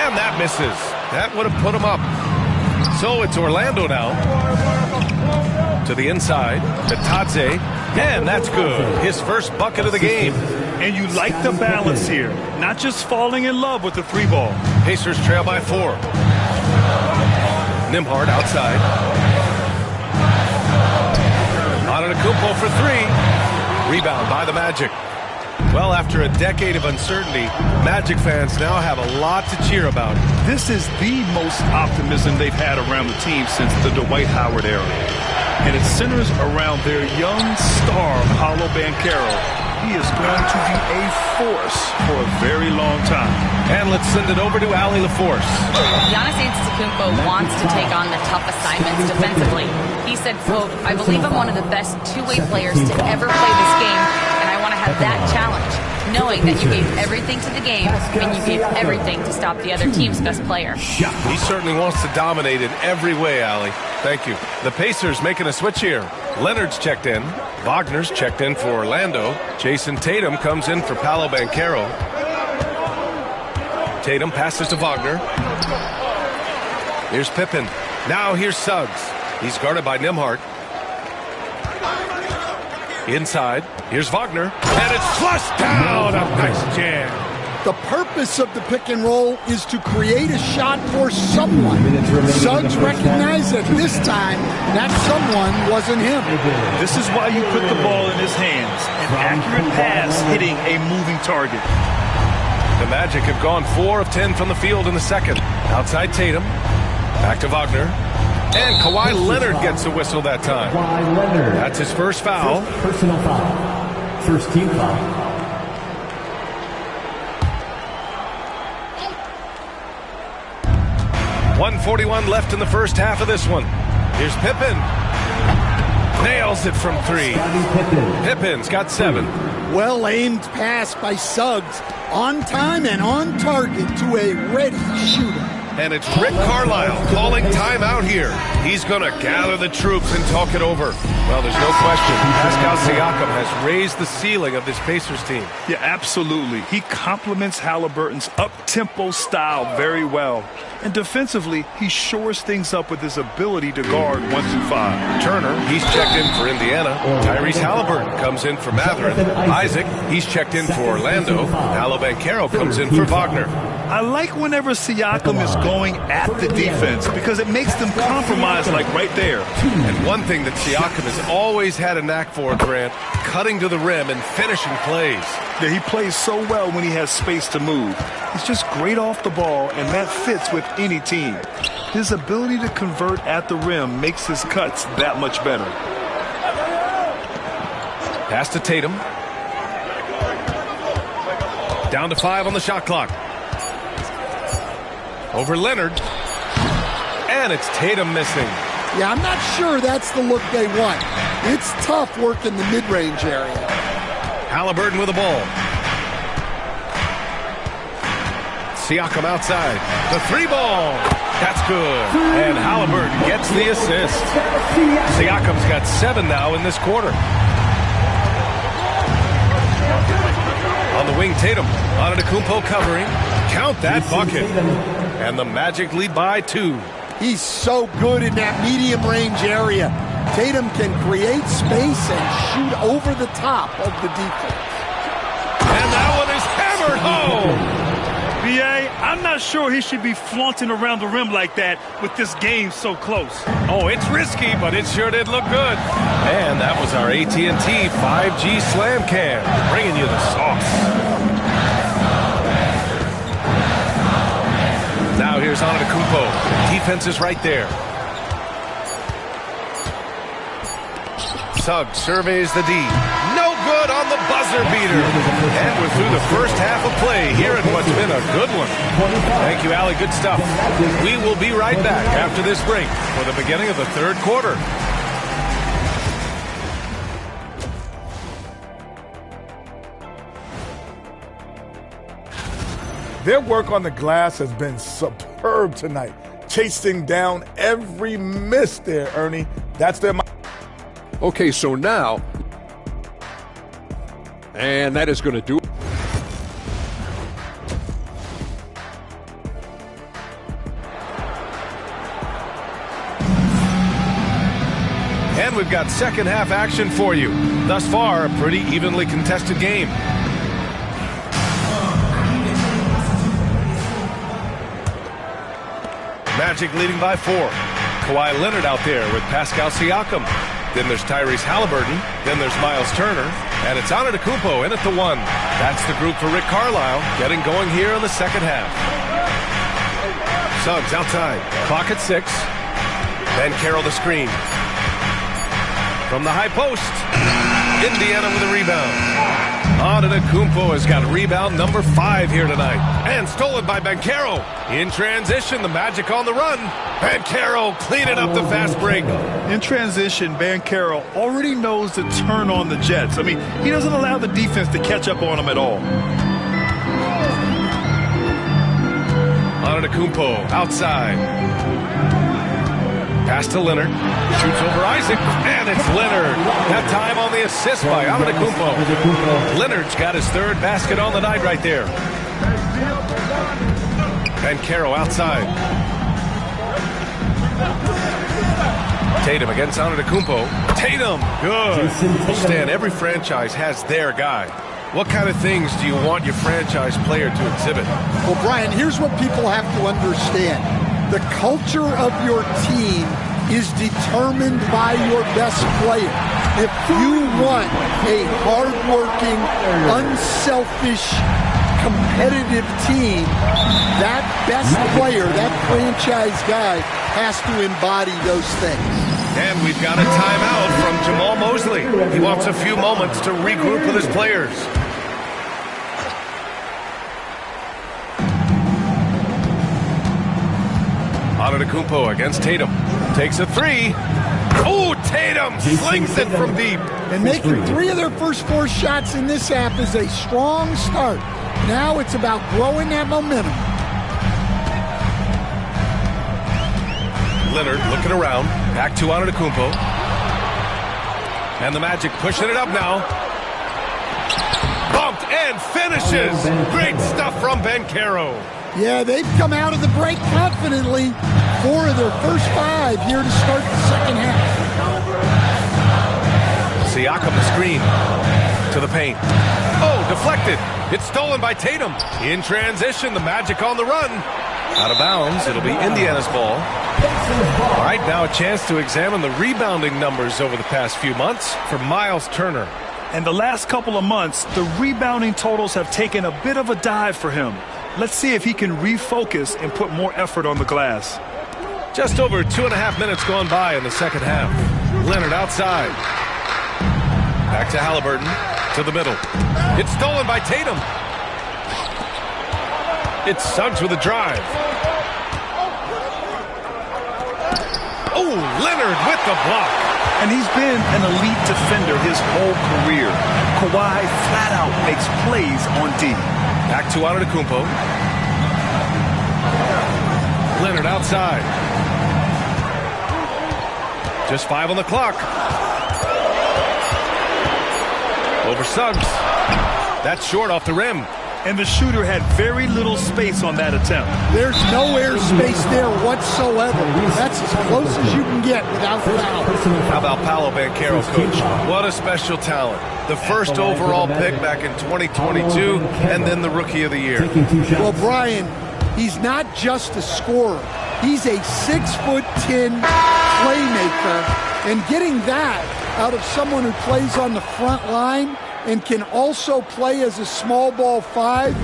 And that misses. That would have put him up. So it's Orlando now. To the inside, to Tadze. And that's good. His first bucket of the game. And you like the balance here. Not just falling in love with the three ball. Pacers trail by 4. Nembhard outside. Antetokounmpo for 3. Rebound by the Magic. Well, after a decade of uncertainty, Magic fans now have a lot to cheer about. This is the most optimism they've had around the team since the Dwight Howard era. And it centers around their young star, Paolo Banchero. He is going to be a force for a very long time. And let's send it over to Allie LaForce. Giannis Antetokounmpo wants to take on the tough assignments defensively. He said, quote, "I believe I'm one of the best two-way players to ever play this game, and I want to have that challenge, knowing that you gave everything to the game and you gave everything to stop the other team's best player." He certainly wants to dominate in every way, Allie. Thank you. The Pacers making a switch here. Leonard's checked in. Wagner's checked in for Orlando. Jason Tatum comes in for Paolo Banchero. Tatum passes to Wagner. Here's Pippen. Now here's Suggs. He's guarded by Nembhard. Inside. Here's Wagner. And it's flushed down. A nice jam. The purpose of the pick and roll is to create a shot for someone. Suggs recognized that this time that someone wasn't him. This is why you put the ball in his hands. An accurate pass hitting a moving target. The Magic have gone 4 of 10 from the field in the second. Outside Tatum. Back to Wagner. And Kawhi Leonard gets a whistle that time. That's his first foul. Personal foul. First team foul. 1:41 left in the first half of this one. Here's Pippen. Nails it from 3. Pippen's got 7. Well-aimed pass by Suggs. On time and on target to a ready shooter. And it's Rick Carlisle calling timeout here. He's going to gather the troops and talk it over. Well, there's no question. Pascal Siakam has raised the ceiling of this Pacers team. Yeah, absolutely. He complements Halliburton's up-tempo style very well. And defensively, he shores things up with his ability to guard 1 through 5. Turner, he's checked in for Indiana. Tyrese Halliburton comes in for Matherin. Isaac, he's checked in for Orlando. Paolo Banchero comes in for Wagner. I like whenever Siakam is going at the defense because it makes them compromise like right there. And one thing that Siakam has always had a knack for, Grant, cutting to the rim and finishing plays. Yeah, he plays so well when he has space to move. He's just great off the ball, and that fits with any team. His ability to convert at the rim makes his cuts that much better. Pass to Tatum. Down to 5 on the shot clock. Over Leonard. And it's Tatum missing. Yeah, I'm not sure that's the look they want. It's tough work in the mid-range area. Halliburton with the ball. Siakam outside. The 3-ball. That's good. And Halliburton gets the assist. Siakam's got 7 now in this quarter. On the wing, Tatum. Antetokounmpo covering. Count that bucket. And the Magic lead by 2. He's so good in that medium range area. Tatum can create space and shoot over the top of the defense. And that one is hammered home. B.A., I'm not sure he should be flaunting around the rim like that with this game so close. Oh, it's risky, but it sure did look good. And that was our AT&T 5G Slam Cam, bringing you the sauce. Now here's Antetokounmpo. Defense is right there. Suggs surveys the D. No good on the buzzer beater. And we're through the first half of play here in what's been a good one. Thank you, Allie. Good stuff. We will be right back after this break for the beginning of the third quarter. Their work on the glass has been superb tonight, chasing down every miss there, Ernie. That's their... Okay, so now, and that is going to do it. And we've got second half action for you. Thus far, a pretty evenly contested game. Magic leading by 4. Kawhi Leonard out there with Pascal Siakam. Then there's Tyrese Halliburton. Then there's Miles Turner. And it's Antetokounmpo in at the 1. That's the group for Rick Carlisle getting going here in the second half. Suggs outside. Clock at 6. Banchero the screen. From the high post. Indiana with a rebound. Antetokounmpo has got rebound number 5 here tonight. And stolen by Banchero. In transition, the Magic on the run. Banchero cleaning up the fast break. In transition, Banchero already knows to turn on the Jets. I mean, he doesn't allow the defense to catch up on him at all. Antetokounmpo outside. Pass to Leonard. Shoots over Isaac. And it's Leonard. That time on the assist by Antetokounmpo. Leonard's got his 3rd basket on the night right there. Banchero outside. Tatum against Antetokounmpo. Tatum. Good. Stan, every franchise has their guy. What kind of things do you want your franchise player to exhibit? Well, Brian, here's what people have to understand. The culture of your team is determined by your best player. If you want a hardworking, unselfish, competitive team, that best player, that franchise guy, has to embody those things. And we've got a timeout from Jamal Mosley. He wants a few moments to regroup with his players. Antetokounmpo against Tatum. Takes a 3. Oh, Tatum slings it from deep. And making 3 of their first 4 shots in this half is a strong start. Now it's about growing that momentum. Leonard looking around. Back to Antetokounmpo. And the Magic pushing it up now. Bumped and finishes. Great stuff from Banchero. Yeah, they've come out of the break confidently. 4 of their first 5 here to start the second half. Siakam the screen to the paint. Oh, deflected. It's stolen by Tatum. In transition, the Magic on the run. Out of bounds, it'll be Indiana's ball. All right, now a chance to examine the rebounding numbers over the past few months for Miles Turner. And the last couple of months, the rebounding totals have taken a bit of a dive for him. Let's see if he can refocus and put more effort on the glass. Just over 2.5 minutes gone by in the second half. Leonard outside. Back to Halliburton. To the middle. It's stolen by Tatum. It's Suggs with a drive. Oh, Leonard with the block. And he's been an elite defender his whole career. Kawhi flat out makes plays on D. Back to Antetokounmpo. Leonard outside. Just 5 on the clock. Over Suggs. That's short off the rim. And the shooter had very little space on that attempt. There's no air space there whatsoever. That's as close as you can get without foul. How about Paolo Banchero, coach? What a special talent. The first overall pick back in 2022, and then the Rookie of the Year. Well, Brian, he's not just a scorer. He's a 6'10" playmaker, and getting that out of someone who plays on the front line and can also play as a small ball 5,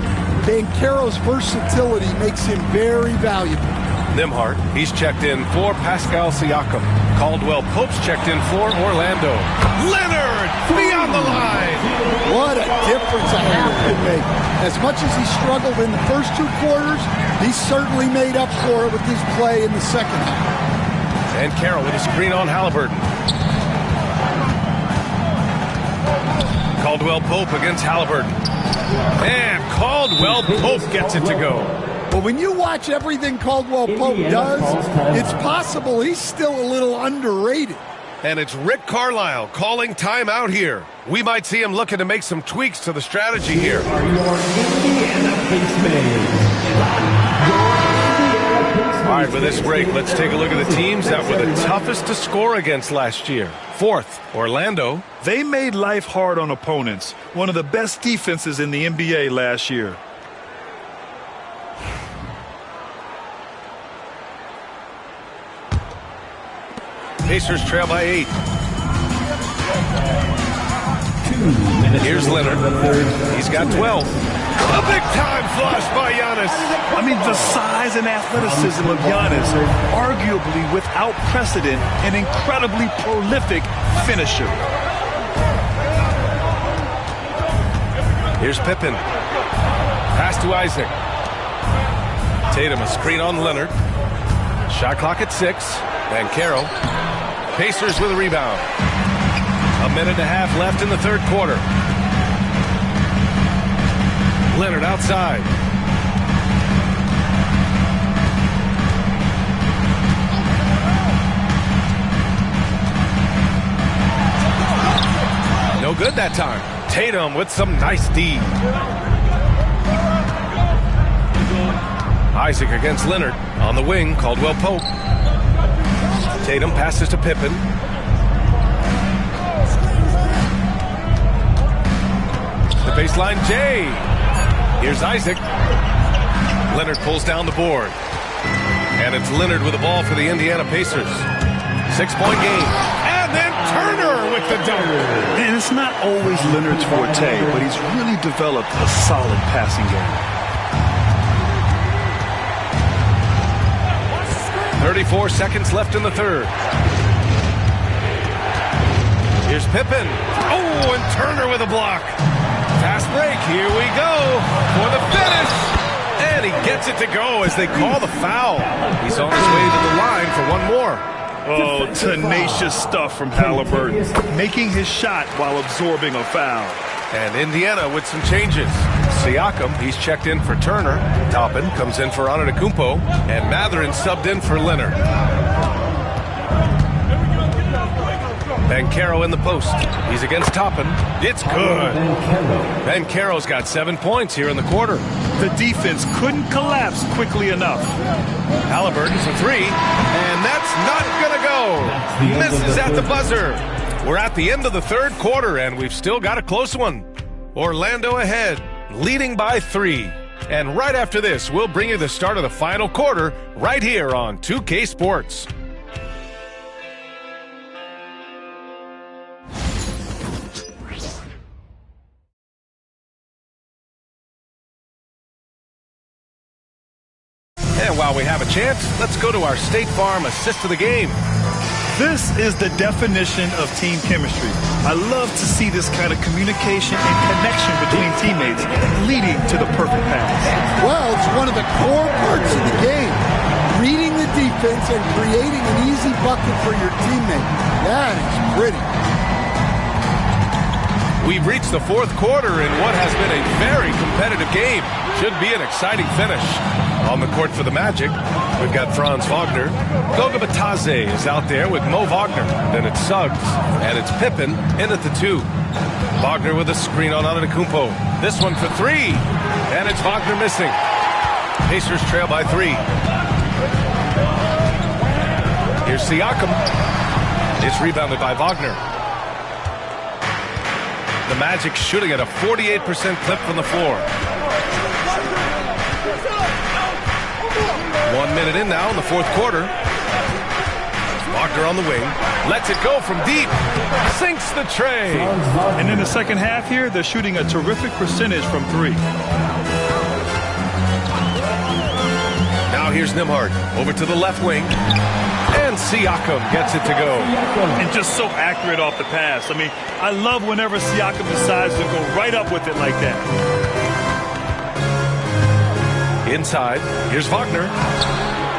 Banchero's versatility makes him very valuable. Nembhard, he's checked in for Pascal Siakam. Caldwell Pope's checked in for Orlando. Leonard beyond the line. What a difference a half can make. As much as he struggled in the first 2 quarters, he certainly made up for it with his play in the second half. And Carroll with a screen on Halliburton. Caldwell Pope against Halliburton. And Caldwell Pope gets it to go. But when you watch everything Caldwell Pope does, it's possible he's still a little underrated. And it's Rick Carlisle calling timeout here. We might see him looking to make some tweaks to the strategy here. Are your Indiana Pacers. All right, with this break, let's take a look at the teams that were the toughest to score against last year. Fourth, Orlando. They made life hard on opponents. One of the best defenses in the NBA last year. Pacers trail by 8. Here's Leonard. He's got 12. A big-time flush by Giannis. I mean, the size and athleticism of Giannis, arguably without precedent, an incredibly prolific finisher. Here's Pippen. Pass to Isaac. Tatum, a screen on Leonard. Shot clock at 6. Banchero. Pacers with a rebound. A minute and a half left in the third quarter. Leonard outside. No good that time. Tatum with some nice D. Isaac against Leonard. On the wing, Caldwell Pope. Tatum passes to Pippen. The baseline J. Here's Isaac. Leonard pulls down the board. And it's Leonard with the ball for the Indiana Pacers. 6-point game. And then Turner with the dunk. And it's not always Leonard's forte, but he's really developed a solid passing game. 34 seconds left in the third. Here's Pippen. Oh, and Turner with a block. Fast break. Here we go for the finish. And he gets it to go as they call the foul. He's on his way to the line for one more. Oh, tenacious stuff from Halliburton. Making his shot while absorbing a foul. And Indiana with some changes. Siakam, he's checked in for Turner. Toppin comes in for Antetokounmpo. And Mathurin subbed in for Leonard. Banchero in the post. He's against Toppin. It's good. Banchero's got 7 points here in the quarter. The defense couldn't collapse quickly enough. Halliburton for 3. And that's not going to go. Misses at the buzzer. We're at the end of the third quarter, and we've still got a close one. Orlando ahead, leading by 3. And right after this, we'll bring you the start of the final quarter right here on 2K Sports. And while we have a chance, let's go to our State Farm assist of the game. This is the definition of team chemistry. I love to see this kind of communication and connection between teammates leading to the perfect pass. Well, it's one of the core parts of the game. Reading the defense and creating an easy bucket for your teammate. That is pretty. We've reached the fourth quarter in what has been a very competitive game. Should be an exciting finish. On the court for the Magic, we've got Franz Wagner. Goga Bitadze is out there with Mo Wagner. Then it's Suggs, and it's Pippen in at the 2. Wagner with a screen on Antetokounmpo. This one for 3, and it's Wagner missing. Pacers trail by 3. Here's Siakam. It's rebounded by Wagner. The Magic shooting at a 48% clip from the floor. 1 minute in now in the fourth quarter. Wagner on the wing. Lets it go from deep. Sinks the tray. And in the second half here, they're shooting a terrific percentage from 3. Now here's Nembhard. Over to the left wing. And Siakam gets it to go. And just so accurate off the pass. I mean, I love whenever Siakam decides to go right up with it like that. Inside, here's Wagner.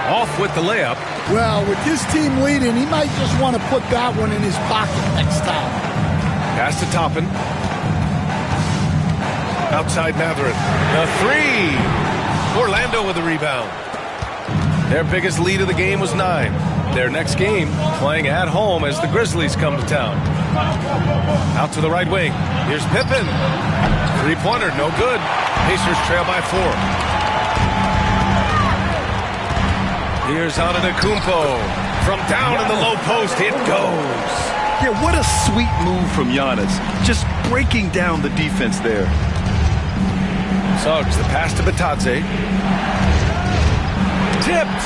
Off with the layup. Well, with his team leading, he might just want to put that one in his pocket next time. Pass to Toppin. Outside Mathurin. The 3. Orlando with the rebound. Their biggest lead of the game was 9. Their next game playing at home as the Grizzlies come to town. Out to the right wing. Here's Pippen. 3-pointer, no good. Pacers trail by 4. Here's Antetokounmpo. From down in the low post, it goes. Yeah, what a sweet move from Giannis. Just breaking down the defense there. Suggs, the pass to Bitadze. Tipped.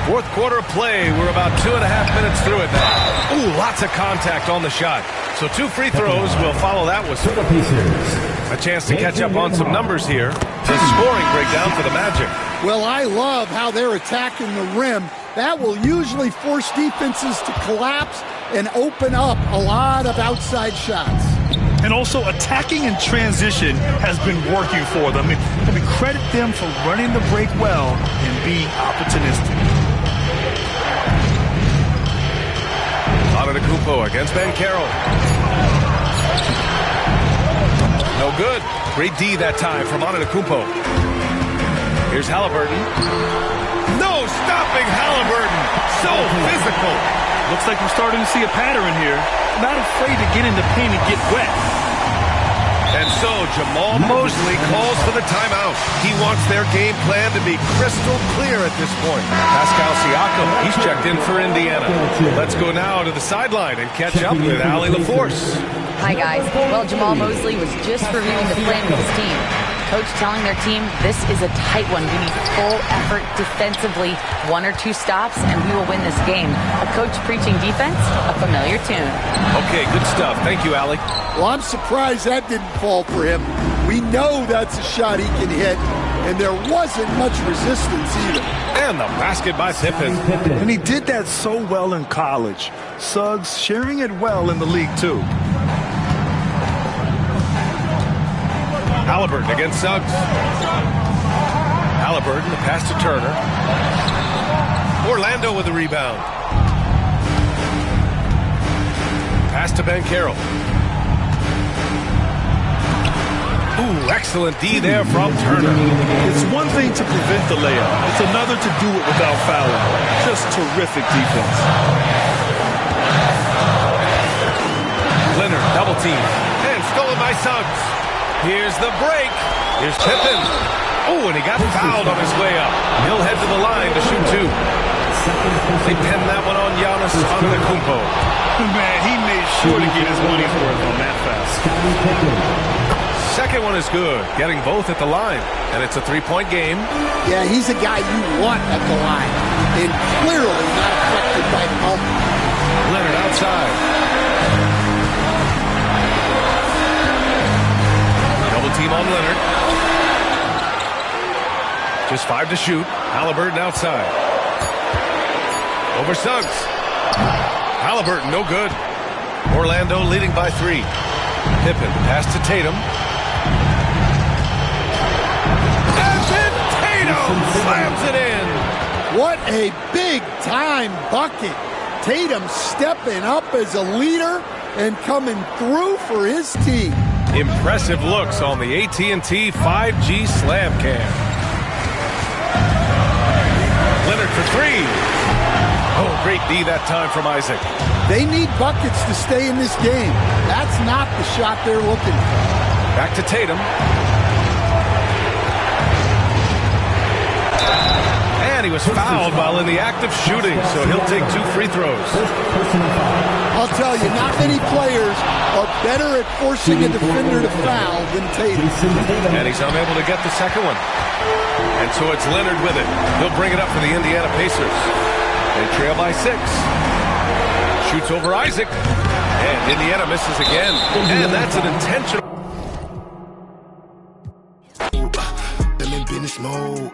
Fourth quarter of play. We're about 2.5 minutes through it now. Ooh, lots of contact on the shot. So 2 free throws. We'll follow that with a chance to catch up on some numbers here. The scoring breakdown for the Magic. Well, I love how they're attacking the rim. That will usually force defenses to collapse and open up a lot of outside shots. And also attacking in transition has been working for them. I mean, credit them for running the break well and being opportunistic. Antetokounmpo against Banchero. No good. Great D that time from Antetokounmpo. Here's Halliburton. No stopping Halliburton. So physical. Looks like we're starting to see a pattern here. Not afraid to get in the paint and get wet. And so Jamal Mosley calls for the timeout. He wants their game plan to be crystal clear at this point. Pascal Siakam, he's checked in for Indiana. Let's go now to the sideline and catch up with Allie LaForce. Hi, guys. Well, Jamal Mosley was just reviewing the plan with his team. Coach telling their team, this is a tight one. We need full effort defensively, 1 or 2 stops, and we will win this game. A coach preaching defense, a familiar tune. Okay, good stuff. Thank you, Allie. Well, I'm surprised that didn't fall for him. We know that's a shot he can hit, and there wasn't much resistance either. And the basket by Pippen. And he did that so well in college. Suggs sharing it well in the league, too. Halliburton against Suggs. Halliburton, the pass to Turner. Orlando with the rebound. Pass to Banchero. Ooh, excellent D there from Turner. It's one thing to prevent the layup. It's another to do it without fouling. Just terrific defense. Leonard, double team. And stolen by Suggs. Here's the break. Here's Pippen. Oh, and he got fouled on his way up. He'll head to the line to shoot 2. They pinned that one on Giannis Antetokounmpo. Man, he made sure to get his money's worth on that foul. Second one is good, getting both at the line. And it's a 3-point game. Yeah, he's a guy you want at the line. And clearly not affected by the moment. Leonard outside. Team on Leonard. Just 5 to shoot. Halliburton outside. Over Suggs. Halliburton, no good. Orlando leading by 3. Pippen, pass to Tatum. And then Tatum slams it in. What a big-time bucket. Tatum stepping up as a leader and coming through for his team. Impressive looks on the AT&T 5G Slam Cam. Leonard for 3. Oh, great D that time from Isaac. They need buckets to stay in this game. That's not the shot they're looking for. Back to Tatum. And he was fouled while in the act of shooting, so he'll take 2 free throws. I'll tell you, not many players are better at forcing a defender to foul than Tatum. And he's unable to get the second one. And so it's Leonard with it. He'll bring it up for the Indiana Pacers. They trail by 6. Shoots over Isaac. And Indiana misses again. And that's an intentional. Them in business mode.